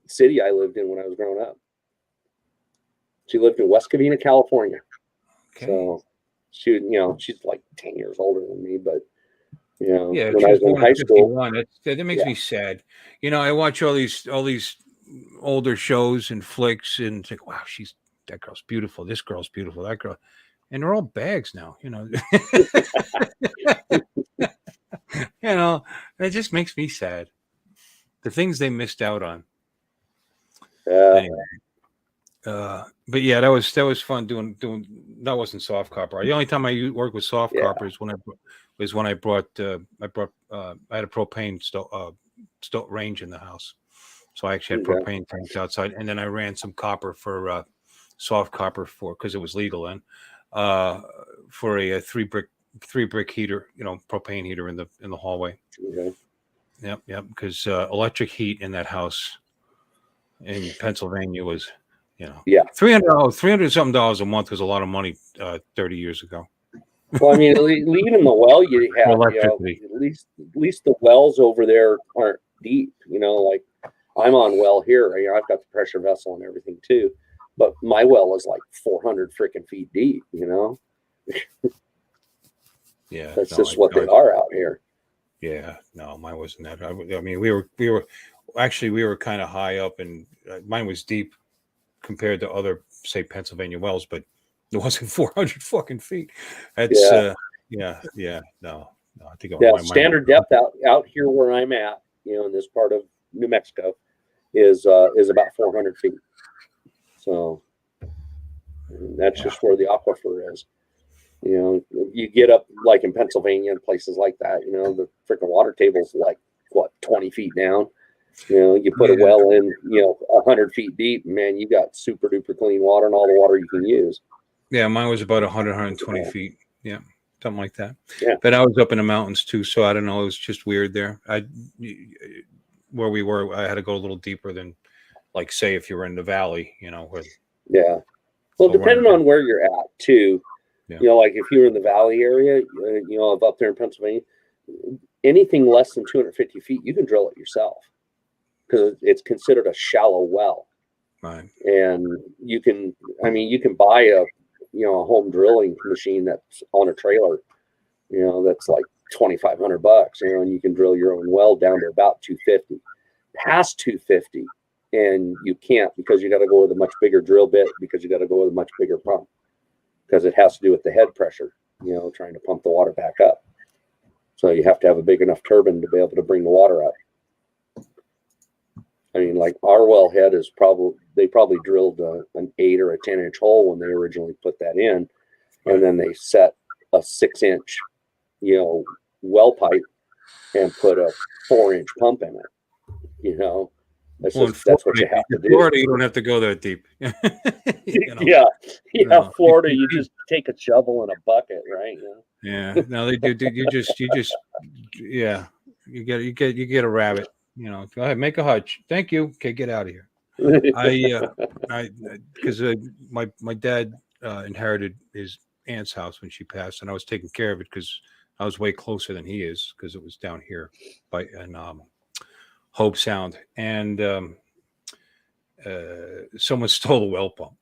city I lived in when I was growing up. She lived in West Covina, California. Okay. So she's like 10 years older than me, but when I was in high school, that makes me sad. I watch all these older shows and flicks and think, wow, that girl's beautiful. This girl's beautiful. That girl, and they're all bags now. It just makes me sad. The things they missed out on. Anyway. But yeah, that was fun doing. That wasn't soft copper. The only time I worked with soft copper is when I brought I had a propane stove range in the house, so I actually had propane tanks outside, and then I ran some copper for soft copper because it was legal then for a three brick heater, propane heater in the hallway. Okay. Yep, because electric heat in that house in Pennsylvania was. $300 something a month was a lot of money 30 years ago. Well, I mean, leaving the well, you have at least the wells over there aren't deep. Like I'm on well here. I've got the pressure vessel and everything too, but my well is like 400 freaking feet deep. Yeah, that's just what they are out here. Yeah, no, mine wasn't that. I mean, we were kind of high up, and mine was deep compared to other, say, Pennsylvania wells, but it wasn't 400 fucking feet. That's no. I think standard depth out here where I'm at, in this part of New Mexico, is about 400 feet. So that's just where the aquifer is. You get up like in Pennsylvania and places like that. The freaking water table's like 20 feet down. You put a well in, 100 feet deep, man, you got super duper clean water and all the water you can use. Yeah, mine was about 120 feet. Yeah, something like that. Yeah. But I was up in the mountains too, so I don't know. It was just weird there. Where we were, I had to go a little deeper than, like, say, if you were in the valley, Yeah. Well, depending on where you're at too, like if you're in the valley area, of up there in Pennsylvania, anything less than 250 feet, you can drill it yourself. Because it's considered a shallow well, right? And you can buy a home drilling machine that's on a trailer, that's like $2,500, and you can drill your own well down to about 250. Past 250, and you can't because you got to go with a much bigger drill bit because you got to go with a much bigger pump because it has to do with the head pressure, trying to pump the water back up. So you have to have a big enough turbine to be able to bring the water up. I mean, like our wellhead is they probably drilled an 8 or a 10-inch hole when they originally put that in, and then they set a 6-inch, well pipe and put a 4-inch pump in it. That's what you have to do. Florida, you don't have to go that deep. Florida, you just take a shovel and a bucket, right? Yeah. No, they do. You get a rabbit. Go ahead, make a hutch. Thank you. Okay, get out of here. Because my dad inherited his aunt's house when she passed, and I was taking care of it because I was way closer than he is because it was down here in Hope Sound, and someone stole the well pump.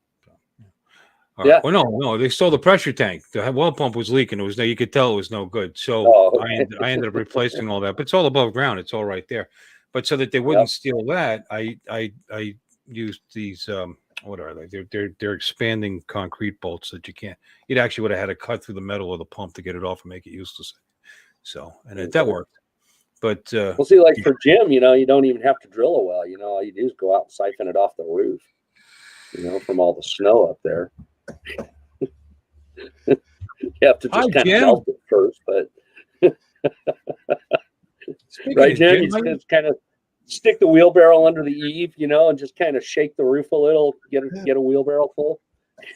Yeah. Well, no, they stole the pressure tank. The well pump was leaking. You could tell it was no good. So I ended up replacing all that. But it's all above ground. It's all right there. But so that they wouldn't steal that, I used these. What are they? They're expanding concrete bolts that you can't. You'd actually would have had to cut through the metal of the pump to get it off and make it useless. So, and that worked. But Well, see, like for Jim, you don't even have to drill a well. All you do is go out and siphon it off the roof, from all the snow up there. You have to just kind of melt it first, but right, Jim? You just kind of stick the wheelbarrow under the eave, and just kind of shake the roof a little, get a wheelbarrow full.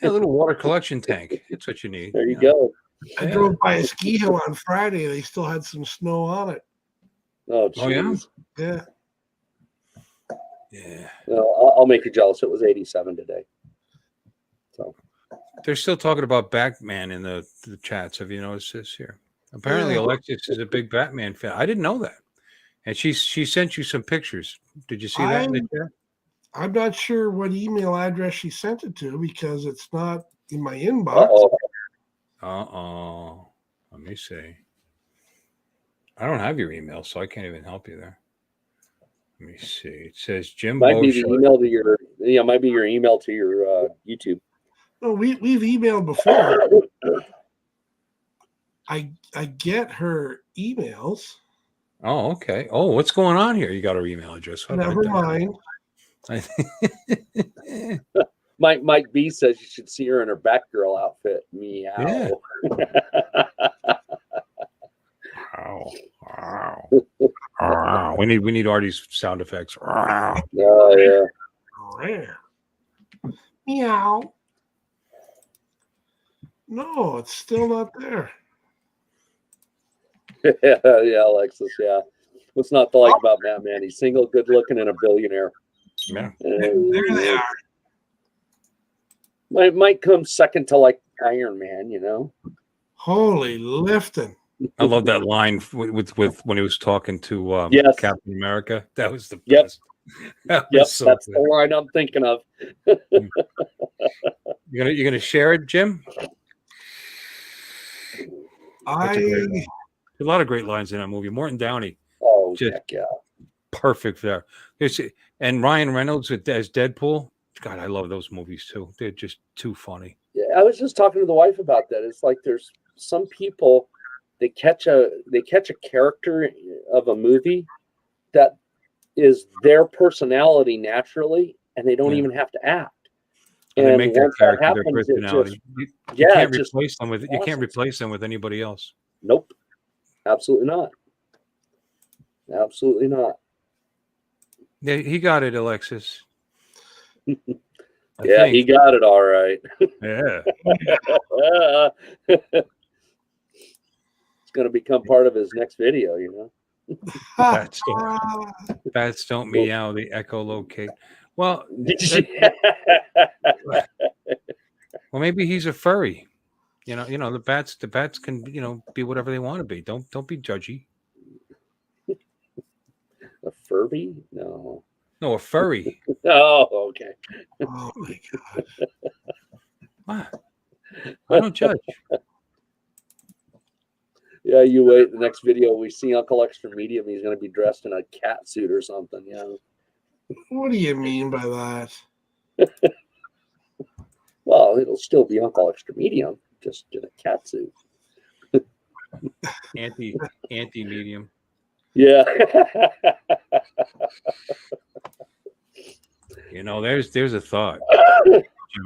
A little water collection tank. That's what you need. There you go. I drove by a ski hill on Friday. They still had some snow on it. Oh, geez. Yeah. Yeah. Well, I'll make you jealous. It was 87 today. So they're still talking about Batman in the chats. Have you noticed this here? Apparently, Alexis is a big Batman fan. I didn't know that. And she sent you some pictures. Did you see that in the chat? I'm not sure what email address she sent it to because it's not in my inbox. Let me see. I don't have your email, so I can't even help you there. Let me see. It says Jim might Boshart. be the email to your might be your email to your YouTube. No, we've emailed before. I get her emails. Oh, okay. Oh, what's going on here? You got her email address. Never mind. Mike B says you should see her in her Batgirl outfit. Meow. Yeah. Wow. Wow. We need Artie's sound effects. Oh, yeah. Meow. No, it's still not there. Yeah, Alexis. Yeah. What's not to like about Batman? He's single, good looking, and a billionaire. Yeah. There they are. Might come second to like Iron Man, Holy lifting. I love that line with when he was talking to Captain America. That was the best. Yep, that's the line I'm thinking of. You're gonna share it, Jim? A lot of great lines in that movie. Morton Downey. Oh, just yeah. Perfect there. And Ryan Reynolds as Deadpool. God, I love those movies too. They're just too funny. Yeah, I was just talking to the wife about that. It's like there's some people they catch a character of a movie that is their personality naturally, and they don't even have to act. And they make that character happens, their personality. You can't replace them with anybody else. Nope. Absolutely not. Absolutely not. Yeah, he got it, Alexis. Yeah, he got it all right. Yeah. It's going to become part of his next video, Bats don't meow, they echolocate. Well, well, maybe he's a furry. The bats can, be whatever they want to be. Don't be judgy. A Furby? No. No, a furry. Oh, okay. Oh my God. What? I don't judge. Yeah, you wait. The next video we see Uncle Extra Medium, he's going to be dressed in a cat suit or something. What do you mean by that? Well, it'll still be Uncle Extra Medium, just in a cat suit. Anti-medium. Yeah. There's a thought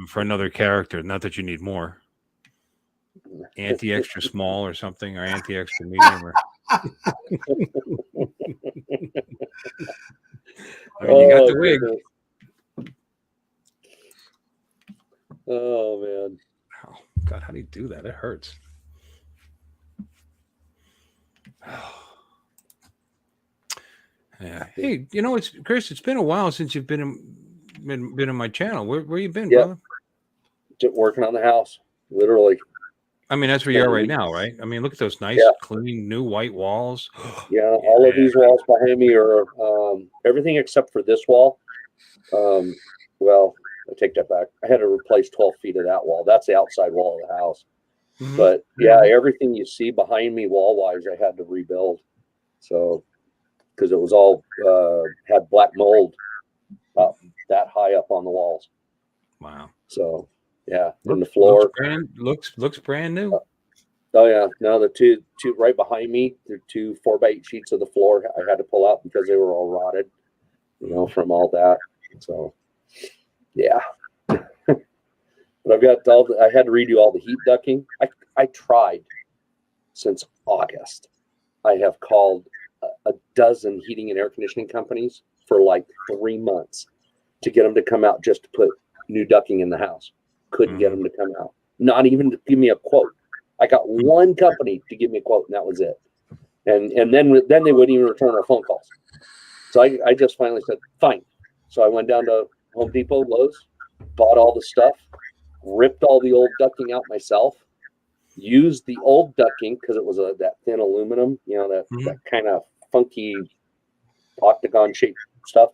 for another character. Not that you need more. Anti-extra small or something, or anti-extra medium. You got the wig. Oh man. Oh God, how do you do that? It hurts. Yeah. Hey, it's Chris. It's been a while since you've been in my channel. Where you been, brother? Just working on the house, literally. I mean, that's where you are right now, right? I mean, look at those nice, clean, new white walls. Yeah, all of these walls behind me are everything except for this wall. Well, I take that back. I had to replace 12 feet of that wall. That's the outside wall of the house. Mm-hmm. But yeah, everything you see behind me wall-wise, I had to rebuild. So, because it was all had black mold that high up on the walls. Wow. So, yeah, and the floor looks brand new. Oh yeah, no, the two right behind me, the 2 4x8 sheets of the floor I had to pull out because they were all rotted, from all that. So yeah. But I've got I had to redo all the heat ducting. I tried since August. I have called a dozen heating and air conditioning companies for like 3 months to get them to come out just to put new ducting in the house. Couldn't get them to come out. Not even to give me a quote. I got one company to give me a quote, and that was it. And then they wouldn't even return our phone calls. So I just finally said, fine. So I went down to Home Depot, Lowe's, bought all the stuff, ripped all the old ducting out myself, used the old ducting because it was that thin aluminum, that kind of funky octagon shaped stuff.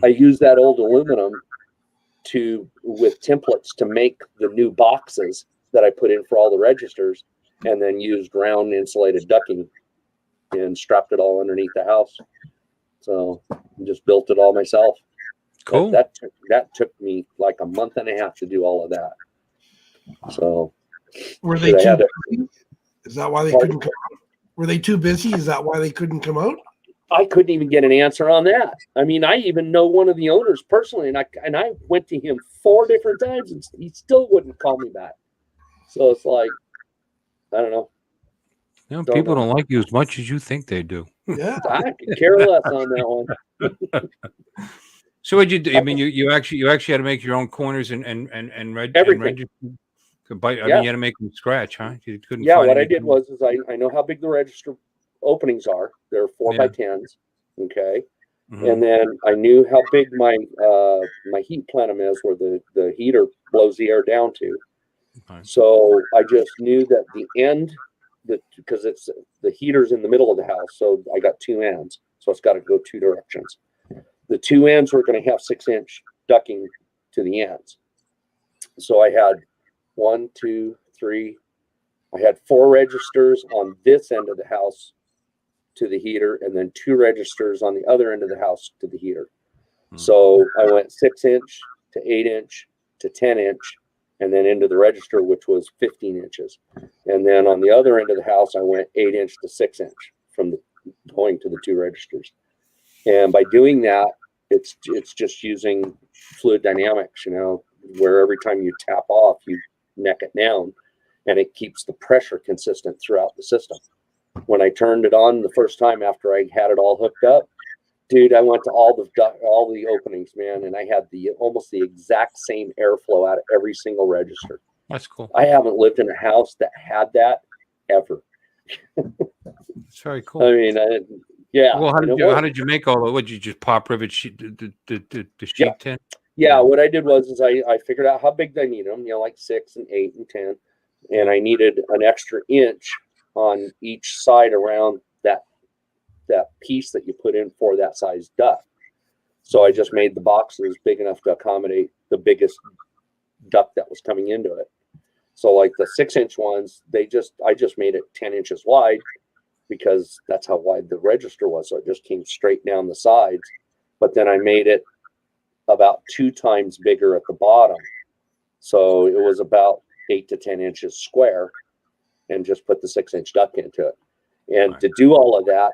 I used that old aluminum with templates to make the new boxes that I put in for all the registers, and then used round insulated ducting and strapped it all underneath the house. So just built it all myself. Cool. That took me like a month and a half to do all of that. So were they too busy? Is that why they couldn't come out? Were they too busy? Is that why they couldn't come out? I couldn't even get an answer on that. I mean, I even know one of the owners personally, and I went to him 4 different times, and he still wouldn't call me back. So it's like, I don't know. People don't like you as much as you think they do. Yeah, I could care less on that one. So what'd you do? I mean, you actually had to make your own corners and everything. Mean, you had to make them from scratch, huh? You couldn't. Yeah, what I did was I know how big the register openings are. They're 4x10s, okay. And then I knew how big my heat plenum is, where the heater blows the air down to. Okay. So I just knew that the end, because it's the heater's in the middle of the house, so I got 2 ends, so it's got to go 2 directions. The 2 ends were going to have 6-inch ducting to the ends. So I had 1, 2, 3. I had 4 registers on this end of the house to the heater, and then 2 registers on the other end of the house to the heater. So I went 6-inch to 8-inch to 10-inch, and then into the register, which was 15 inches. And then on the other end of the house, I went 8-inch to 6-inch from going to the 2 registers. And by doing that, it's just using fluid dynamics, where every time you tap off, you neck it down, and it keeps the pressure consistent throughout the system. When I turned it on the first time after I had it all hooked up, dude, I went to all the openings, man, and I had almost the exact same airflow out of every single register. That's cool. I haven't lived in a house that had that ever. It's very cool. I mean, yeah. Well, how did you make all that? Would you just pop rivet sheet the sheet tin? Yeah, what I did was I figured out how big I need them, like 6 and 8 and 10, and I needed an extra inch on each side around that piece that you put in for that size duct. So I just made the boxes big enough to accommodate the biggest duct that was coming into it. So like the 6-inch ones, I just made it 10 inches wide because that's how wide the register was. So it just came straight down the sides. But then I made it about 2 times bigger at the bottom. So it was about 8 to 10 inches square, and just put the 6-inch duct into it. And to do all of that,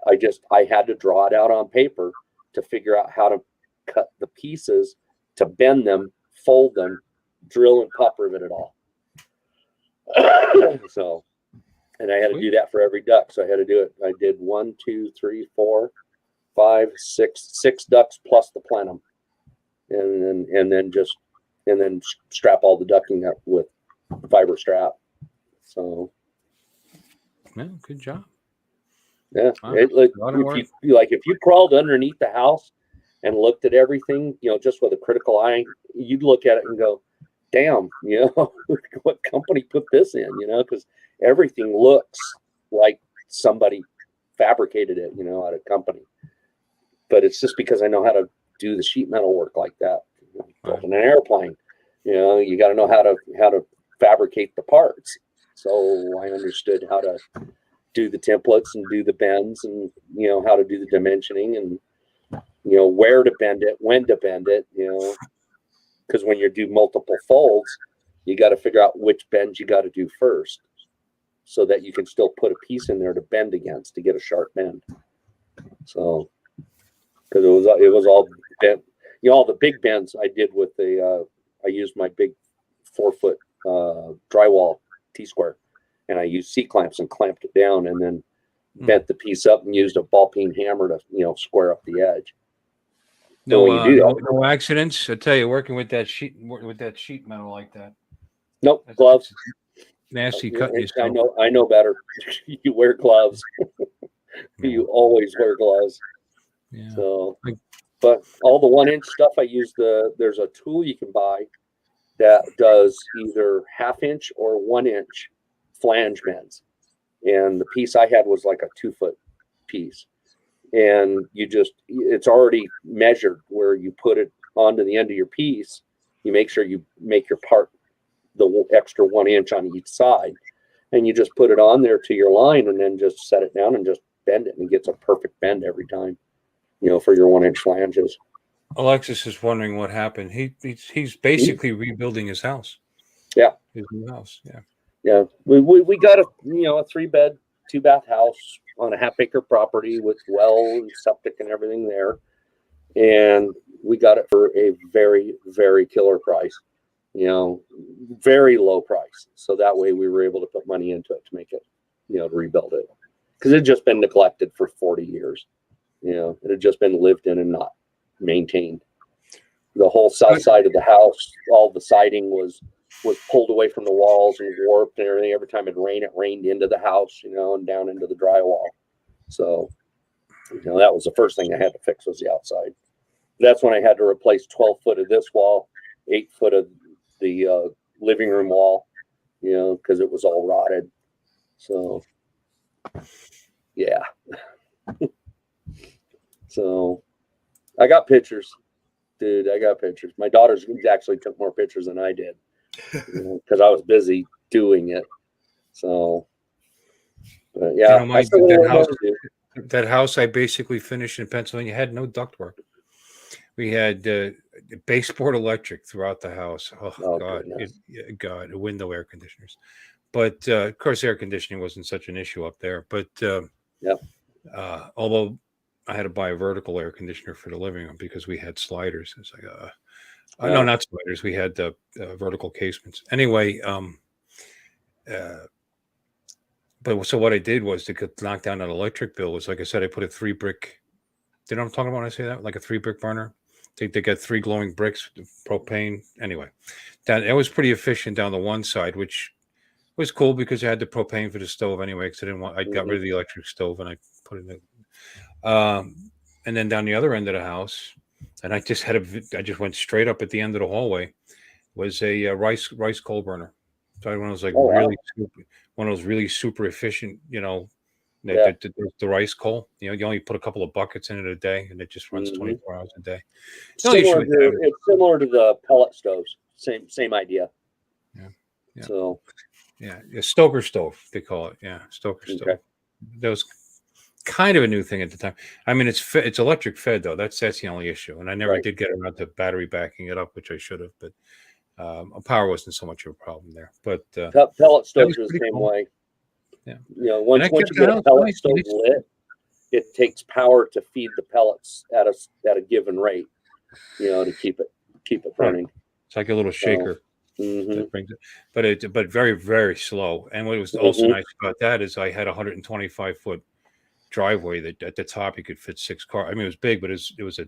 I had to draw it out on paper to figure out how to cut the pieces, to bend them, fold them, drill and pop rivet it all. So, and I had to do that for every duct. So I had to do it. I did 1, 2, 3, 4, 5, 6 ducts plus the plenum, and then strap all the ducting up with fiber strap. So, yeah, good job. Yeah, if you crawled underneath the house and looked at everything, just with a critical eye, you'd look at it and go, "Damn, what company put this in?" Because everything looks like somebody fabricated it, out of company. But it's just because I know how to do the sheet metal work like that. Building an airplane, you got to know how to fabricate the parts. So I understood how to do the templates and do the bends, and how to do the dimensioning, and where to bend it, when to bend it, because when you do multiple folds, you got to figure out which bends you got to do first. so that you can still put a piece in there to bend against to get a sharp bend. So, because it was all bent, all the big bends I did with I used my big 4-foot drywall T-square, and I used C-clamps and clamped it down, and then bent the piece up and used a ball peen hammer to square up the edge. No, so when you do that, no accidents. I tell you, working with that sheet metal like that. Nope, gloves. Nasty cutting yourself. I know better. You wear gloves. You always wear gloves. Yeah. So, but all the 1-inch stuff I use, there's a tool you can buy that does either 1/2 inch or 1-inch flange bends. And the piece I had was like a 2-foot piece. And it's already measured where you put it onto the end of your piece. You make sure you make your part the extra 1 inch on each side, and you just put it on there to your line, and then just set it down and just bend it, and it gets a perfect bend every time, for your 1-inch flanges. Alexis is wondering what happened. He's basically rebuilding his house. Yeah, his new house. Yeah, yeah. We got a 3-bed, 2-bath house on a 1/2 acre property with well and septic and everything there, and we got it for a very, very killer price. Very low price. So that way we were able to put money into it to make it, to rebuild it, because it had just been neglected for 40 years. It had just been lived in and not maintained. The whole south side of the house, all the siding was pulled away from the walls and warped and everything. Every time it rained into the house, and down into the drywall. So, that was the first thing I had to fix, was the outside. That's when I had to replace 12 foot of this wall, 8 foot of the living room wall, because it was all rotted. So, yeah. So, I got pictures, dude. I got pictures. My daughters actually took more pictures than I did, because I was busy doing it. So, but yeah, that house I basically finished in Pennsylvania had no ductwork. We had baseboard electric throughout the house. Oh God, window air conditioners. But of course, air conditioning wasn't such an issue up there. But although I had to buy a vertical air conditioner for the living room because we had sliders. It's like no, not sliders. We had vertical casements. Anyway, but so what I did was to knock down that electric bill was, like I said, I put a 3-brick. You know what I'm talking about when I say that? Like a 3-brick burner. They got 3 glowing bricks, propane. Anyway, that was pretty efficient down the one side, which was cool because I had the propane for the stove anyway. Because I got rid of the electric stove and I put it in. And then down the other end of the house, and I just went straight up at the end of the hallway, was a rice coal burner. So I had one of those one of those really super efficient, the rice coal. You only put a couple of buckets in it a day, and it just runs 24 hours a day. It's similar to the pellet stoves. Same idea. Yeah. So, a Stoker stove, they call it. Yeah, Stoker stove. That was kind of a new thing at the time. I mean, it's electric fed though. That's the only issue. And I never did get around to battery backing it up, which I should have. But power wasn't so much of a problem there. But pellet stoves are the same way. Yeah. Once you get a pellet stove lit, it takes power to feed the pellets at a given rate, to keep it burning. Right. It's like a little shaker. That brings it, but very, very slow. And what was also nice about that is I had a 125-foot driveway that at the top you could fit 6 cars. I mean, it was big, but it was a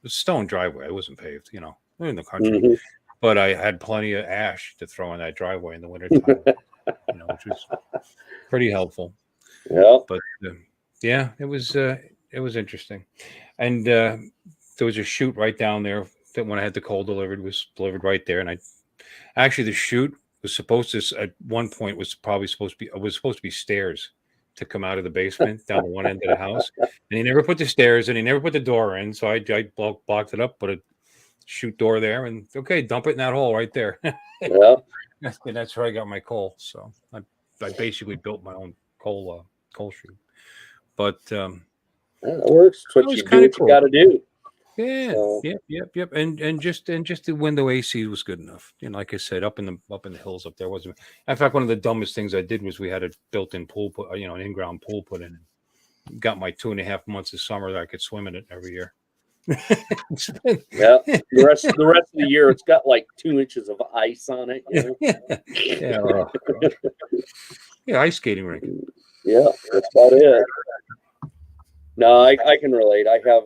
stone driveway. It wasn't paved, in the country. But I had plenty of ash to throw in that driveway in the wintertime, which was pretty helpful. Yeah. But it was interesting. And there was a chute right down there that when I had the coal delivered was delivered right there. And the chute was supposed to, at one point, was supposed to be stairs to come out of the basement down the one end of the house. And he never put the stairs in. He never put the door in. So I blocked it up, put a chute door there, and dump it in that hole right there. Yeah. And that's where I got my coal. So I basically built my own coal chute. But that works. It's what you do. What you got to do. Yeah, So, yep. And just the window AC was good enough. Like I said, up in the hills up there wasn't. In fact, one of the dumbest things I did was we had a built-in pool put, an in-ground pool put in. Got my 2.5 months of summer that I could swim in it every year. yeah, the rest of the year it's got like 2 inches of ice on it. Yeah, ice skating rink. Yeah, that's about it. No, I can relate. I have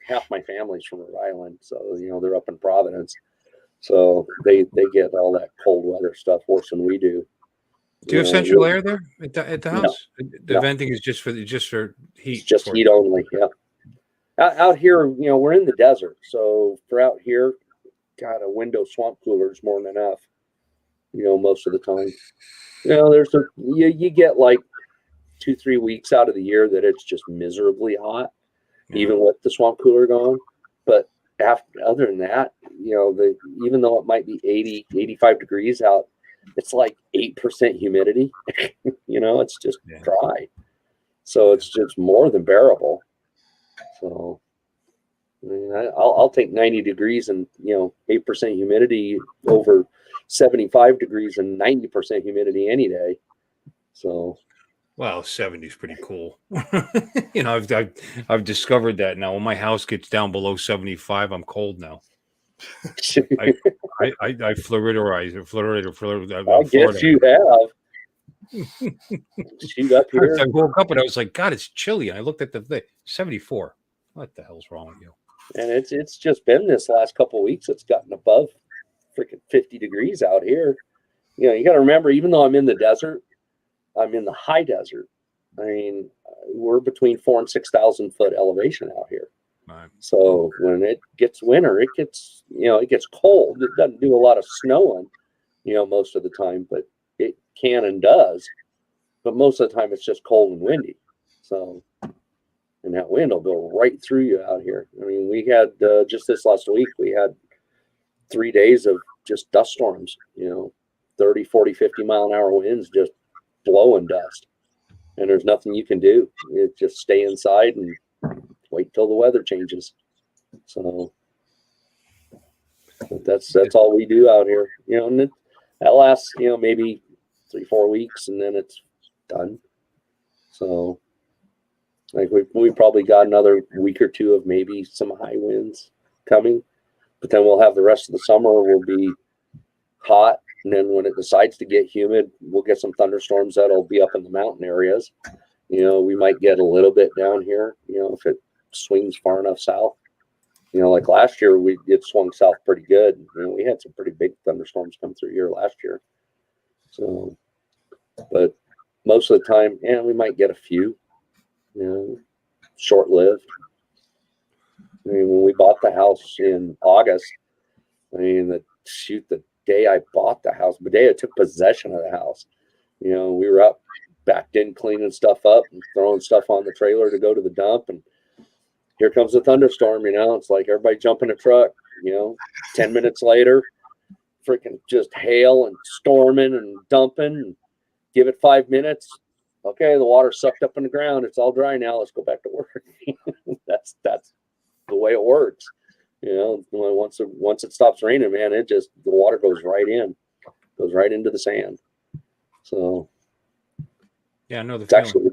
half my family's from Rhode Island, so they're up in Providence, so they get all that cold weather stuff worse than we do. Do you have central air there at the house? No, the venting is just for heat. It's just heat only. Yeah. Out here, we're in the desert, so for out here, God, a window swamp cooler is more than enough. Most of the time, you get like 2-3 weeks out of the year that it's just miserably hot, even with the swamp cooler going. But other than that, even though it might be 80, 85 degrees out, it's like 8% humidity. It's just dry, so it's just more than bearable. So, I'll take 90 degrees and 8% humidity over 75 degrees and 90% humidity any day. So, well, 70 is pretty cool. I've discovered that now. When my house gets down below 75, I'm cold now. I fluoridize. I guess you have. Shoot up here. I woke up and I was like, God, it's chilly. And I looked at the thing, 74. What the hell's wrong with you? And it's just been this last couple of weeks. It's gotten above freaking 50 degrees out here. You got to remember, even though I'm in the desert, I'm in the high desert. I mean, we're between 4,000 and 6,000 foot elevation out here. Right. So when it gets winter, it gets cold. It doesn't do a lot of snowing, most of the time, but it can and does. But most of the time, it's just cold and windy. So, and that wind will go right through you out here. I mean, we had just this last week, we had 3 days of just dust storms, 30, 40, 50 mile an hour winds just blowing dust. And there's nothing you can do. You just stay inside and wait till the weather changes. So that's all we do out here, and that lasts, maybe 3-4 weeks and then it's done. So like we probably got another week or two of maybe some high winds coming, but then we'll have the rest of the summer will be hot. And then when it decides to get humid, we'll get some thunderstorms that'll be up in the mountain areas. We might get a little bit down here, if it swings far enough south. Like last year, it swung south pretty good. We had some pretty big thunderstorms come through here last year. So, but most of the time, we might get a few, short-lived. I mean, when we bought the house in August, the day I bought the house, the day I took possession of the house, we were up, backed in, cleaning stuff up and throwing stuff on the trailer to go to the dump. And here comes a thunderstorm, it's like everybody jump in a truck, 10 minutes later, freaking just hail and storming and dumping, and give it 5 minutes. Okay, the water's sucked up in the ground. It's all dry now. Let's go back to work. That's the way it works. Once it stops raining, man, the water goes right into the sand. So yeah, I know it's actually,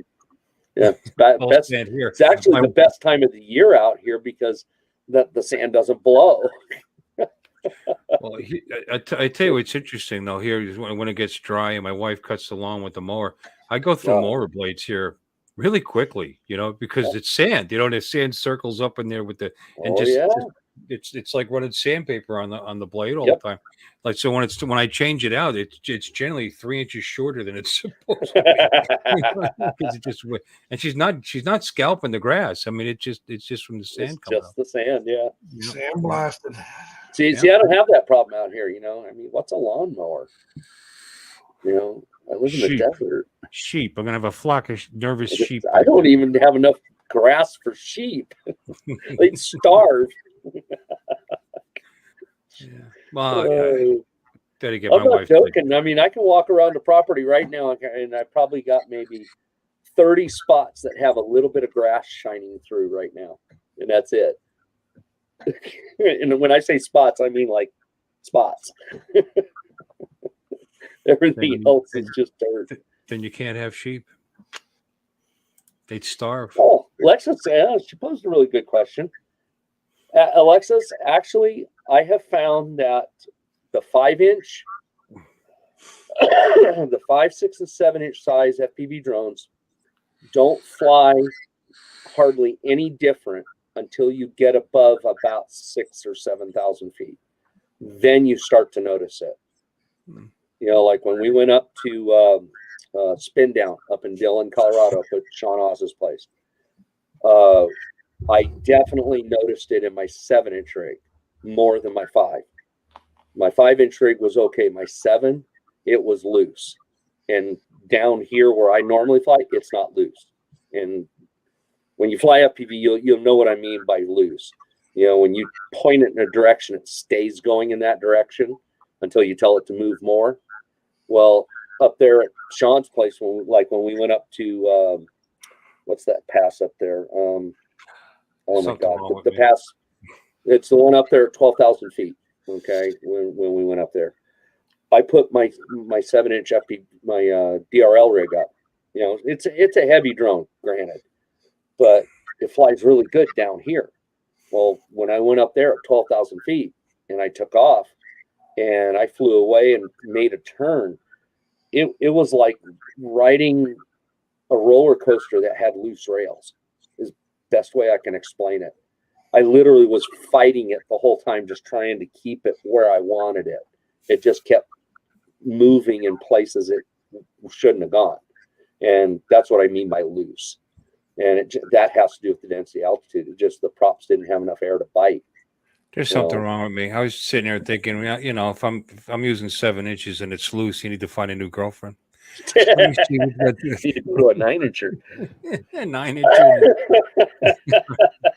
it's actually the best time of the year out here because the sand doesn't blow. Well, I tell you what's interesting though. Here is when it gets dry and my wife cuts the lawn with the mower. I go through mower blades here really quickly, because it's sand. The sand circles up in there with the it's like running sandpaper on the blade all the time. Like so when I change it out, it's generally 3 inches shorter than it's supposed to be. And she's not scalping the grass. I mean, it's just from the sand coming up. The sand, Sand blasted. See, I don't have that problem out here. I mean, what's a lawnmower? I live in the desert. Sheep. I'm gonna have a flock of nervous sheep. I don't even have enough grass for sheep. They'd starve. Well, gotta get I'm my not wife. joking. I mean, I can walk around the property right now, and I probably got maybe 30 spots that have a little bit of grass shining through right now, and that's it. And when I say spots, I mean like spots. Everything else is just dirt. Then you can't have sheep. They'd starve. Oh, Alexis, she posed a really good question. Alexis, actually, I have found that the 5-inch, the 5, 6, and 7-inch size FPV drones don't fly hardly any different until you get above about 6,000 or 7,000 feet. Then you start to notice it. You know, like when we went up to Spin Down up in Dillon, Colorado, up at Sean Oz's place. I definitely noticed it in my 7-inch rig more than my 5. My 5-inch rig was okay. My 7, it was loose. And down here where I normally fly, it's not loose. And when you fly FPV, you'll know what I mean by loose. You know, when you point it in a direction, it stays going in that direction until you tell it to move more. Well, up there at Sean's place, when we went up to what's that pass up there? Oh my God, the pass. It's the one up there at 12,000 feet. Okay, when we went up there, I put my 7-inch FP, my DRL rig up. You know, it's a heavy drone, granted, but it flies really good down here. Well, when I went up there at 12,000 feet and I took off and I flew away and made a turn, it was like riding a roller coaster that had loose rails, is the best way I can explain it. I literally was fighting it the whole time, just trying to keep it where I wanted it. It just kept moving in places it shouldn't have gone. And that's what I mean by loose. And that has to do with the density altitude. It just, the props didn't have enough air to bite. There's something wrong with me. I was sitting there thinking, you know, if I'm using 7 inches and it's loose, you need to find a new girlfriend. You need to go to a 9-incher. 9-incher.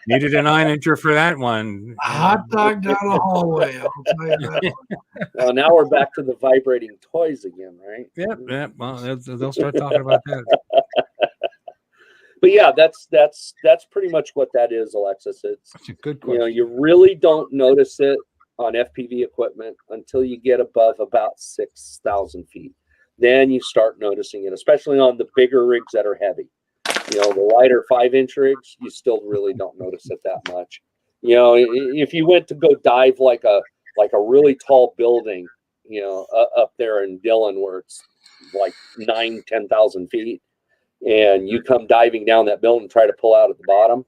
Needed a 9-incher for that one. Hot dog down the hallway. I'll tell you that one. Well, now we're back to the vibrating toys again, right? Yep. Well, they'll start talking about that. But yeah, that's pretty much what that is, Alexis. It's a good question. You know, you really don't notice it on FPV equipment until you get above about 6,000 feet. Then you start noticing it, especially on the bigger rigs that are heavy. You know, the lighter 5-inch rigs, you still really don't notice it that much. You know, if you went to go dive like a really tall building, you know, up there in Dillon where it's like 10,000 feet, and you come diving down that building and try to pull out at the bottom,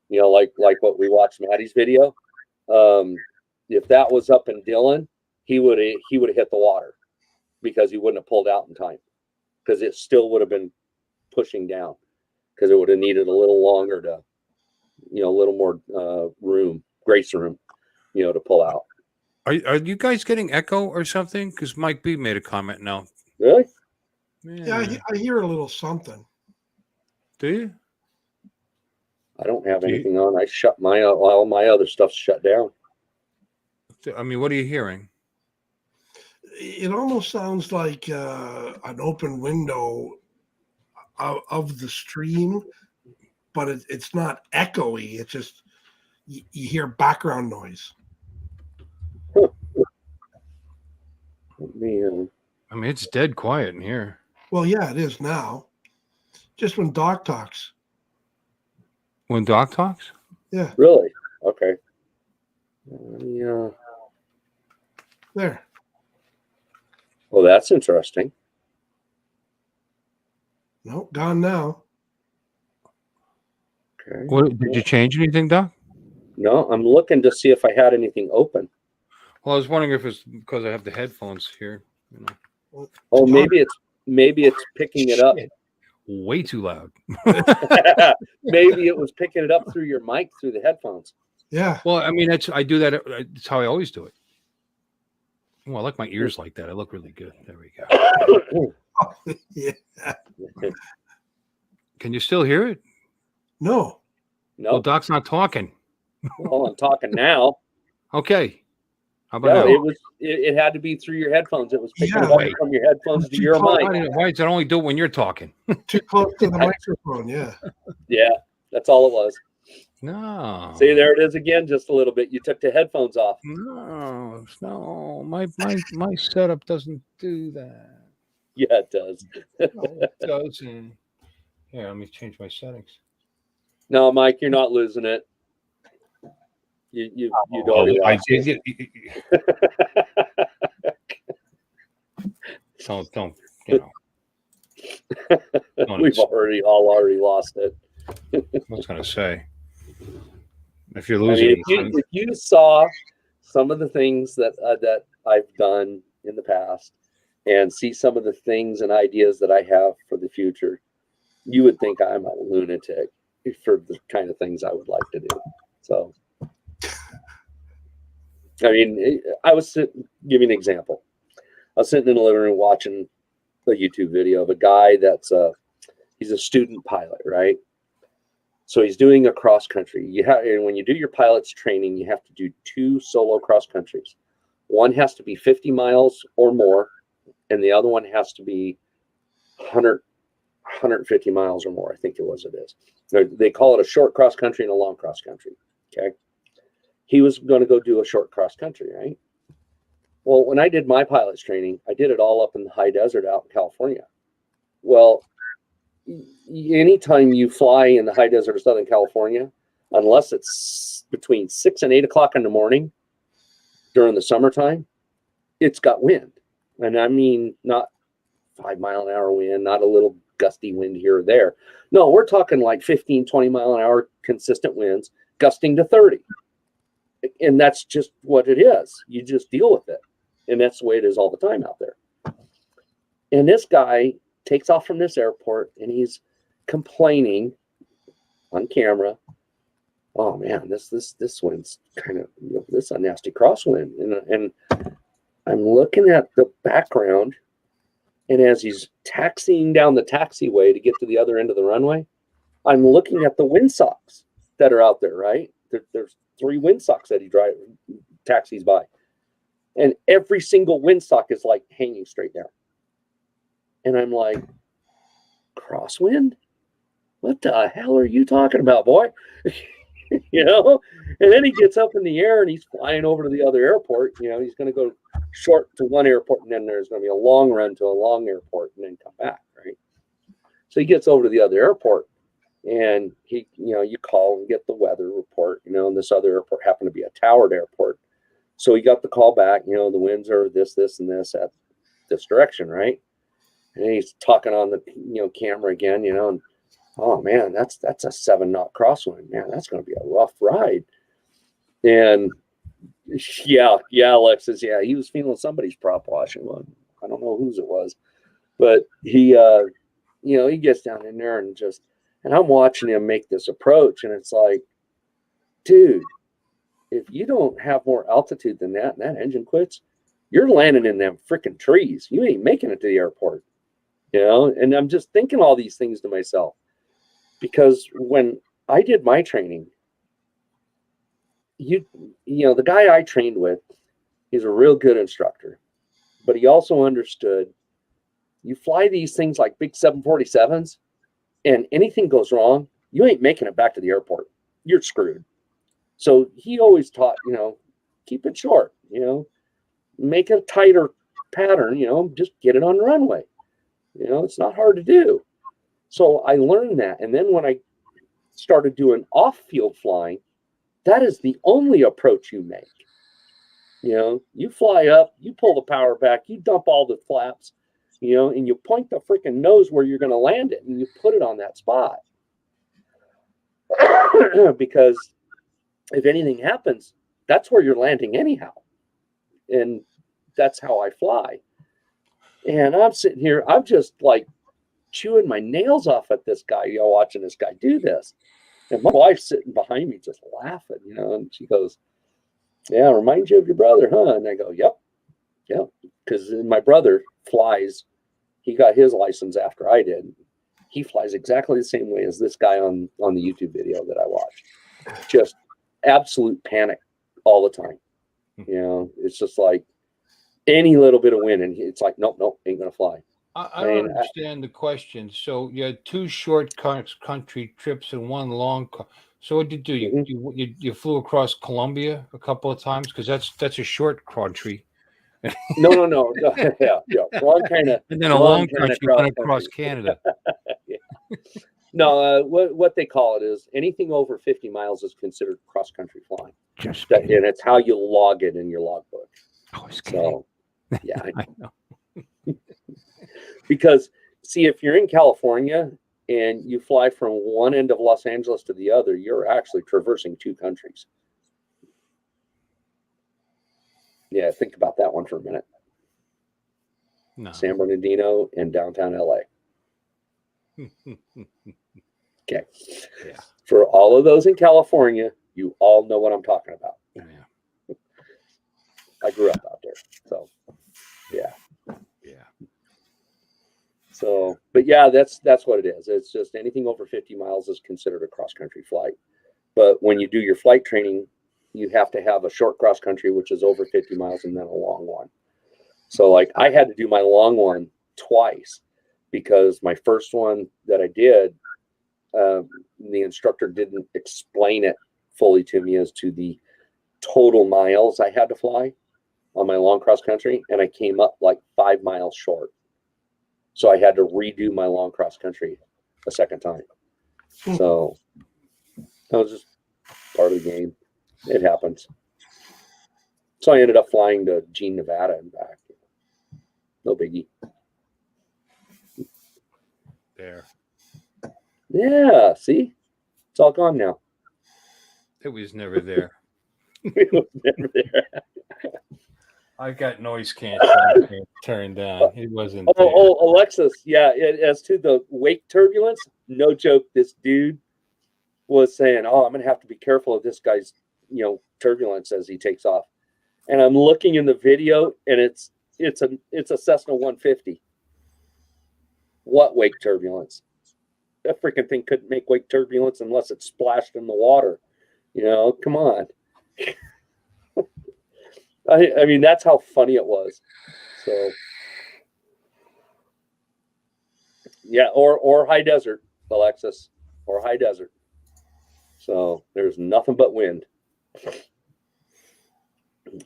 you know, like what we watched Maddie's video. If that was up in Dillon, he would have hit the water because he wouldn't have pulled out in time, because it still would have been pushing down, because it would have needed a little longer to, you know, a little more grace room, you know, to pull out. Are you guys getting echo or something? Because Mike B made a comment now. Really? Yeah, I hear a little something. Do you? I don't have anything on. I shut all my other stuff's shut down. I mean, what are you hearing? It almost sounds like an open window of the stream, but it's not echoey. It's just you hear background noise. I mean, it's dead quiet in here. Well, yeah, it is now. Just when Doc talks. When Doc talks? Yeah. Really? Okay. Yeah. There. Well, that's interesting. Nope, gone now. Okay. What, did you change anything, Doc? No, I'm looking to see if I had anything open. Well, I was wondering if it's because I have the headphones here. You know. Oh, maybe it's picking it up. Way too loud. Maybe it was picking it up through your mic through the headphones. Yeah. Well, I mean, I do that. It's how I always do it. Well, I like my ears like that. I look really good. There we go. Yeah. Can you still hear it? No. No. Well, Doc's not talking. Well, I'm talking now. Okay. How about No, now? it had to be through your headphones. It was picking it up from your headphones to your mic. Why does it only do it when you're talking? Too close to the microphone, yeah. Yeah, that's all it was. No. See, there it is again, just a little bit. You took the headphones off. No, my setup doesn't do that. Yeah, it does. No, it doesn't. Here, let me change my settings. No, Mike, you're not losing it. You'd already I lost did it. Don't you know. We've already lost it. I was gonna say, if you're I losing, mean, if you saw some of the things that I've done in the past, and see some of the things and ideas that I have for the future, you would think I'm a lunatic for the kind of things I would like to do. So, I mean, give you an example. I was sitting in the living room watching a YouTube video of a guy he's a student pilot, right? So he's doing a cross country. And when you do your pilot's training, you have to do 2 solo cross countries. One has to be 50 miles or more, and the other one has to be 150 miles or more. I think it is. They call it a short cross country and a long cross country. Okay. He was going to go do a short cross country, right? Well, when I did my pilot's training, I did it all up in the high desert out in California. Well, anytime you fly in the high desert of Southern California, unless it's between 6 and 8 o'clock in the morning during the summertime, it's got wind. And I mean, not 5 mile an hour wind, not a little gusty wind here or there. No, we're talking like 15, 20 mile an hour consistent winds, gusting to 30. And that's just what it is. You just deal with it. And that's the way it is all the time out there. And this guy takes off from this airport and he's complaining on camera, oh man, this wind's kind of, this is a nasty crosswind. And I'm looking at the background, and as he's taxiing down the taxiway to get to the other end of the runway, I'm looking at the windsocks that are out there, right? There's 3 windsocks that he taxis by. And every single windsock is like hanging straight down. And I'm like, crosswind? What the hell are you talking about, boy? And then he gets up in the air and he's flying over to the other airport. He's going to go short to one airport, and then there's going to be a long run to a long airport and then come back, right? So he gets over to the other airport, and you call and get the weather report, and this other airport happened to be a towered airport. So he got the call back, the winds are this, and this at this direction, right? And he's talking on the camera again, and oh man, that's a 7-knot crosswind. Man, that's going to be a rough ride. And yeah, Alexis, yeah, he was feeling somebody's prop washing one. I don't know whose it was, but he gets down in there and I'm watching him make this approach, and it's like, dude, if you don't have more altitude than that and that engine quits, you're landing in them freaking trees. You ain't making it to the airport. And I'm just thinking all these things to myself, because when I did my training, the guy I trained with, he's a real good instructor, but he also understood you fly these things like big 747s, and anything goes wrong, you ain't making it back to the airport. You're screwed. So he always taught, keep it short, make a tighter pattern, just get it on the runway. It's not hard to do. So I learned that. And then when I started doing off-field flying, that is the only approach you make. You fly up, you pull the power back, you dump all the flaps, and you point the freaking nose where you're going to land it, and you put it on that spot. Because if anything happens, that's where you're landing anyhow. And that's how I fly. And I'm sitting here, I'm just like chewing my nails off at this guy, watching this guy do this. And my wife's sitting behind me just laughing, and she goes, yeah, reminds you of your brother, huh? And I go, yep. Because my brother flies, he got his license after I did. He flies exactly the same way as this guy on the YouTube video that I watched. Just absolute panic all the time. It's just like any little bit of wind, and it's like, nope, ain't gonna fly. I don't understand the question. So you had 2 short country trips and 1 long. So what did you do? You flew across Colombia a couple of times because that's a short country. No. Yeah. One kind of. And then a long country went across Canada. Yeah. No, what they call it is anything over 50 miles is considered cross country flying. And it's how you log it in your logbook. So, yeah, I know. Because see, if you're in California and you fly from one end of Los Angeles to the other, you're actually traversing 2 countries. Yeah, think about that one for a minute. No. San Bernardino and downtown LA. Okay. Yeah. For all of those in California, you all know what I'm talking about. Yeah. I grew up out there. So, yeah. Yeah. So, but yeah, that's what it is. It's just anything over 50 miles is considered a cross-country flight. But when you do your flight training, you have to have a short cross-country, which is over 50 miles, and then a long one. So, like, I had to do my long one twice because my first one that I did, the instructor didn't explain it fully to me as to the total miles I had to fly on my long cross country, and I came up like 5 miles short. So I had to redo my long cross country a second time. So that was just part of the game. It happens. So I ended up flying to Jean, Nevada and back. No biggie. There. Yeah, see? It's all gone now. It was never there. It was never there. I got noise canceling turned down. It wasn't there. Oh, Alexis. Yeah, as to the wake turbulence, no joke. This dude was saying, "Oh, I'm going to have to be careful of this guy's, turbulence as he takes off." And I'm looking in the video, and it's a Cessna 150. What wake turbulence? That freaking thing couldn't make wake turbulence unless it splashed in the water. Come on. I mean, that's how funny it was. So, yeah, or high desert, Alexis, or high desert. So there's nothing but wind.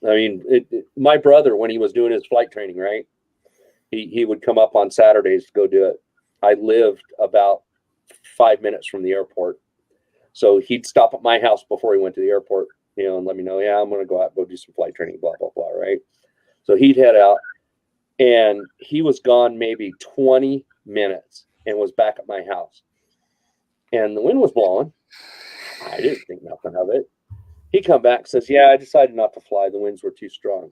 I mean, my brother, when he was doing his flight training, right, he would come up on Saturdays to go do it. I lived about 5 minutes from the airport. So he'd stop at my house before he went to the airport, and let me know, yeah, I'm going to go out and go do some flight training, blah, blah, blah, right? So he'd head out, and he was gone maybe 20 minutes and was back at my house. And the wind was blowing. I didn't think nothing of it. He come back and says, yeah, I decided not to fly. The winds were too strong.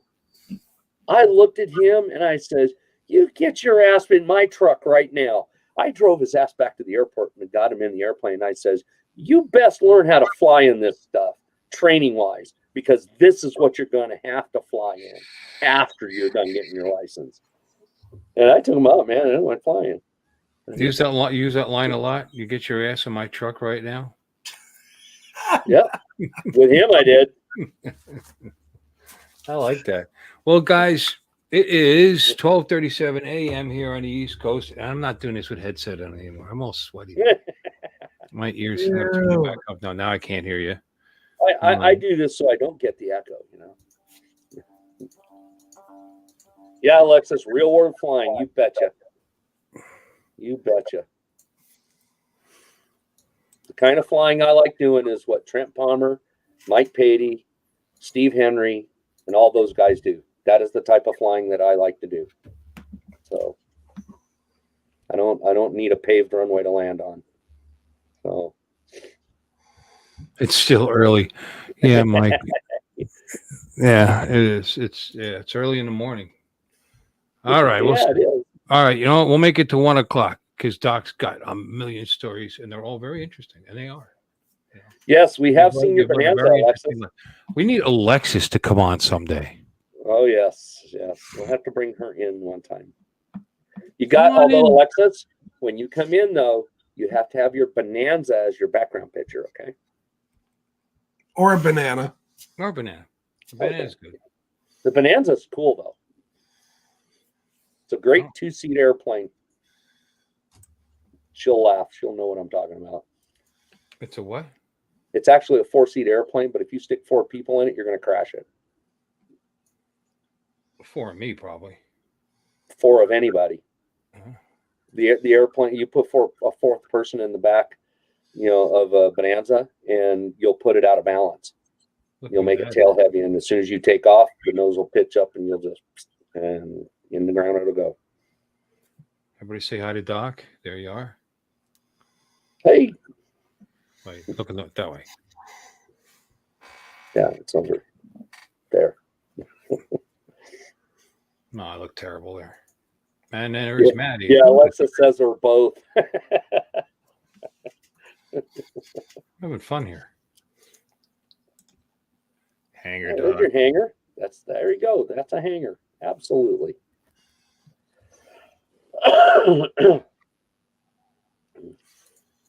I looked at him, and I says, you get your ass in my truck right now. I drove his ass back to the airport and got him in the airplane. I says, you best learn how to fly in this stuff, training-wise, because this is what you're going to have to fly in after you're done getting your license. And I took him out, man, and I went flying. Use that line a lot. You get your ass in my truck right now. Yep. With him, I did. I like that. Well, guys, it is 12:37 a.m. here on the East Coast, and I'm not doing this with headset on anymore. I'm all sweaty. My ears are back up now. Now I can't hear you. I do this so I don't get the echo, Yeah, Alexis, real world flying. You betcha. You betcha. The kind of flying I like doing is what Trent Palmer, Mike Patey, Steve Henry, and all those guys do. That is the type of flying that I like to do. So I don't need a paved runway to land on. So it's still early. Yeah, Mike. Yeah, it is. It's early in the morning. All right. Yeah, it is. All right. We'll make it to 1 o'clock because Doc's got a million stories, and they're all very interesting, and they are. Yes, we have seen your bonanza, Alexis. We need Alexis to come on someday. Oh, yes. We'll have to bring her in one time. Alexis, when you come in, though, you have to have your bonanza as your background picture, okay? Or a banana. The banana's good. The bonanza's cool, though. It's a great 2-seat airplane. She'll laugh. She'll know what I'm talking about. It's a what? It's actually a 4-seat airplane, but if you stick 4 people in it, you're going to crash it. 4 of me, probably. 4 of anybody. The airplane, you put a 4th person in the back, of a Bonanza, and you'll put it out of balance. You'll make it tail heavy, and as soon as you take off, the nose will pitch up, and you'll just, and in the ground it'll go. Everybody say hi to Doc. There you are. Hey. Wait, looking that way. Yeah, it's over there. No, I look terrible there. And then there's Maddie. Yeah, Alexa says we're both. Having fun here. Hangar. There's your hangar. There you go. That's a hangar. Absolutely.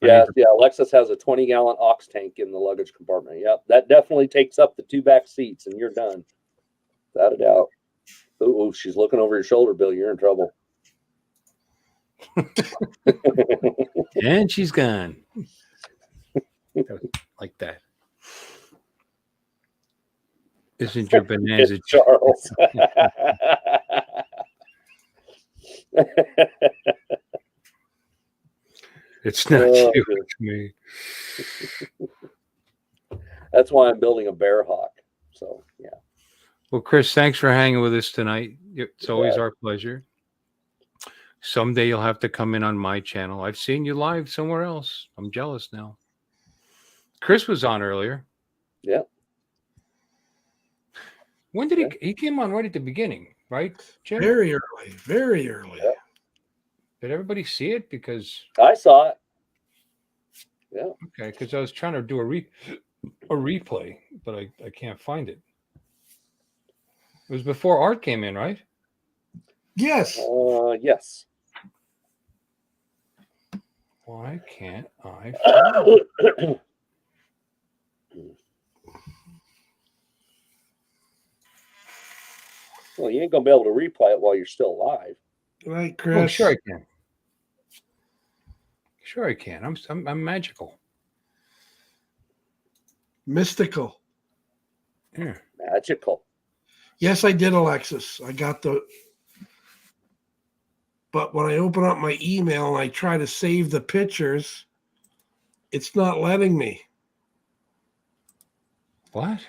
Yeah. Alexis has a 20-gallon ox tank in the luggage compartment. Yep, that definitely takes up the 2 back seats, and you're done. Without a doubt. Oh, she's looking over your shoulder, Bill. You're in trouble. And she's gone. Like that. Isn't your bonanza, Charles? It's not you, it's me. That's why I'm building a bear hawk. So, yeah. Well, Chris, thanks for hanging with us tonight. It's always our pleasure. Someday you'll have to come in on my channel. I've seen you live somewhere else. I'm jealous now. Chris was on earlier. Yeah. When did he came on right at the beginning, right, Jim? Very early. Very early. Yeah. Did everybody see it? Because I saw it. Yeah. Okay, because I was trying to do a replay, but I can't find it. It was before Art came in, right? Yes. Yes. Why can't I find it? Well, you ain't gonna be able to replay it while you're still alive. Right, Chris. Oh, sure I can. Sure I can. I'm magical. Mystical. Yeah. Magical. Yes, I did, Alexis. I got but when I open up my email and I try to save the pictures, it's not letting me. What?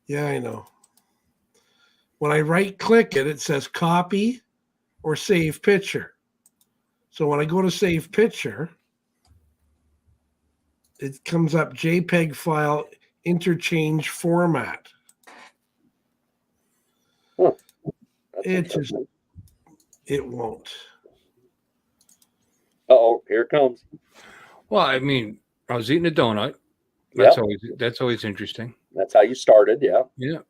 Yeah, I know. When I right click it, it says copy or save picture. So when I go to save picture, it comes up JPEG file interchange format. Huh. It won't. Oh, here it comes. Well, I mean, I was eating a donut. That's always interesting. That's how you started, yeah. Yeah.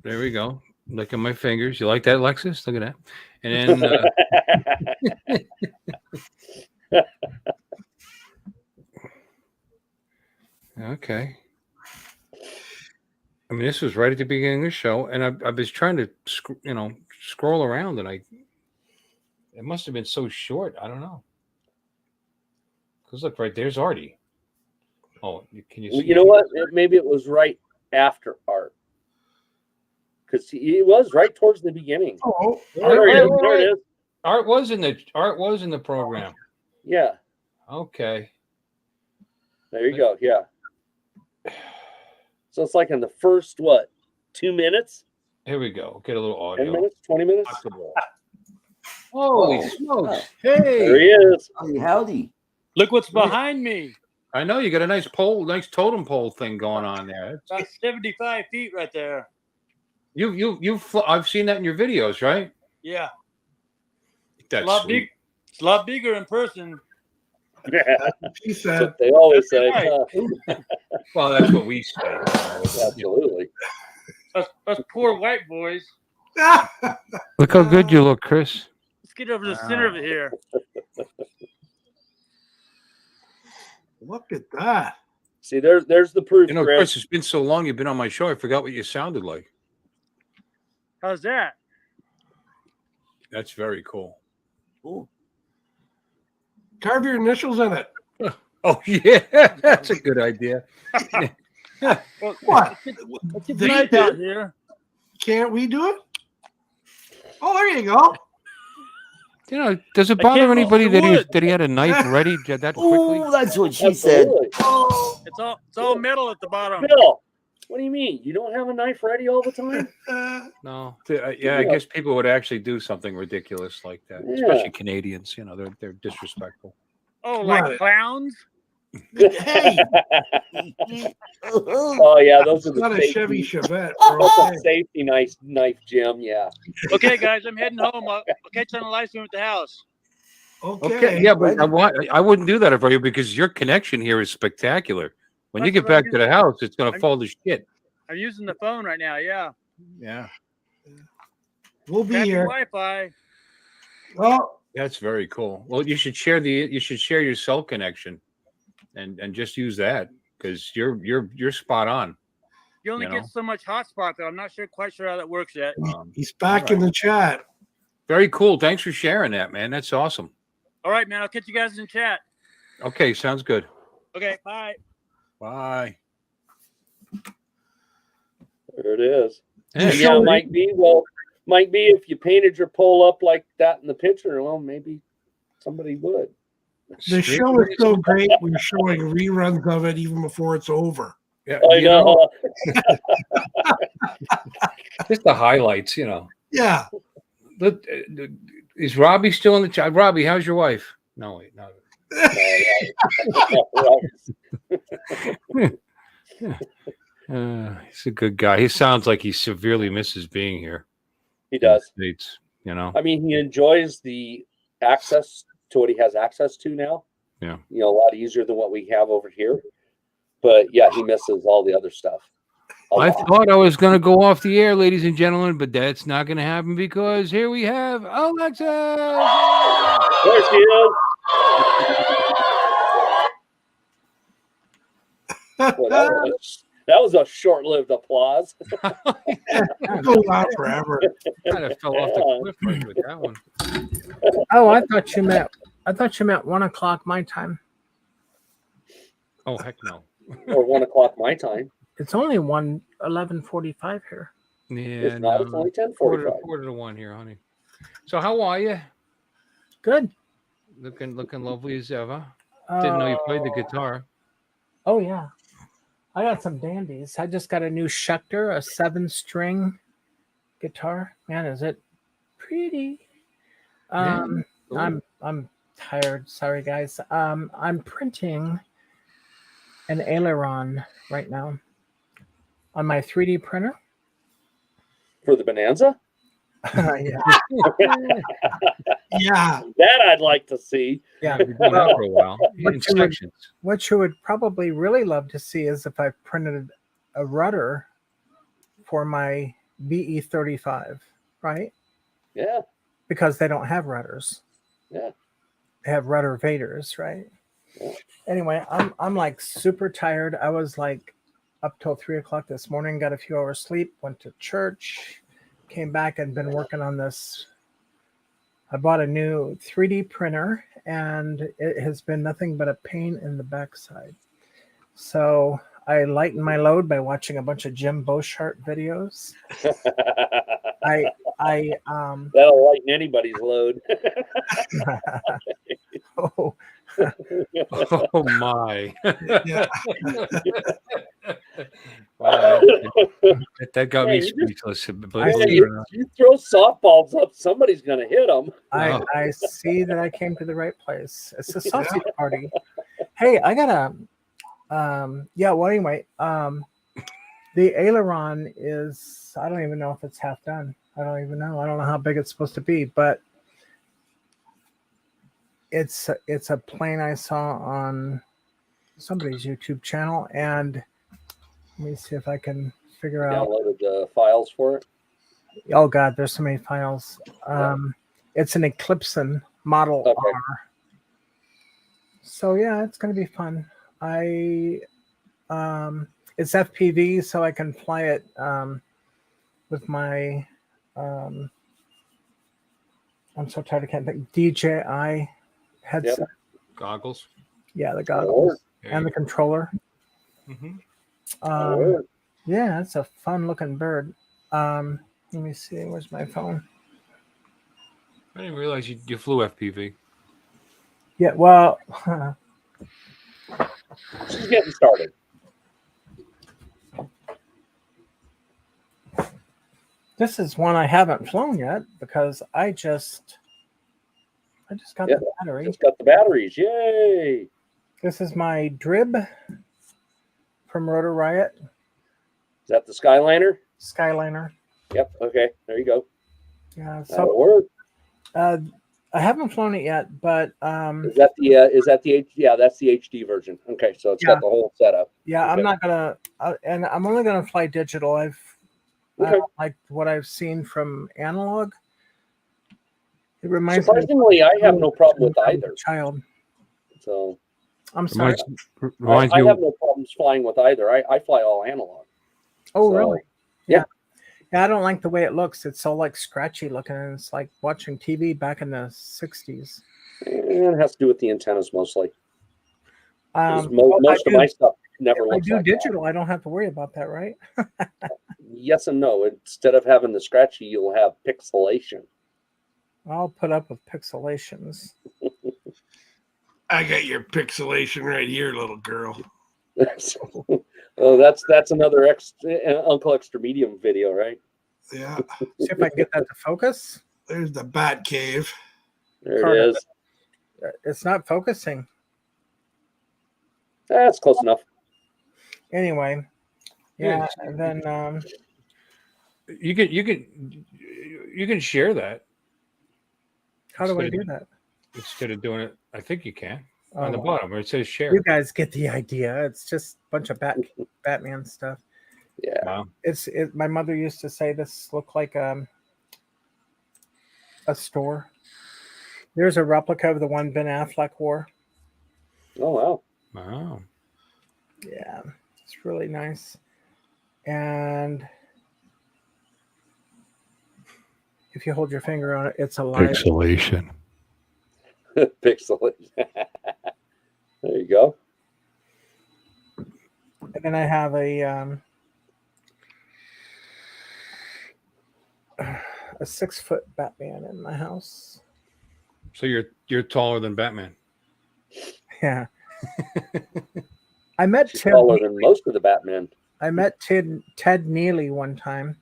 There we go. Look at my fingers. You like that, Alexis? Look at that. And then okay. I mean, this was right at the beginning of the show, and I was trying to, scroll around, and it must have been so short. I don't know. Because look, right there's Artie. Oh, can you see? You know what? Maybe it was right after Art. Because he was right towards the beginning. Oh, there it is. Art was in the program. Yeah. Okay. There you go. Yeah. So it's like in the first 2 minutes? Here we go. Get a little audio. 10 minutes? 20 minutes? Holy smokes! Hey, there he is. Howdy. Look what's behind me. I know you got a nice totem pole thing going on there. About 75 feet right there. I've seen that in your videos, right? Yeah. That's sweet. It's a lot bigger in person. She said. They always say. Well, that's what we say. Absolutely. Us poor white boys. Look how good you look, Chris. Let's get over the center of it here. Look at that. See, there's the proof. Chris, it's been so long you've been on my show. I forgot what you sounded like. How's that? That's very cool. Cool. Carve your initials in it. Oh yeah, that's a good idea. Well, What? It's They nice did. out here. Can't we do it? Oh, there you go. You know, does it I bother can't anybody reach the wood. that he had a knife ready that quickly? Oh, that's what she said. Absolutely. Oh, It's all metal at the bottom. Bill, what do you mean? You don't have a knife ready all the time? No. Yeah, I guess people would actually do something ridiculous like that, Yeah. especially Canadians. You know, they're disrespectful. Oh, like What? clowns? hey, Oh yeah, those are it's not the a Chevy safety, Chevette. that's Bro. a safety knife, Jim. Yeah. Okay, guys, I'm heading home. I'll catch you on the live stream at the house. Okay. Yeah, but I wouldn't do that for you because your connection here is spectacular. When you That's get what I'm back to the house, it's going to fall to shit. I'm using the phone right now. Yeah. Yeah. We'll be Crappy here. Wi-Fi. Well, That's very cool. Well, you should share your cell connection and just use that because you're spot on. You only get so much hotspot though. I'm not quite sure how that works yet. he's back in the chat. Very cool. Thanks for sharing that, man. That's awesome. All right, man. I'll catch you guys in chat. Okay, sounds good. Okay, bye. Bye. There it is. Yeah, And yeah, might be if you painted your pole up like that in the picture, well, maybe somebody would. The show is so great. We're showing reruns of it even before it's over. Yeah, I know. Just the highlights, you know. Yeah. Look, is Robbie still in the chat? Robbie, how's your wife? No, wait, no. He's a good guy. He sounds like he severely misses being here. He does. States, you know. I mean, he enjoys the access to what he has access to now. Yeah. You know, a lot easier than what we have over here. But yeah, he misses all the other stuff. I thought I was going to go off the air, ladies and gentlemen, but that's not going to happen because here we have Alexa. There she is. Well, that was a short-lived applause. It goes on forever. Kind of fell off the cliff right with that one. Oh, I thought you meant 1 o'clock my time. Oh heck no. Or 1 o'clock my time. It's only 11:45 here. Yeah, It's not. It's only 10:45. Quarter to one here, honey. So how are you? Good. Looking lovely as ever. Didn't know you played the guitar. Oh yeah, I got some dandies. I just got a new Schecter, a 7-string guitar. Man, is it pretty? Cool. I'm tired. Sorry, guys. I'm printing an aileron right now on my 3D printer. For the Bonanza? Yeah. Yeah. That I'd like to see. Yeah. We've been out for a while. What you would probably really love to see is if I printed a rudder for my BE35, right? Yeah. Because they don't have rudders. Yeah. They have rudder vaders, right? Yeah. Anyway, I'm like super tired. I was like up till 3 o'clock this morning, got a few hours sleep, went to church, came back and been working on this. I bought a new 3D printer and it has been nothing but a pain in the backside. So I lightened my load by watching a bunch of Jim Boshart videos. That'll lighten anybody's load. Oh. Oh my. Yeah. Wow. That got me speechless. You throw softballs up, somebody's going to hit them. I see that I came to the right place. It's a sausage party. Hey, I got anyway, the aileron is, I don't even know if it's half done. I don't even know. I don't know how big it's supposed to be, but it's a plane I saw on somebody's YouTube channel, and let me see if I can figure out. Downloaded the files for it. Oh God, there's so many files. It's an Eclipson Model R. So yeah, it's gonna be fun. It's FPV, so I can fly it with my I'm so tired. I can't think. DJI headset. Goggles. Yeah, the goggles There and you the controller. Mm-hmm. Yeah, it's a fun looking bird. Let me see. Where's my phone? I didn't realize you flew FPV. Yeah, well, She's getting started. this is one I haven't flown yet because I just got the battery. Just got the batteries. Yay! This is my Drib from Rotor Riot. Is that the Skyliner? Skyliner. Yep. Okay. There you go. Yeah. That'll So work. I haven't flown it yet, but Is that the yeah, that's the HD version. Okay, so it's got the whole setup. yeah, Okay. I'm not gonna, and I'm only gonna fly digital. I don't like what I've seen from analog. It reminds Surprisingly, me. I have no problem with either. Child. So I'm sorry. Reminds I me. have no problems flying with either. I fly all analog. Oh, So, really? Yeah. Yeah, I don't like the way it looks. It's all like scratchy looking, and it's like watching TV back in the 60s. It has to do with the antennas mostly. 'Cause Well, most of my stuff never if I looks do like digital, I don't have to worry about that, right? that. Yes and no. Instead of having the scratchy, you'll have pixelation. I'll put up with pixelations. I got your pixelation right here, little girl. Oh, that's another Uncle Extra Medium video, right? Yeah. See if I can get that to focus. There's the bat cave. There it is. It's not focusing. That's close enough. Anyway, yeah, Yeah, and then You can share that. how do I Instead do of- that? Instead of doing it, I think you can on the Oh. bottom where it says share. You guys get the idea. It's just a bunch of Batman stuff. Yeah. Wow. My mother used to say this looked like a store. There's a replica of the one Ben Affleck wore. Oh wow. Wow. Yeah, it's really nice. And if you hold your finger on it, it's alive. Pixelation. Pixelation. There you go. And then I have a 6-foot Batman in my house. So you're taller than Batman. Yeah. I met She's Ted. taller than most of the Batman. I met Ted Neely one time,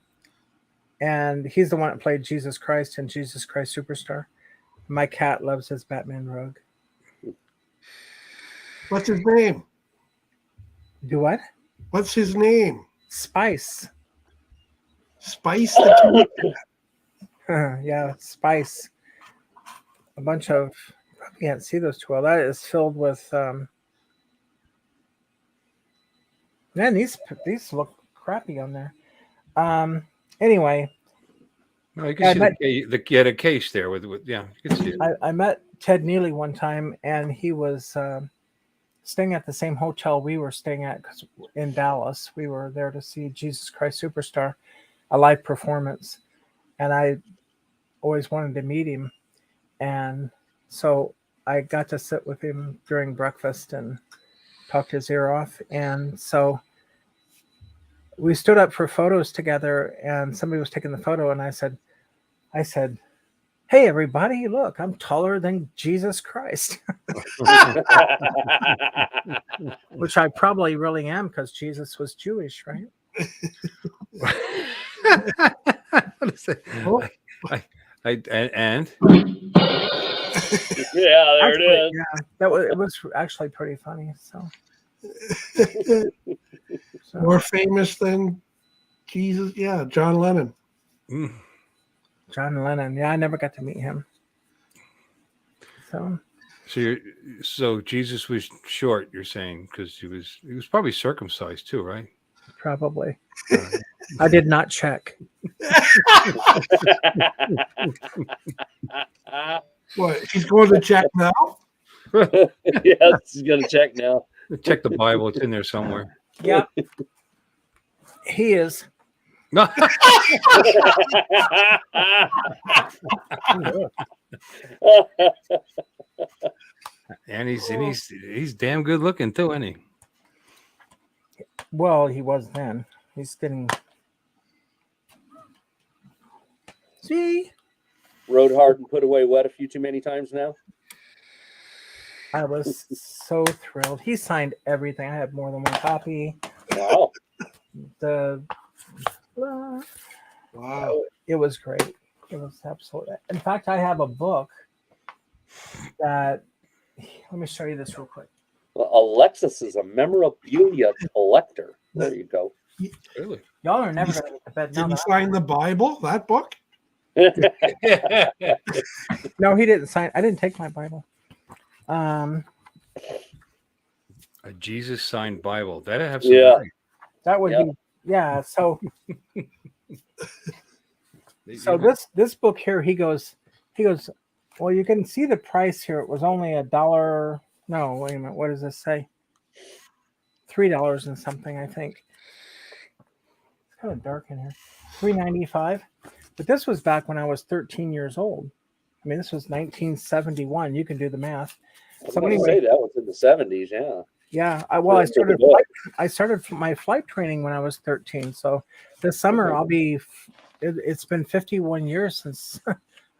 and he's the one that played Jesus Christ in Jesus Christ Superstar. My cat loves his Batman rogue. What's his name? Do what? What's his name? Spice. Spice the cat. Yeah, Spice. A bunch of, you probably can't see those too well. That is filled with man, these look crappy on there. Anyway. No, you can see you had a case there with yeah, you can see it. I met Ted Neely one time, and he was staying at the same hotel we were staying at in Dallas. We were there to see Jesus Christ Superstar, a live performance, and I always wanted to meet him, and so I got to sit with him during breakfast and talk his ear off, and so we stood up for photos together, and somebody was taking the photo, and I said, "Hey, everybody, look, I'm taller than Jesus Christ." Which I probably really am, because Jesus was Jewish, right? And yeah, there it is. Yeah, it was actually pretty funny. So More famous than Jesus? Yeah, John Lennon. John Lennon. Yeah, I never got to meet him. So Jesus was short, you're saying, because he was probably circumcised too, right? Probably. I did not check. What? He's going to check now? Yes, he's going to check now. Check the Bible. It's in there somewhere. Yeah. He is. And he's damn good looking too, isn't he? Well, he was then. He's getting. See, Rode hard and put away wet a few too many times now. I was so thrilled. He signed everything. I had more than one copy. Wow. Wow. It was great. It was absolutely. In fact, I have a book that. Let me show you this real quick. Well, Alexis is a memorabilia collector. There you go. Really? Y'all are never going to get to bed now. Did he sign the Bible? That book? No, he didn't sign. I didn't take my Bible. A Jesus signed Bible. That'd have some. Yeah. value. That would be yeah. So this book here, he goes. Well, you can see the price here. It was only $1. No, wait a minute. What does this say? $3 and something, I think. It's kind of dark in here. $3.95. But this was back when I was 13 years old. I mean, this was 1971. You can do the math. So anyway, say that was in the 70s. Yeah. Yeah. I started my flight training when I was 13. So this summer it's been 51 years since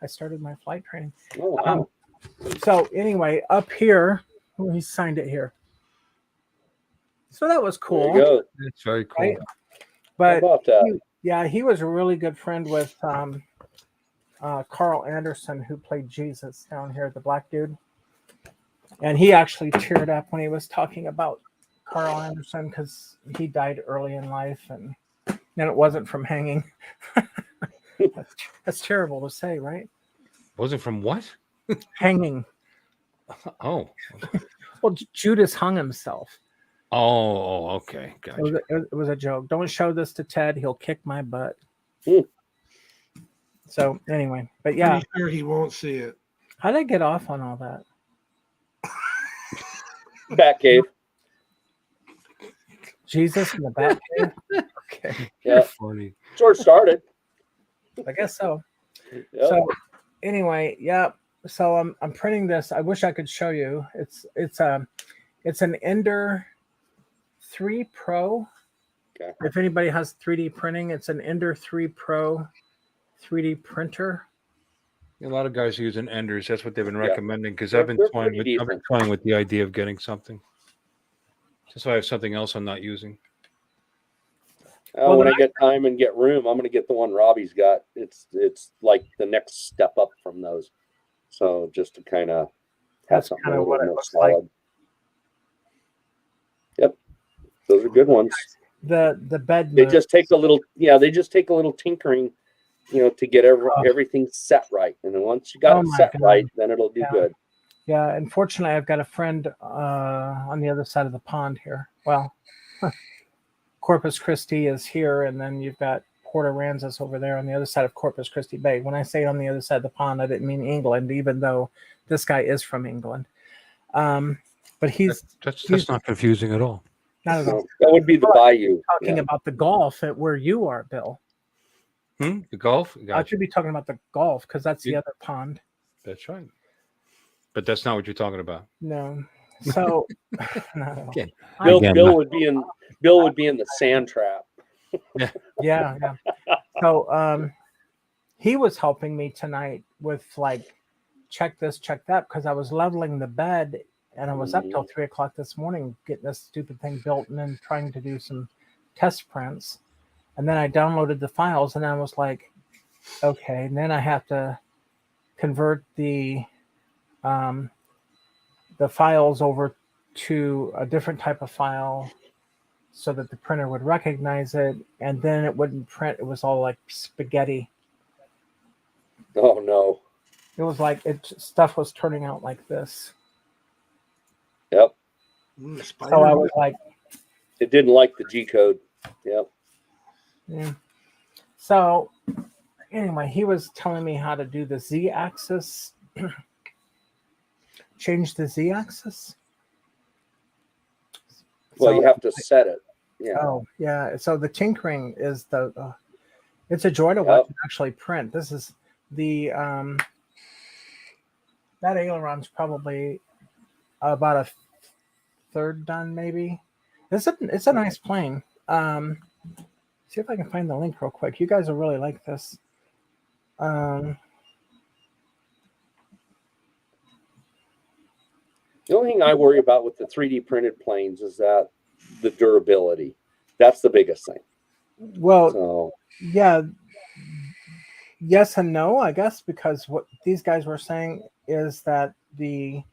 I started my flight training. Oh, wow. So anyway, up here, he signed it here. So that was cool. There you go. It's very cool. Right? But How about that? he was a really good friend with Carl Anderson, who played Jesus down here, the black dude. And he actually teared up when he was talking about Carl Anderson because he died early in life, and it wasn't from hanging. That's terrible to say, right? Wasn't from what? Hanging. Oh. Well, Judas hung himself. Oh, okay. Gotcha. It was a joke. Don't show this to Ted. He'll kick my butt. So anyway, but yeah. Pretty sure he won't see it. How did I get off on all that? Batcave. Jesus in the Batcave? Okay. Yeah. Funny. Sort of started. I guess so. Yep. So anyway, yeah. So I'm printing this. I wish I could show you. It's an Ender 3 Pro. Okay. If anybody has 3D printing, it's an Ender 3 Pro 3D printer. A lot of guys are using Enders. That's what they've been recommending because They're I've been toying with the idea of getting something. Just so I have something else I'm not using. When I get time and get room, I'm going to get the one Robbie's got. It's like the next step up from those. So just to kind of have something a little more solid. Like. Yep, those are good ones. The bed. They just take a little. Yeah, they just take a little tinkering, to get everything set right. And then once you got it set right, then it'll do good. Yeah, unfortunately, I've got a friend on the other side of the pond here. Well, Corpus Christi is here, and then you've got Port Aransas over there on the other side of Corpus Christi Bay. When I say on the other side of the pond, I didn't mean England, even though this guy is from England. But that's not confusing at all. Not at all. That would be the bayou. Talking about the Gulf at where you are, Bill. The Gulf? Gotcha. I should be talking about the Gulf because that's the other pond. That's right. But that's not what you're talking about. No. So no. Okay. Bill would be in the sand trap. Yeah. So he was helping me tonight with check this, check that, because I was leveling the bed and I was up till 3:00 this morning getting this stupid thing built and then trying to do some test prints. And then I downloaded the files and I was like, okay, and then I have to convert the files over to a different type of file so that the printer would recognize it, and then it wouldn't print. It was all like spaghetti. Oh no. It was like stuff was turning out like this. Yep. So I was like, it didn't like the G code. Yep. Yeah. So anyway, he was telling me how to do the Z-axis. Change the Z-axis. Well, you have to set it. Yeah. Oh, yeah. So the tinkering is it's a joy to watch it actually print. This is the That aileron's probably about a third done, maybe. It's a nice plane. See if I can find the link real quick. You guys will really like this. The only thing I worry about with the 3D printed planes is that the durability. That's the biggest thing. Well, so, yeah, yes and no, I guess, because what these guys were saying is that the,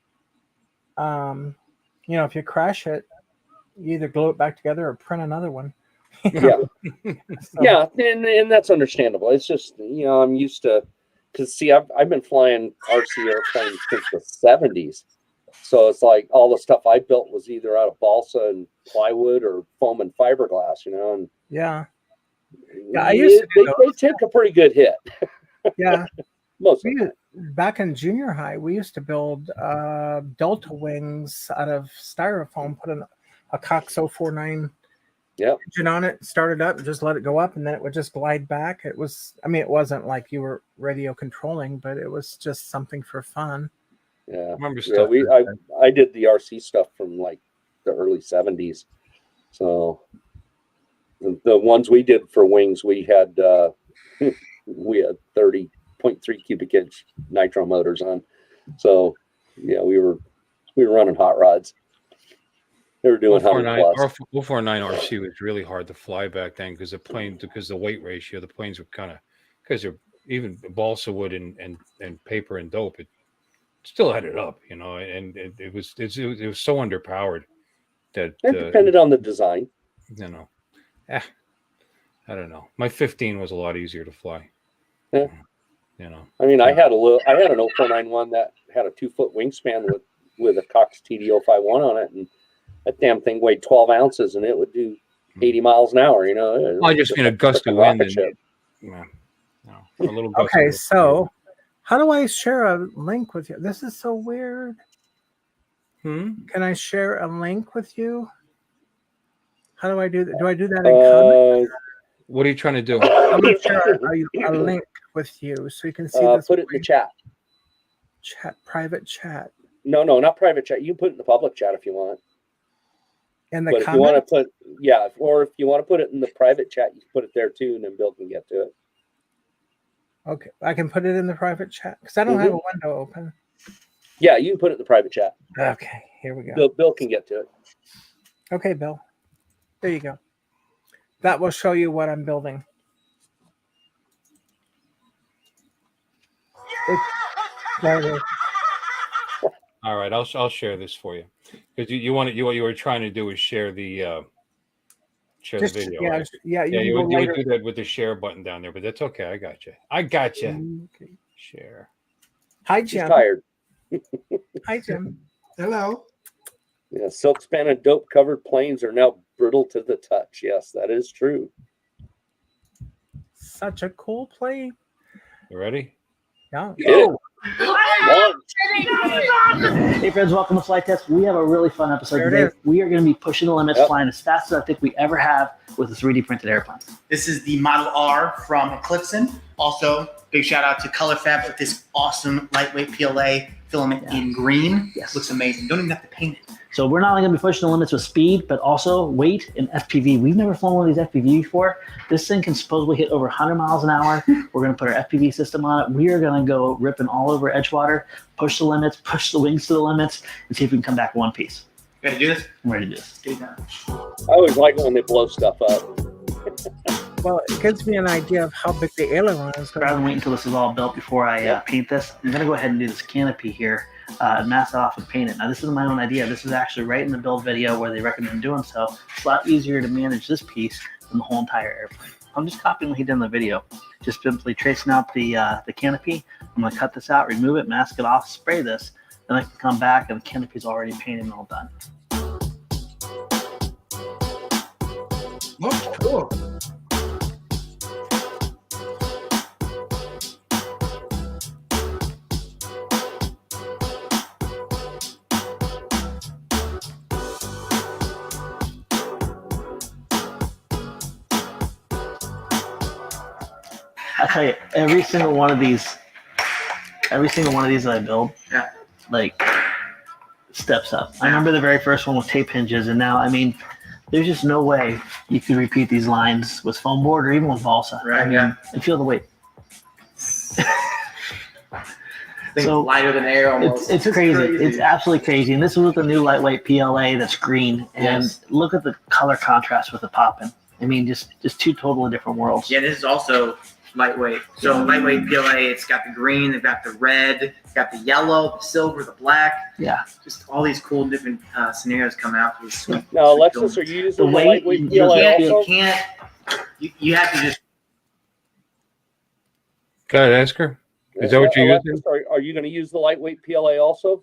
if you crash it, you either glue it back together or print another one. yeah. So, Yeah, and that's understandable. It's just, I'm used to, because see, I've been flying RC airplanes since the 70s. So it's like all the stuff I built was either out of balsa and plywood or foam and fiberglass, and yeah. I used to they take a pretty good hit. Yeah. Most back in junior high, we used to build Delta wings out of styrofoam, put a Cox 049 engine on it, start it up, and just let it go up, and then it would just glide back. It wasn't like you were radio controlling, but it was just something for fun. Yeah, remember stuff. I did the RC stuff from like the early 70s. So the ones we did for wings, we had 30.3 cubic inch nitro motors on. So yeah, we were running hot rods. They were doing 100 plus. 049 RC was really hard to fly back then because the weight ratio, the planes were kind of, because they're even balsa wood and paper and dope, it still had it up, and it was so underpowered that it depended on the design. I don't know. My 15 was a lot easier to fly. Yeah. I mean, I had an 0491 that had a 2-foot wingspan with a Cox TD-051 on it, and that damn thing weighed 12 ounces, and it would do 80 miles an hour. I just mean a gust of wind. A little gust. Okay, so how do I share a link with you? This is so weird. Can I share a link with you? How do I do that? Do I do that in comments? What are you trying to do? I'm going to share a link with you so you can see this. Put it in the chat. Private chat. No, not private chat. You can put it in the public chat if you want. In the but comments? If you want to or if you want to put it in the private chat, you can put it there too, and then Bill can get to it. Okay, I can put it in the private chat because I don't have a window open. Yeah, you can put it in the private chat. Okay, here we go. Bill can get to it. Okay, Bill. There you go. That will show you what I'm building. There it is. All right, I'll share this for you because what you were trying to do is share the video. Yeah, right? You would do that with the share button down there, but that's okay. I got you. Okay. Share. Hi, Jim. She's tired. Hi, Jim. Hello. Yeah, silk span and dope covered planes are now brittle to the touch. Yes, that is true. Such a cool plane. You ready? Yeah. Hey friends, welcome to Flight Test. We have a really fun episode today. We are going to be pushing the limits, flying as fast as I think we ever have with a 3D printed airplane. This is the Model R from Eclipson. Also, big shout out to Color Fab with this awesome lightweight PLA filament in green. Yes. Looks amazing. Don't even have to paint it. So we're not only going to be pushing the limits with speed, but also weight and FPV. We've never flown one of these FPV before. This thing can supposedly hit over 100 miles an hour. We're going to put our FPV system on it. We are going to go ripping all over Edgewater, push the limits, push the wings to the limits, and see if we can come back in one piece. Ready to do this? I'm ready to do this. Get it done. I always like when they blow stuff up. Well, it gives me an idea of how big the aileron is. Rather than wait until this is all built before I paint this, I'm going to go ahead and do this canopy here, mask it off and paint it. Now, this is my own idea. This is actually right in the build video where they recommend doing so. It's a lot easier to manage this piece than the whole entire airplane. I'm just copying what he did in the video. Just simply tracing out the canopy. I'm going to cut this out, remove it, mask it off, spray this. Then I can come back and the canopy is already painted and all done. Looks cool. I tell you, every single one of these Every single one of these that I build, like, steps up. I remember the very first one with tape hinges, and now, I mean, there's just no way you could repeat these lines with foam board or even with balsa. Right, And feel the weight. So lighter than air almost. It's crazy. It's absolutely crazy. And this is with the new lightweight PLA that's green. And look at the color contrast with the popping. I mean, just two totally different worlds. Yeah, this is also lightweight. So lightweight PLA, it's got the green, they've got the red, it's got the yellow, the silver, the black. Yeah. Just all these cool different scenarios coming out. Now, Alexis, are you using the lightweight PLA also? You have to just. Go ahead, ask her. Is that what you're using? Are you going to use the lightweight PLA also?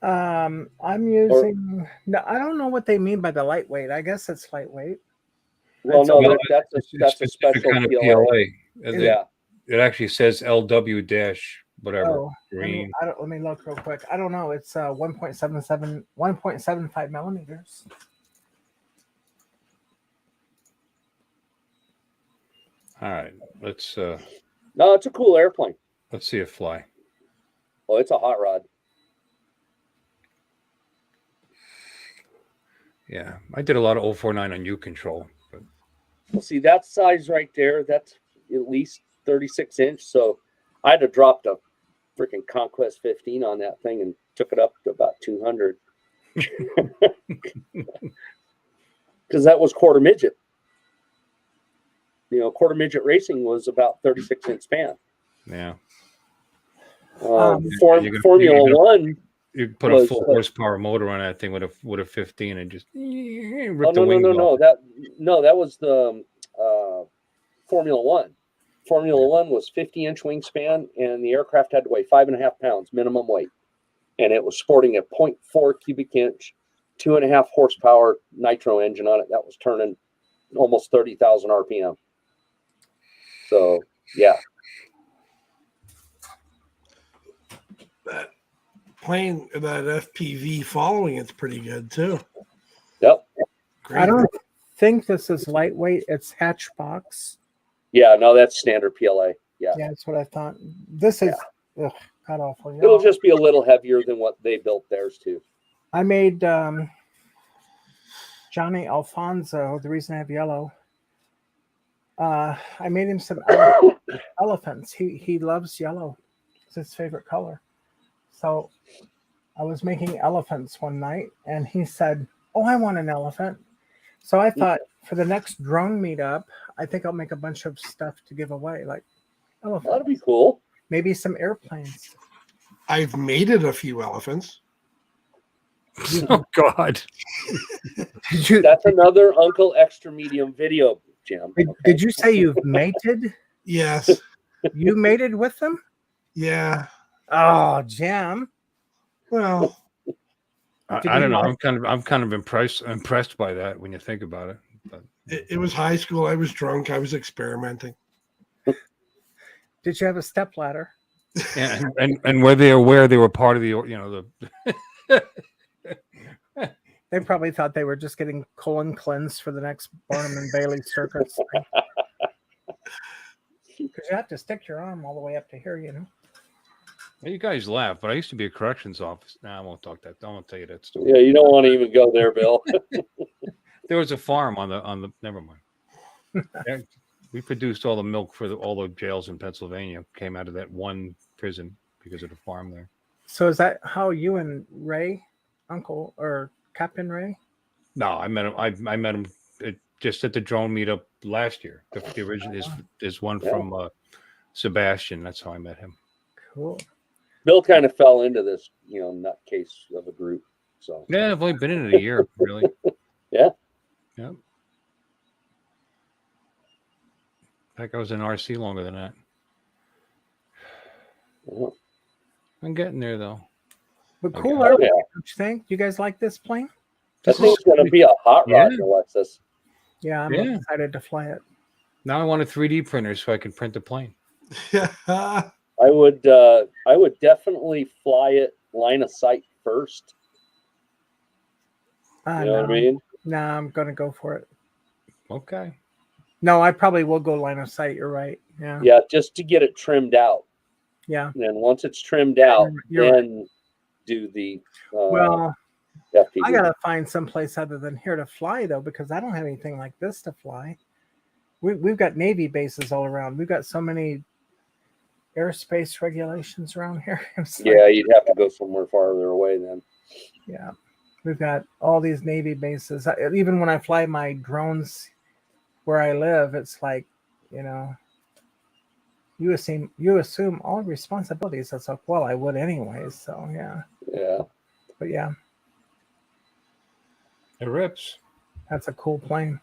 I'm using. No, I don't know what they mean by the lightweight. I guess it's lightweight. Well, no, that's a special kind of PLA. Yeah, it actually says LW dash whatever green. Let me look real quick. I don't know. It's 1.75 millimeters. All right, let's. No, it's a cool airplane. Let's see it fly. Oh, it's a hot rod. Yeah, I did a lot of 049 on U control. But... Well, see that size right there. That's at least 36 inch. So I had to drop the freaking Conquest 15 on that thing and took it up to about 200. Because that was quarter midget. You know, quarter midget racing was about 36 inch span. Yeah. Formula One. You put a full horsepower motor on that thing with a 15 and just ripped the wings off. That was the Formula One. Formula One was 50-inch wingspan, and the aircraft had to weigh 5.5 pounds minimum weight, and it was sporting a 0.4 cubic inch, 2.5 horsepower nitro engine on it that was turning almost 30,000 RPM. So yeah. That plane, that FPV following it's pretty good too. Yep. Great. I don't think this is lightweight. It's hatchbox. Yeah, no, that's standard PLA. Yeah. Yeah, that's what I thought. This is god awful. Yeah. It'll just be a little heavier than what they built theirs to. I made Johnny Alfonso, the reason I have yellow. I made him some elephants. He loves yellow. It's his favorite color. So I was making elephants one night, and he said, "Oh, I want an elephant." So I thought for the next drone meetup, I think I'll make a bunch of stuff to give away, like elephants. That'd be cool. Maybe some airplanes. I've mated a few elephants. Oh God! That's another Uncle Extra Medium video, Jim. Did you say you've mated? Yes. You mated with them? Yeah. Oh, Jim. Well, I don't know. I'm kind of impressed by that when you think about it. But... It was high school. I was drunk. I was experimenting. Did you have a stepladder? Yeah, and were they aware they were part of the They probably thought they were just getting colon cleansed for the next Barnum and Bailey circus. Because you have to stick your arm all the way up to here, you know. Well, you guys laugh, but I used to be a corrections officer. I won't talk that. I won't tell you that story. Yeah, you don't want to even go there, Bill. There was a farm on the. Never mind. We produced all the milk for all the jails in Pennsylvania. Came out of that one prison because of the farm there. So is that how you and Ray, Uncle or Captain Ray? No, I met him. I met him just at the drone meetup last year. The original is one from Sebastian. That's how I met him. Cool. Bill kind of fell into this, nutcase of a group. So yeah, I've only been in it a year, really. Yeah. Yeah. In fact, I was in RC longer than that. Yeah. I'm getting there though. But cool airplane, don't you think? You guys like this plane? That thing's going to be a hot rod, Alexis. Yeah, I'm excited to fly it. Now I want a 3D printer so I can print the plane. I would definitely fly it line of sight first. You know what I mean? Nah, I'm gonna go for it. Okay. No, I probably will go line of sight. You're right. Yeah. Yeah, just to get it trimmed out. Yeah. And then once it's trimmed out, You're then do the Well, FPV. I gotta find someplace other than here to fly though, because I don't have anything like this to fly. We've got Navy bases all around. We've got so many airspace regulations around here. It's like- Yeah, you'd have to go somewhere farther away then. yeah, we've got all these Navy bases. Even when I fly my drones where I live, it's like, you know, you assume all responsibilities. It's like, well, I would anyways. So yeah. Yeah. But yeah, It rips. that's a cool plane.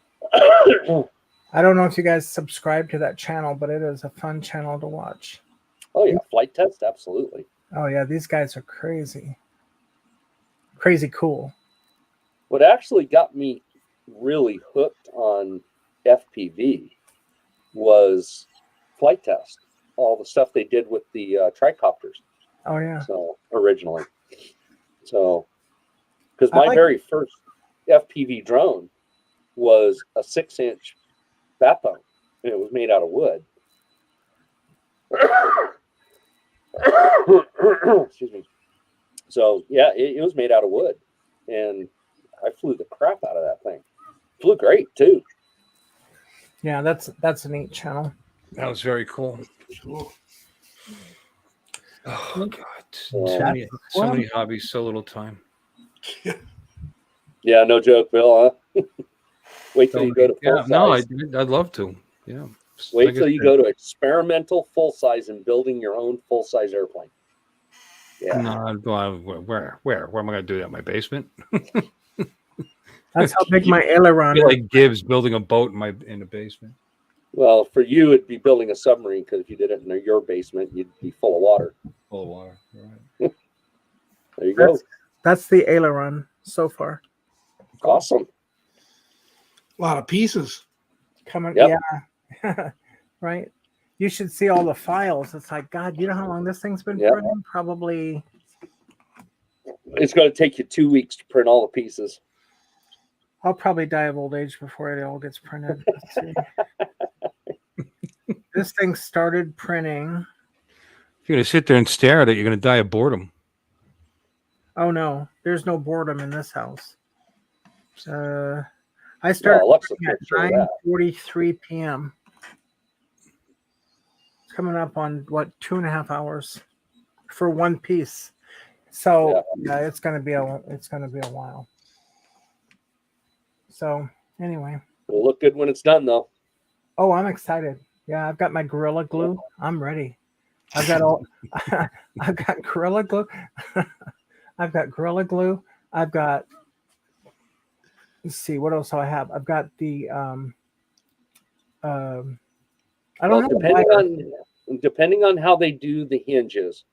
I don't know if you guys subscribe to that channel, but it is a fun channel to watch. Oh yeah, flight test, absolutely. Oh yeah, these guys are crazy. Crazy cool. What actually got me really hooked on FPV was flight test. All the stuff they did with the tricopters. Oh yeah. So originally, so because I my like- very first FPV drone was a 6-inch backbone, and it was made out of wood. Excuse me. So yeah, it was made out of wood, and I flew the crap out of that thing. Flew great too. Yeah, that's a neat channel. That was very cool. Cool. Oh God, so Yeah. many hobbies, so little time. Yeah, no joke, Bill. Huh? Wait till you go to full Yeah, size. no, I'd love to. Yeah. Wait Like I till you said, go to experimental full size and building your own full size airplane. Yeah. No, I'd go, where am I going to do that? In my basement? That's how big my aileron Be is. like Gibbs building a boat in the basement. Well, for you, it'd be building a submarine because if you did it in your basement, you'd be full of water. Full of water. Right. There you go. That's the aileron so far. Awesome. A lot of pieces. Coming, Yep. yeah. Right. You should see all the files. It's like, God, you know how long this thing's been Yep. printing? Probably. It's going to take you 2 weeks to print all the pieces. I'll probably die of old age before it all gets printed. Let's see. This thing started printing. If you're going to sit there and stare at it, you're going to die of boredom. Oh no, there's no boredom in this house. I started Alexa printing took care at of that. 9:43 p.m. Coming up on what 2.5 hours for one piece. So yeah, it's gonna be a while. So anyway. It'll look good when it's done, though. Oh, I'm excited. Yeah, I've got my Gorilla Glue. I'm ready. I've got Gorilla Glue. I've got Gorilla Glue. I've got, let's see, what else do I have? I've got the I don't know. Depending on how they do the hinges,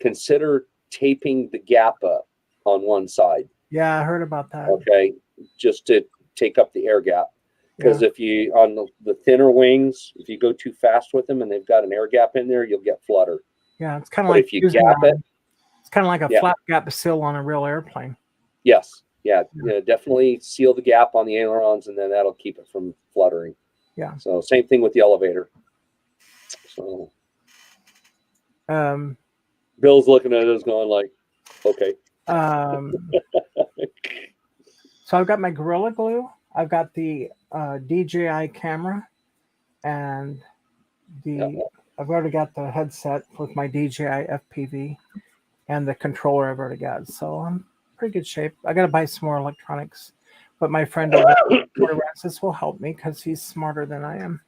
consider taping the gap up on one side. Yeah, I heard about that. Okay, just to take up the air gap. Because if you on the thinner wings, if you go too fast with them and they've got an air gap in there, you'll get flutter. Yeah, it's kind of But like if you using gap it, it's kind of like a Yeah. flat gap seal on a real airplane. yes, yeah, definitely seal the gap on the ailerons, and then that'll keep it from fluttering. Yeah. So same thing with the elevator. So Bill's looking at us going like, okay. So I've got my Gorilla Glue. I've got the DJI camera, and I've already got the headset with my DJI FPV, and the controller I've already got. So I'm in pretty good shape. I got to buy some more electronics, but my friend over Francis will help me because he's smarter than I am.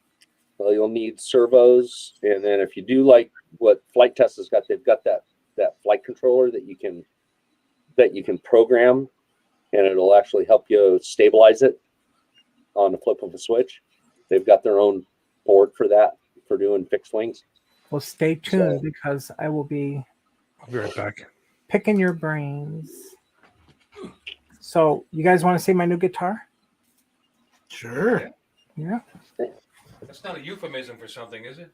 Well, you'll need servos, and then if you do like what Flight Test has got, they've got that flight controller that you can program, and it'll actually help you stabilize it on the flip of a switch. They've got their own board for that, for doing fixed wings. Well, stay tuned because I will be. I'll be right back. Picking your brains. So, you guys want to see my new guitar? Sure. Yeah. That's not a euphemism for something, is it?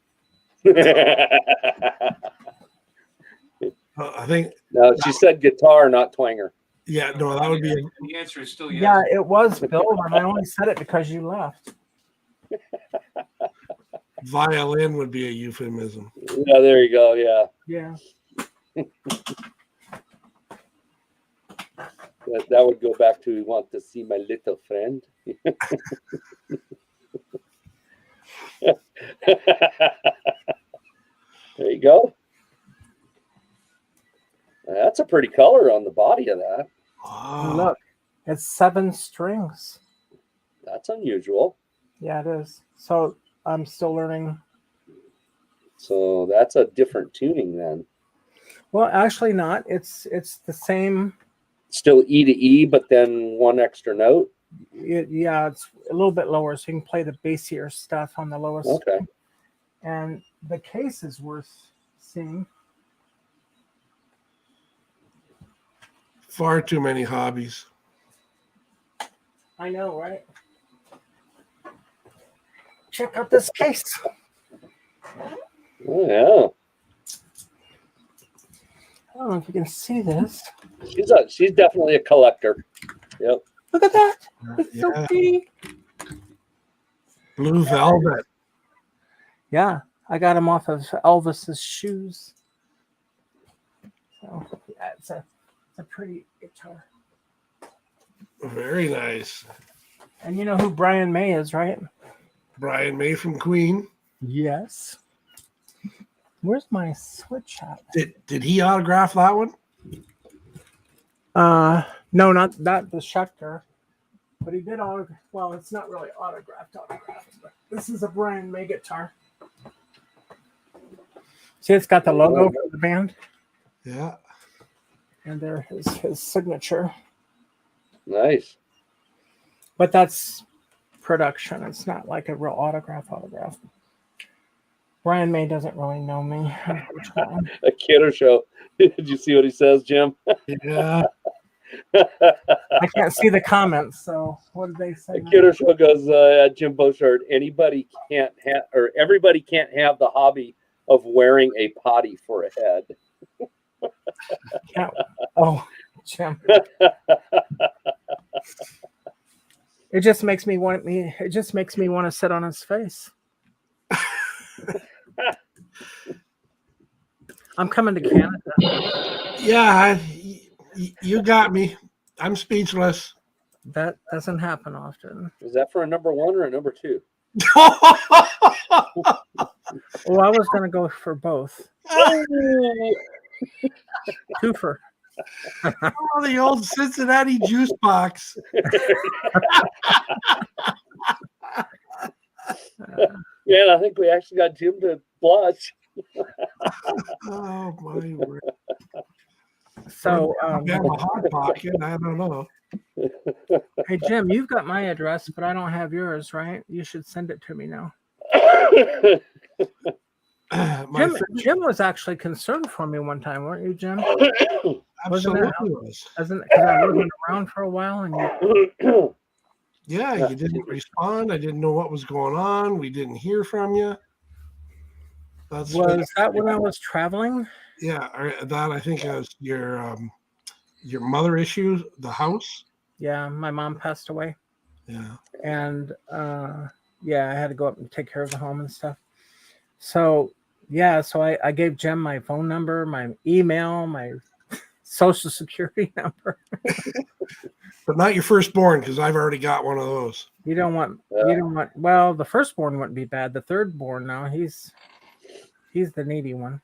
I think. No, she said guitar, not twanger. Yeah, no, that would be. The answer is still yes. Yeah, it was, Bill, and I only said it because you left. Violin would be a euphemism. Yeah, there you go. Yeah. Yeah. That would go back to, we want to see my little friend. There you go. That's a pretty color on the body of that. Look, it's 7 strings. That's unusual. Yeah, it is. So I'm still learning. So that's a different tuning then. Well, actually not. It's the same. Still E to E, but then one extra note. Yeah, it's a little bit lower, so you can play the bassier stuff on the lowest. Okay. String. And the case is worth seeing. Far too many hobbies. I know, right? Check out this case. Oh, yeah. I don't know if you can see this. She's definitely a collector. Yep. Look at that. It's so pretty. Blue velvet. Yeah, I got him off of Elvis's shoes. So yeah, it's a pretty guitar. Very nice. And you know who Brian May is, right? Brian May from Queen. Yes. Where's my switch at? Did he autograph that one? No, not the Schecter. But he did autograph. Well, it's not really autographed, but this is a Brian May guitar. See, it's got the logo for the band. Yeah. And there is his signature. Nice. But that's production. It's not like a real autograph. Brian May doesn't really know me. A kiddo show. Did you see what he says, Jim? Yeah. I can't see the comments, so what did they say? A kiddo show goes at Jim Boshart. Everybody can't have the hobby of wearing a potty for a head. Yeah. Oh, Jim. It just makes me want to sit on his face. I'm coming to Canada. Yeah, you got me. I'm speechless. That doesn't happen often. Is that for a number 1 or a number 2? Well, I was going to go for both. Twofer. Oh, the old Cincinnati juice box. Yeah, I think we actually got Jim to blush. Oh my word! So, I have a hot pocket. I don't know. Hey Jim, you've got my address, but I don't have yours, right? You should send it to me now. Jim was actually concerned for me one time, weren't you, Jim? Absolutely. Because I wasn't around for a while, and you. Yeah, you didn't respond. I didn't know what was going on. We didn't hear from you. Was that when I was traveling? Yeah, that I think was your mother issue, the house. Yeah, my mom passed away. Yeah. And yeah, I had to go up and take care of the home and stuff. So yeah, so I gave Jim my phone number, my email, my social security number. But not your firstborn, because I've already got one of those. You don't want. Well, the firstborn wouldn't be bad. The thirdborn, now he's the needy one.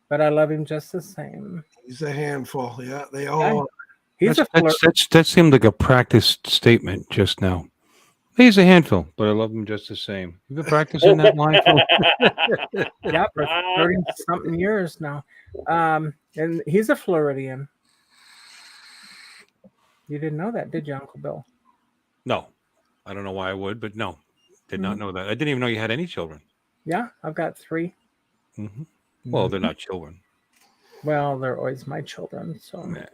But I love him just the same. He's a handful. Yeah, they all. That seemed like a practiced statement just now. He's a handful, but I love him just the same. You've been practicing that line for yeah, for 30-something years now. And he's a Floridian. You didn't know that, did you, Uncle Bill? No. I don't know why I would, but no. Did not know that. I didn't even know you had any children. Yeah, I've got 3. Mm-hmm. Well, they're not children. Well, they're always my children. So. Yeah.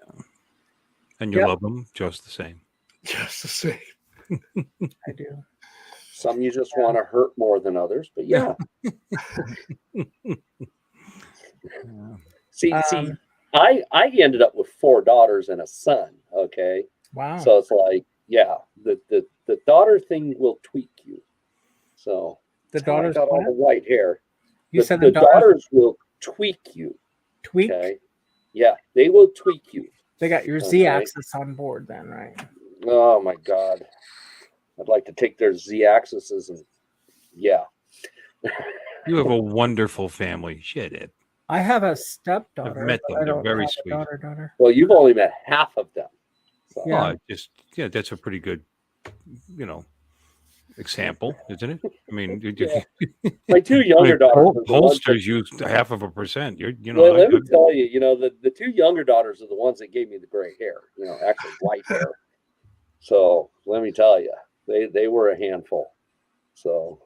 And you love them just the same. Just the same. I do. Some you just want to hurt more than others, but yeah. See, I ended up with 4 daughters and a son. Okay. Wow. So it's like, yeah, the daughter thing will tweak you. So the daughter's got all the white hair. You said the daughters will tweak you. Tweak? Okay? Yeah, they will tweak you. They got your Z-axis on board then, right? Oh my God. I'd like to take their Z-axes and yeah. You have a wonderful family. Shit, Ed. I have a stepdaughter. I've met but them. I They're don't very have a sweet. daughter. Well, you've only met half of them. So. Yeah. That's a pretty good, example, isn't it? I mean, My two younger daughters. Pollsters use 0.5%. Let me tell you, the two younger daughters are the ones that gave me the gray hair. Actually white hair. So let me tell you, they were a handful. So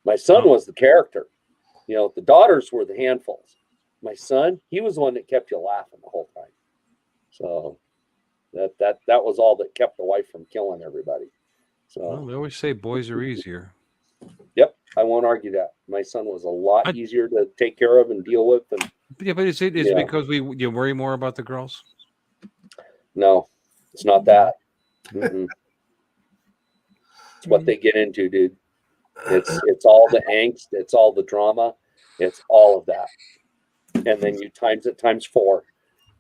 my son was the character. The daughters were the handfuls. My son, he was the one that kept you laughing the whole time. So that was all that kept the wife from killing everybody. So Well, they always say boys are easier. Yep, I won't argue that. My son was a lot easier to take care of and deal with. And Yeah, but is it because you worry more about the girls? No, it's not that. Mm-mm. It's what they get into, dude. It's all the angst. It's all the drama. It's all of that. And then you times it times 4.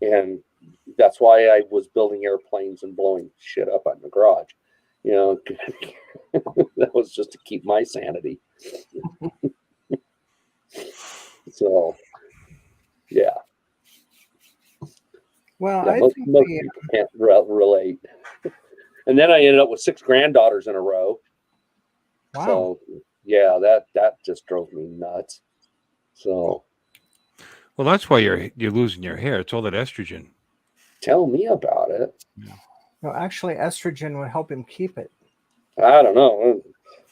And that's why I was building airplanes and blowing shit up in the garage. That was just to keep my sanity. So, yeah. Well, yeah, most people can't relate. And then I ended up with 6 granddaughters in a row. Wow. So, yeah, that just drove me nuts. So, well, that's why you're losing your hair. It's all that estrogen. Tell me about it. No, actually, estrogen would help him keep it. I don't know.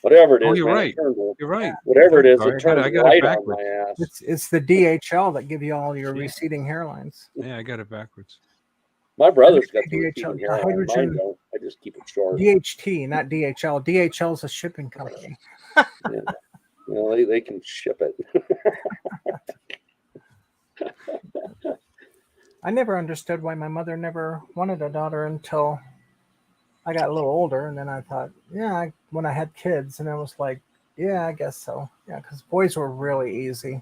Whatever it is, you're man, right. You're right. Whatever it is, Sorry, it turns I got right it on backwards. my ass. It's the DHL that give you all your receding hairlines. Yeah, I got it backwards. My brother's got the DHL, receding hairline. Mine hydrogen. don't. I just keep it short. DHT, not DHL. DHL is a shipping company. Yeah. They can ship it. I never understood why my mother never wanted a daughter until I got a little older, and then I thought, when I had kids, and I was like, yeah, I guess so. Yeah, because boys were really easy.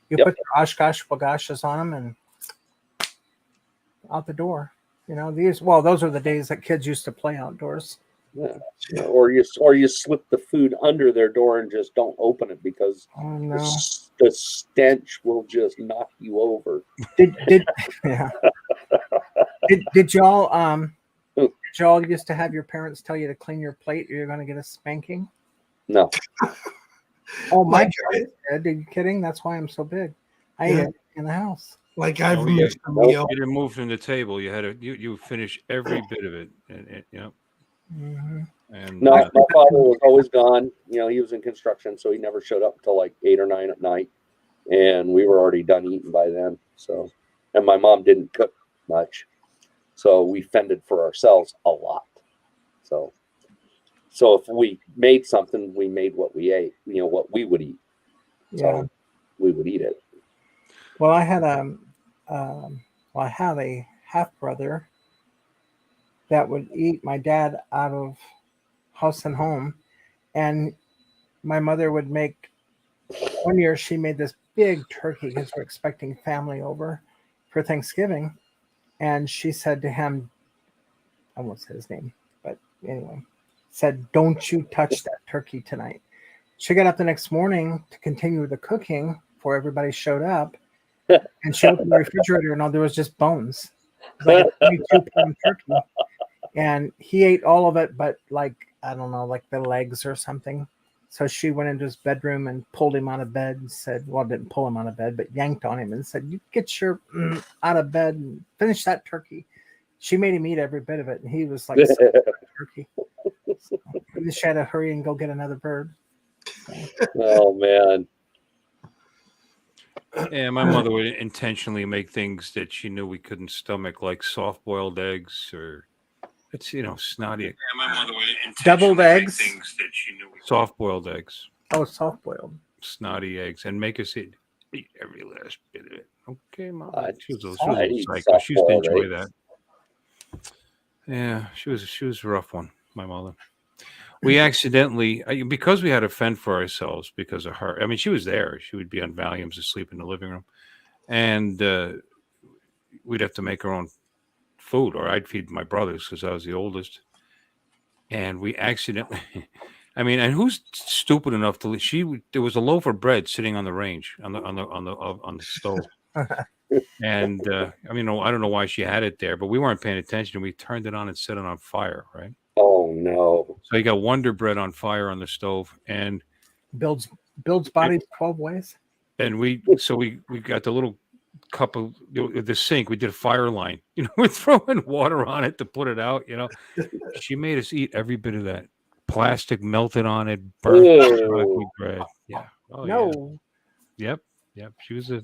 You put your Oshkosh bagashas on them and out the door. Those are the days that kids used to play outdoors. Yeah. Or you slip the food under their door and just don't open it because the stench will just knock you over. Did y'all used to have your parents tell you to clean your plate or you're going to get a spanking? No. Oh my God! Are you kidding? That's why I'm so big. I ate it in the house. Like I've missed a meal. You didn't move from the table. You had you finish every bit of it. Mm-hmm. And no, my father was always gone. He was in construction, so he never showed up until like 8 or 9 at night, and we were already done eating by then. So, and my mom didn't cook much, so we fended for ourselves a lot. So if we made something, we made what we ate. What we would eat. So we would eat it. Well, I had I have a half brother that would eat my dad out of house and home, and my mother would make. One year, she made this big turkey because we're expecting family over for Thanksgiving, and she said to him, I won't say his name, but anyway, said, "Don't you touch that turkey tonight." She got up the next morning to continue the cooking before everybody showed up. And she opened the refrigerator, and there was just bones. It was like a 22-pound turkey. And he ate all of it, but I don't know, like the legs or something. So she went into his bedroom and pulled him out of bed and said, didn't pull him out of bed, but yanked on him and said, "You get your out of bed and finish that turkey." She made him eat every bit of it, and he was like, turkey. So she had to hurry and go get another bird. So. Oh, man. Yeah, my mother would intentionally make things that she knew we couldn't stomach, like soft-boiled eggs or it's snotty. Yeah, my mother would doubled eggs. Things that she knew. Soft-boiled eggs. Oh, soft-boiled. Snotty eggs, and make us eat every last bit of it. Okay, Mom. She was a psycho. She used to enjoy that. Yeah, she was a rough one, my mother. we accidentally, because we had to fend for ourselves because of her. I mean, she was there. She would be on Valiums asleep in the living room. And we'd have to make our own food, or I'd feed my brothers because I was the oldest. And we accidentally, I mean, and who's stupid enough to? There was a loaf of bread sitting on the range on the stove, and I mean, I don't know why she had it there, but we weren't paying attention. We turned it on and set it on fire, right? Oh no! So you got Wonder Bread on fire on the stove, and builds body 12 ways. And we got the little cup of the sink. We did a fire line. We're throwing water on it to put it out. She made us eat every bit of that. Plastic melted on it, burnt bread. Yeah. Oh, no. Yeah. Yep. She was a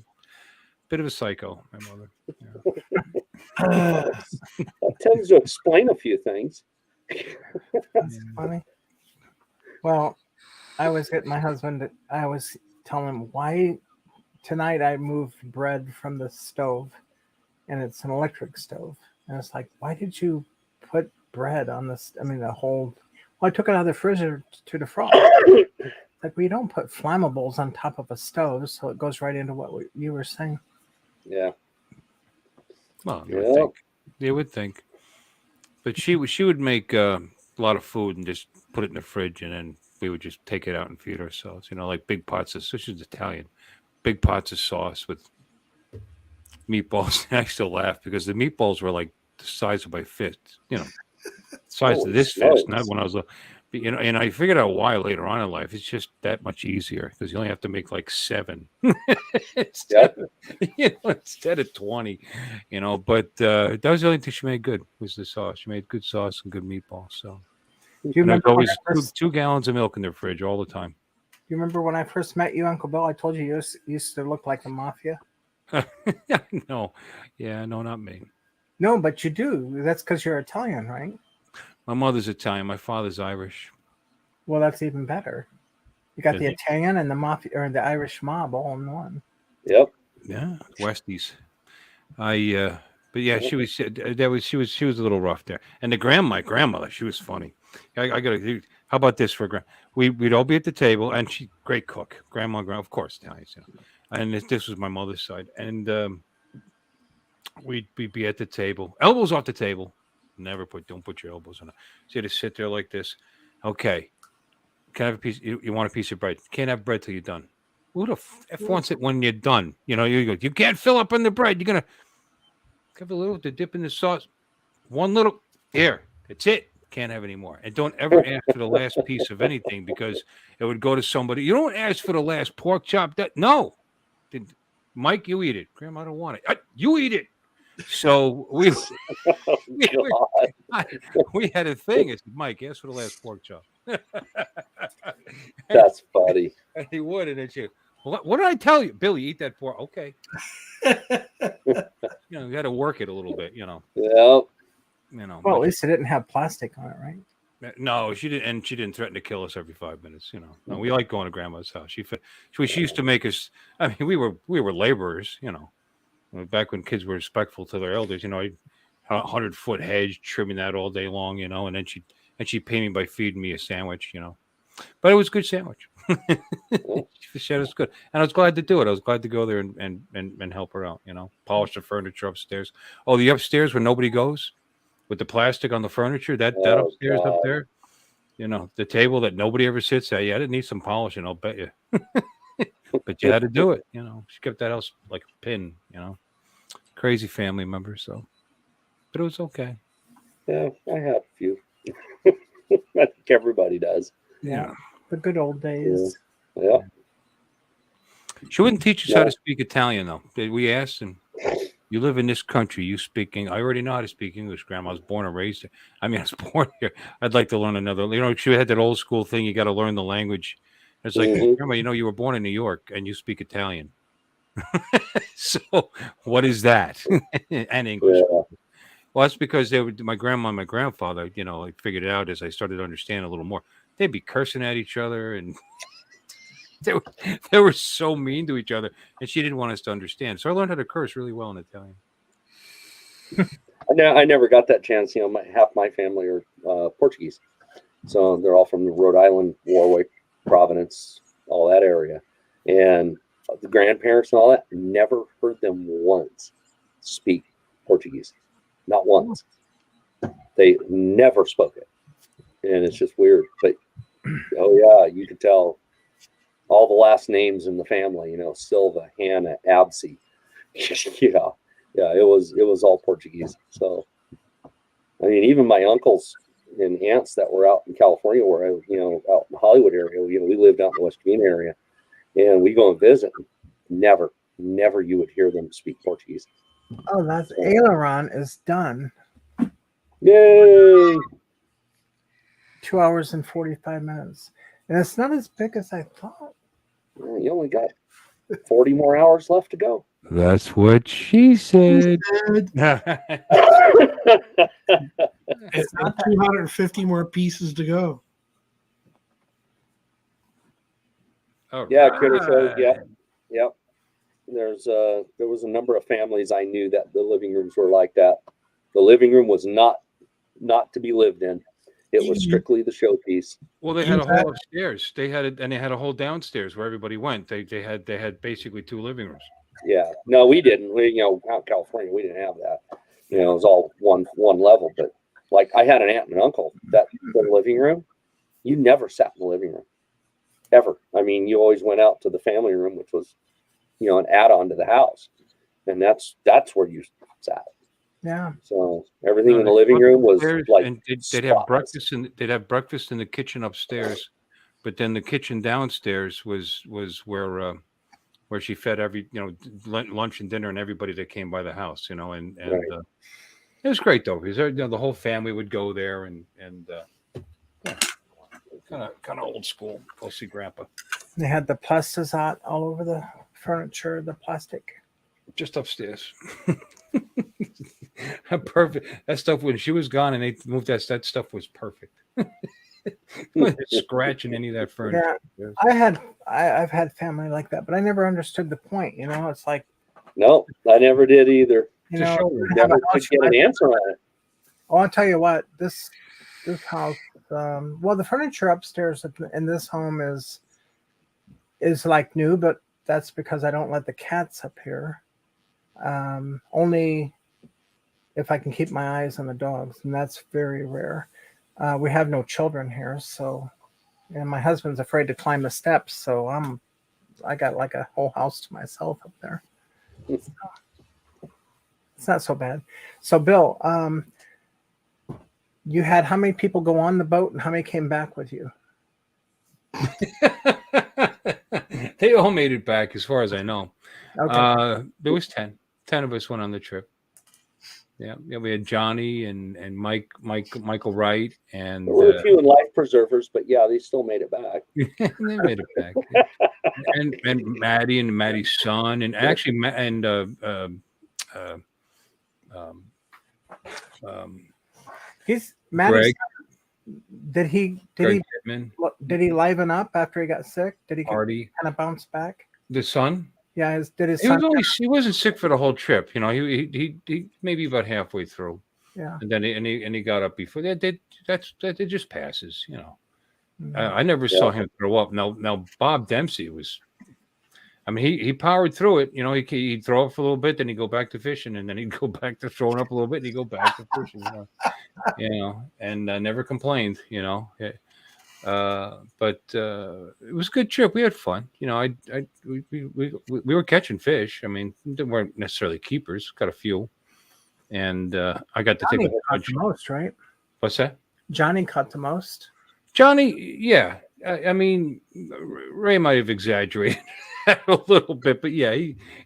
bit of a psycho, my mother. Yeah. That tends to explain a few things. That's funny. Well, I was getting my husband. I was telling him why tonight I moved bread from the stove, and it's an electric stove. And it's like, why did you put bread on this? I mean, the whole. Well, I took it out of the freezer to defrost. Like, we don't put flammables on top of a stove, so it goes right into what you were saying. Yeah. Well, you would think. But she would make a lot of food and just put it in the fridge, and then we would just take it out and feed ourselves. Like big pots of, this is Italian, big pots of sauce with meatballs. And I still laugh because the meatballs were like the size of my fist, size of this fist, not when I was and I figured out why later on in life. It's just that much easier because you only have to make like 7 instead of 20, but that was the only thing she made good was the sauce. She made good sauce and good meatballs. So do you remember always 2 gallons of milk in their fridge all the time. Do you remember when I first met you, Uncle Bill? I told you you used to look like the mafia. No, not me. No, but you do. That's because you're Italian, right? My mother's Italian. My father's Irish. Well, that's even better. You got the Italian and the mafia, or the Irish mob, all in one. Yep. Yeah, Westies. But yeah, she was a little rough there. And my grandmother, she was funny. I gotta. How about this for grandma? We'd all be at the table, and she great cook. Grandma, of course, Italians. And this was my mother's side, and we'd be at the table, elbows off the table. Don't put your elbows on it. So you just sit there like this. Okay. Can I have a piece? You want a piece of bread? Can't have bread till you're done. Who the F wants it when you're done? You go, you can't fill up on the bread. You're going to have a little to dip in the sauce. One little, here. That's it. Can't have any more. And don't ever ask for the last piece of anything because it would go to somebody. You don't ask for the last pork chop. No. Mike, you eat it. Grandma, I don't want it. You eat it. So we had a thing. It's Mike, ask for the last pork chop. That's funny. And he would, and then what did I tell you, Billy? Eat that pork. Okay. You got to work it a little bit. Yep. Well, at least it didn't have plastic on it, right? No, she didn't, and she didn't threaten to kill us every 5 minutes. No, we like going to Grandma's house. She used to make us. I mean, we were laborers. Back when kids were respectful to their elders, 100-foot hedge, trimming that all day long, and then she'd pay me by feeding me a sandwich, but it was a good sandwich. She said it was good, and I was glad to do it. I was glad to go there and help her out, polish the furniture upstairs. Oh, the upstairs where nobody goes with the plastic on the furniture, that upstairs up there, the table that nobody ever sits at. Yeah, it needs some polishing, I'll bet you. But you had to do it, She kept that house like a pin, Crazy family member, so. But it was okay. Yeah, I have a few. I think everybody does. Yeah, the good old days. Yeah. She wouldn't teach us how to speak Italian, though. We asked, and you live in this country. You speak English. I already know how to speak English, Grandma. I was born and raised here. I mean, I was born here. I'd like to learn another. She had that old school thing. You got to learn the language. It's like, Grandma, you were born in New York and you speak Italian. So what is that? And English. Yeah. Well, that's because my grandma and my grandfather, I figured it out as I started to understand a little more. They'd be cursing at each other, and they were so mean to each other, and she didn't want us to understand. So I learned how to curse really well in Italian. I never got that chance. Half my family are Portuguese. So they're all from Rhode Island, Warwick, Providence, all that area. And the grandparents and all that, never heard them once speak Portuguese. Not once. They never spoke it. And it's just weird. But, oh, yeah, you could tell all the last names in the family, Silva, Hannah, Absey. Yeah, it was all Portuguese. So, I mean, even my uncles and aunts that were out in California, where I, out in the Hollywood area, we lived out in the West Covina area, and we go and visit. Never you would hear them speak Portuguese. Oh, that's aileron is done. Yay! 2 hours and 45 minutes, and it's not as big as I thought. Yeah, you only got 40 more hours left to go. That's what she said. It's not 250 more pieces to go. Yeah, Critter Show. Yep. There was a number of families I knew that the living rooms were like that. The living room was not to be lived in. It was strictly the showpiece. Well, they had a whole upstairs. They had it, and they had a whole downstairs where everybody went. They had basically 2 living rooms. Yeah. No, we didn't. We, out in California, we didn't have that. It was all one level. But like, I had an aunt and an uncle that the living room, you never sat in the living room, ever. I mean, you always went out to the family room, which was, an add-on to the house, and that's where you sat. Yeah. So everything in the living room was like, and they'd have breakfast in the kitchen upstairs, but then the kitchen downstairs was where she fed every lunch and dinner and everybody that came by the house, and Right. It was great though, because the whole family would go there and kind of old school. Go see Grandpa. They had the plastisat all over the furniture, the plastic. Just upstairs. Perfect. That stuff, when she was gone and they moved that stuff was perfect. Scratching any of that furniture. Yeah, I've had family like that, but I never understood the point. It's like, no, I never did either. Never could get an answer on it. Oh, I'll tell you what, this house, the furniture upstairs in this home is like new, but that's because I don't let the cats up here. Only if I can keep my eyes on the dogs, and that's very rare. We have no children here, and my husband's afraid to climb the steps, so I got like a whole house to myself up there. It's not so bad. So, Bill, you had how many people go on the boat, and how many came back with you? They all made it back, as far as I know. Okay. There was 10 of us went on the trip. Yeah, we had Johnny and Michael Wright, and there were a few in life preservers, but yeah, they still made it back. They made it back. and Maddie and Maddie's son, and actually He's Maddie's. Greg. Did he liven up after he got sick? Did he kind of bounce back? The son? Yeah, his He son? he wasn't sick for the whole trip. He maybe about halfway through. Yeah. And then he got up before that. It just passes. I never saw him throw up. Now Bob Dempsey was. I mean, he powered through it. He'd throw up for a little bit, then he'd go back to fishing, and then he'd go back to throwing up a little bit, and he'd go back to fishing. And never complained. But it was a good trip. We had fun. We were catching fish. I mean, they weren't necessarily keepers. Got a few, and I got to take a whole bunch. The most, right? What's that? Johnny caught the most. Johnny, yeah. I mean, Ray might have exaggerated a little bit, but yeah,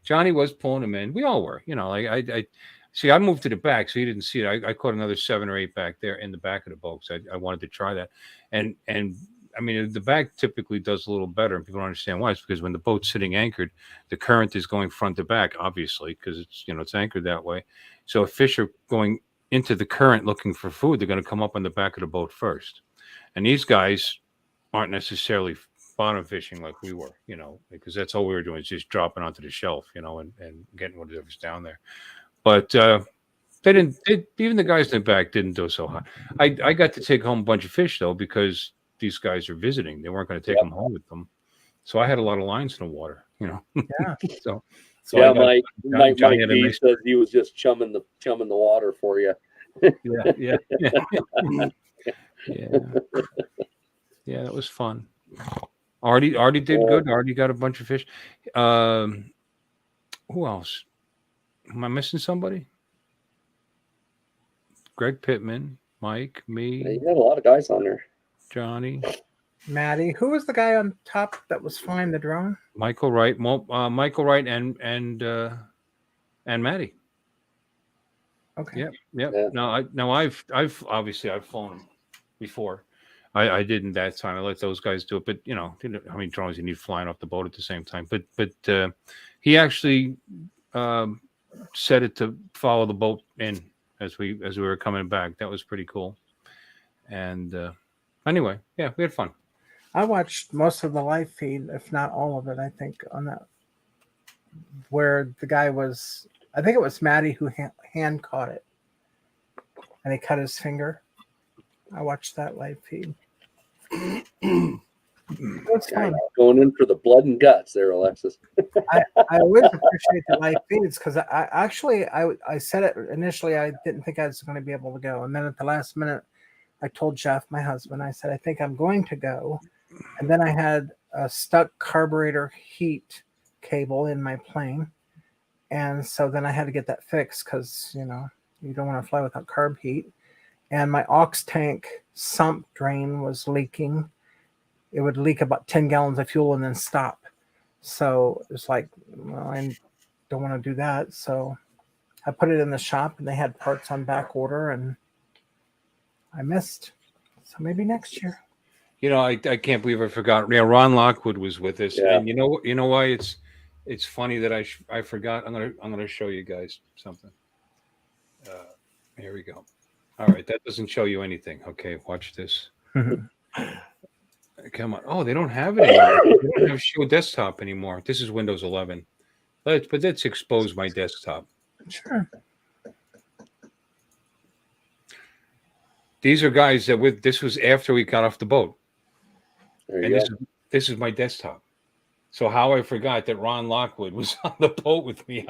Johnny was pulling him in. We all were, I see. I moved to the back, so you didn't see it. I caught another 7 or 8 back there in the back of the boat. So I wanted to try that, and I mean, the back typically does a little better, and people don't understand why. It's because when the boat's sitting anchored, the current is going front to back, obviously, because it's anchored that way. So if fish are going into the current looking for food, they're going to come up on the back of the boat first, and these guys aren't necessarily bottom fishing like we were, because that's all we were doing is just dropping onto the shelf, and getting whatever's down there. But They didn't. Even the guys in the back didn't do so hot. I got to take home a bunch of fish though because these guys are visiting. They weren't going to take them home with them, so I had a lot of lines in the water. Yeah. so yeah, I got, Mike Johnny had a B nice- says he was just chumming the water for you. yeah. Yeah, that was fun. Artie did good. Artie got a bunch of fish. Who else? Am I missing somebody? Greg Pittman, Mike, me. Yeah, you got a lot of guys on there. Johnny, Maddie. Who was the guy on top that was flying the drone? Michael Wright, Michael Wright, and Maddie. Okay. Yep. No, I've obviously flown before. I didn't that time. I let those guys do it, but how many drones you need flying off the boat at the same time? But he actually set it to follow the boat in as we were coming back. That was pretty cool. And anyway, yeah, we had fun. I watched most of the live feed, if not all of it. I think on that where the guy was. I think it was Maddie who hand caught it, and he cut his finger. I watched that live feed. That's fun. Going in for the blood and guts there, Alexis. I always appreciate the live feeds because I said it initially. I didn't think I was going to be able to go, and then at the last minute, I told Jeff, my husband, I said I think I'm going to go, and then I had a stuck carburetor heat cable in my plane. And so then I had to get that fixed because, you don't want to fly without carb heat. And my aux tank sump drain was leaking. It would leak about 10 gallons of fuel and then stop. So it's like, well, I don't want to do that. So I put it in the shop and they had parts on back order and I missed. So maybe next year. I can't believe I forgot. Yeah, Ron Lockwood was with us. Yeah. And you know why it's funny that I forgot. I'm gonna show you guys something. Here we go. All right, that doesn't show you anything. Okay, watch this. Come on. Oh, they don't have it anymore. They don't have show desktop anymore. This is Windows 11. But let's expose my desktop. Sure. These are guys that this was after we got off the boat. There you And go. this is my desktop. So how I forgot that Ron Lockwood was on the boat with me,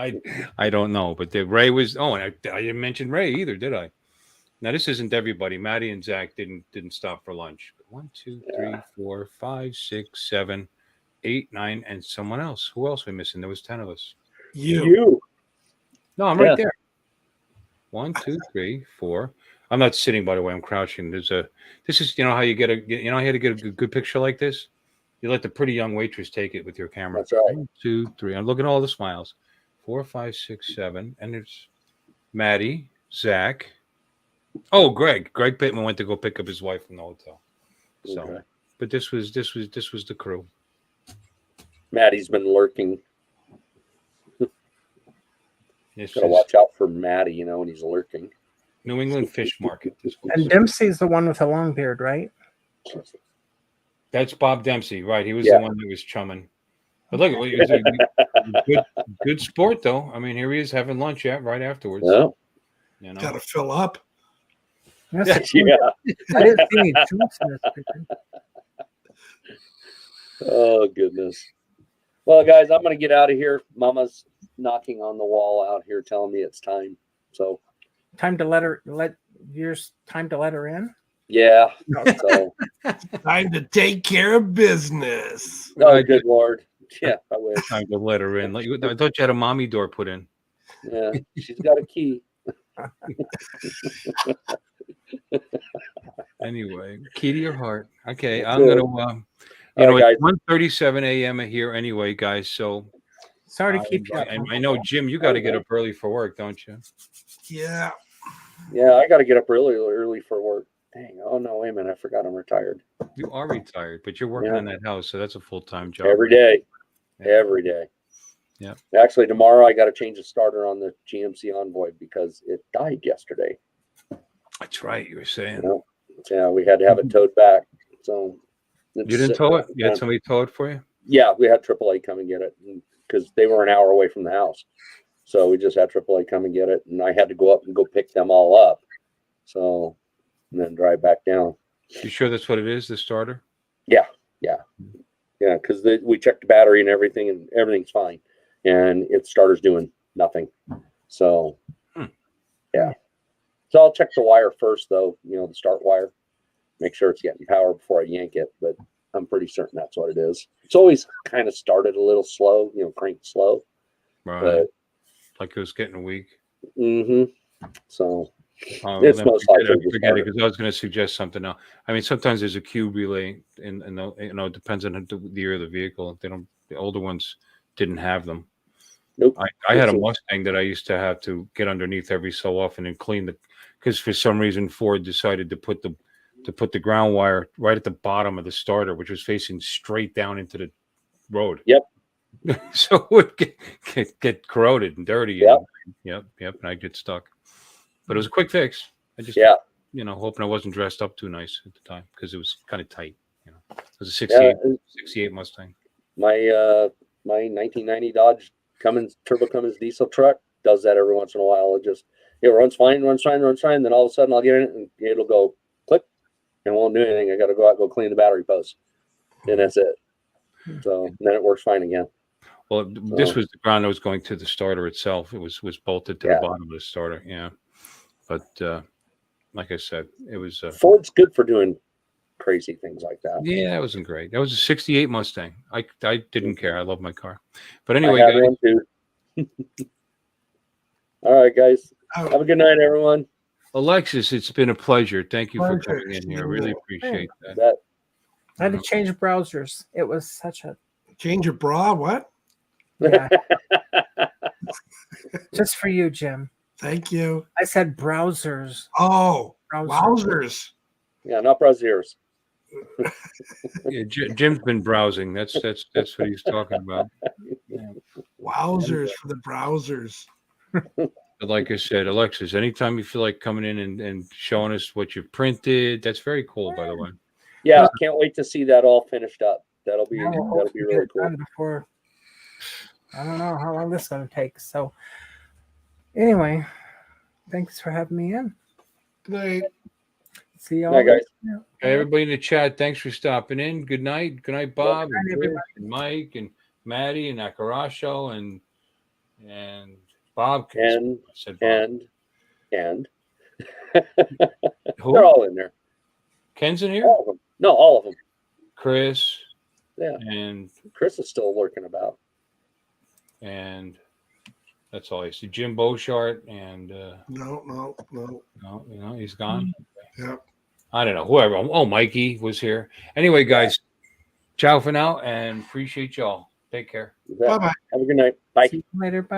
I don't know. But Ray was. Oh, and I didn't mention Ray either, did I? Now this isn't everybody. Maddie and Zach didn't stop for lunch. 1, 2, 3, 4, 5, 6, 7, 8, 9, and someone else. Who else are we missing? There was 10 of us. You. No, I'm right there. 1, 2, 3, 4. I'm not sitting, by the way. I'm crouching. This is how you get how to get a good picture like this. You let the pretty young waitress take it with your camera. That's right. 1, 2, 3. I'm looking at all the smiles. 4, 5, 6, 7, and there's Maddie, Zach. Oh, Greg. Greg Pittman went to go pick up his wife from the hotel. So, Okay. but this was the crew. Maddie's been lurking. This Gotta is watch out for Maddie, when he's lurking. New England Fish Market. This was. And Dempsey's the one with the long beard, right? That's Bob Dempsey, right? He was Yeah. the one that was chumming. But look, he was a good sport, though. I mean, here he is having lunch right afterwards. Yeah. Got to fill up. Yes, Yeah. I didn't see any chunks in this picture. Oh, goodness. Well, guys, I'm going to get out of here. Mama's knocking on the wall out here telling me it's time. So, Time to let her in. yeah. So, Time to take care of business. oh, good Lord. Yeah, I wish. Time to let her in. I thought you had a mommy door put in. Yeah, she's got a key. Anyway, key to your heart. Okay, I'm Good. gonna. All right, It's 1:37 a.m. here anyway, guys. So sorry to keep you up. I know, Jim, you got to get up early for work, don't you? Yeah. Yeah, I got to get up early for work. Dang. Oh, no, wait a minute. I forgot I'm retired. You are retired, but you're working Yeah. on that house, so that's a full-time job. Every day. Yeah. Every day. Yeah. Actually, tomorrow I got to change the starter on the GMC Envoy because it died yesterday. That's right. You were saying. Yeah, we had to have it towed back. So You didn't tow it? You had somebody tow it for you? Yeah, we had AAA come and get it because they were an hour away from the house. So we just had AAA come and get it, and I had to go up and go pick them all up. So, and then drive back down. You sure that's what it is, the starter? Yeah. Because we checked the battery and everything, and everything's fine, and its starter's doing nothing. So, yeah. So I'll check the wire first, though. The start wire. Make sure it's getting power before I yank it, but I'm pretty certain that's what it is. It's always kind of started a little slow, cranked slow. Right. But, like it was getting weak. So it's most likely forget it, because I was going to suggest something now. I mean, sometimes there's a cube relay, and it depends on the year of the vehicle. The older ones didn't have them. Nope. I had a Mustang that I used to have to get underneath every so often and clean because for some reason Ford decided to put the ground wire right at the bottom of the starter, which was facing straight down into the road. Yep. So it would get corroded and dirty. Yep. And I'd get stuck. But it was a quick fix. I just, hoping I wasn't dressed up too nice at the time because it was kind of tight. It was a 68 Mustang. My 1990 Dodge Turbo Cummins diesel truck does that every once in a while. It runs fine. Then all of a sudden I'll get in it and it'll go click and won't do anything. I got to go out and go clean the battery post, and that's it. So then it works fine again. Well, this was the ground that was going to the starter itself. It was bolted to the bottom of the starter. Yeah. But like I said, it was Ford's good for doing crazy things like that. Yeah, it wasn't great. That was a 68 Mustang. I didn't care. I love my car. But anyway, I had one too. All right, guys. Have a good night, everyone. Alexis, it's been a pleasure. Thank you for coming in here. I really appreciate that. I had to change browsers. It was such a change your bra. What? Yeah. Just for you, Jim. Thank you. I said browsers. Oh, wowzers. Yeah, not browsers. Yeah, Jim's been browsing. That's what he's talking about. Yeah. Wowzers for the browsers. But like I said, Alexis, anytime you feel like coming in and showing us what you've printed, that's very cool, by the way. Yeah, can't wait to see that all finished up. That'll be really cool. Before, I don't know how long this is going to take. So anyway, thanks for having me in. Good night. See y'all. Night, guys. Hey, everybody in the chat, thanks for stopping in. Good night. Good night, Bob, and Chris, and Mike, and Maddie, and Akarasho, and Bob. And Who? They're all in there. Ken's in here? All of them. No, all of them. Chris. Yeah. And Chris is still lurking about. And that's all I see. Jim Boshart and No, he's gone. Yeah. I don't know. Whoever. Oh, Mikey was here. Anyway, guys, ciao for now and appreciate y'all. Take care. Bye-bye. Have a good night. Bye. See you later. Bye.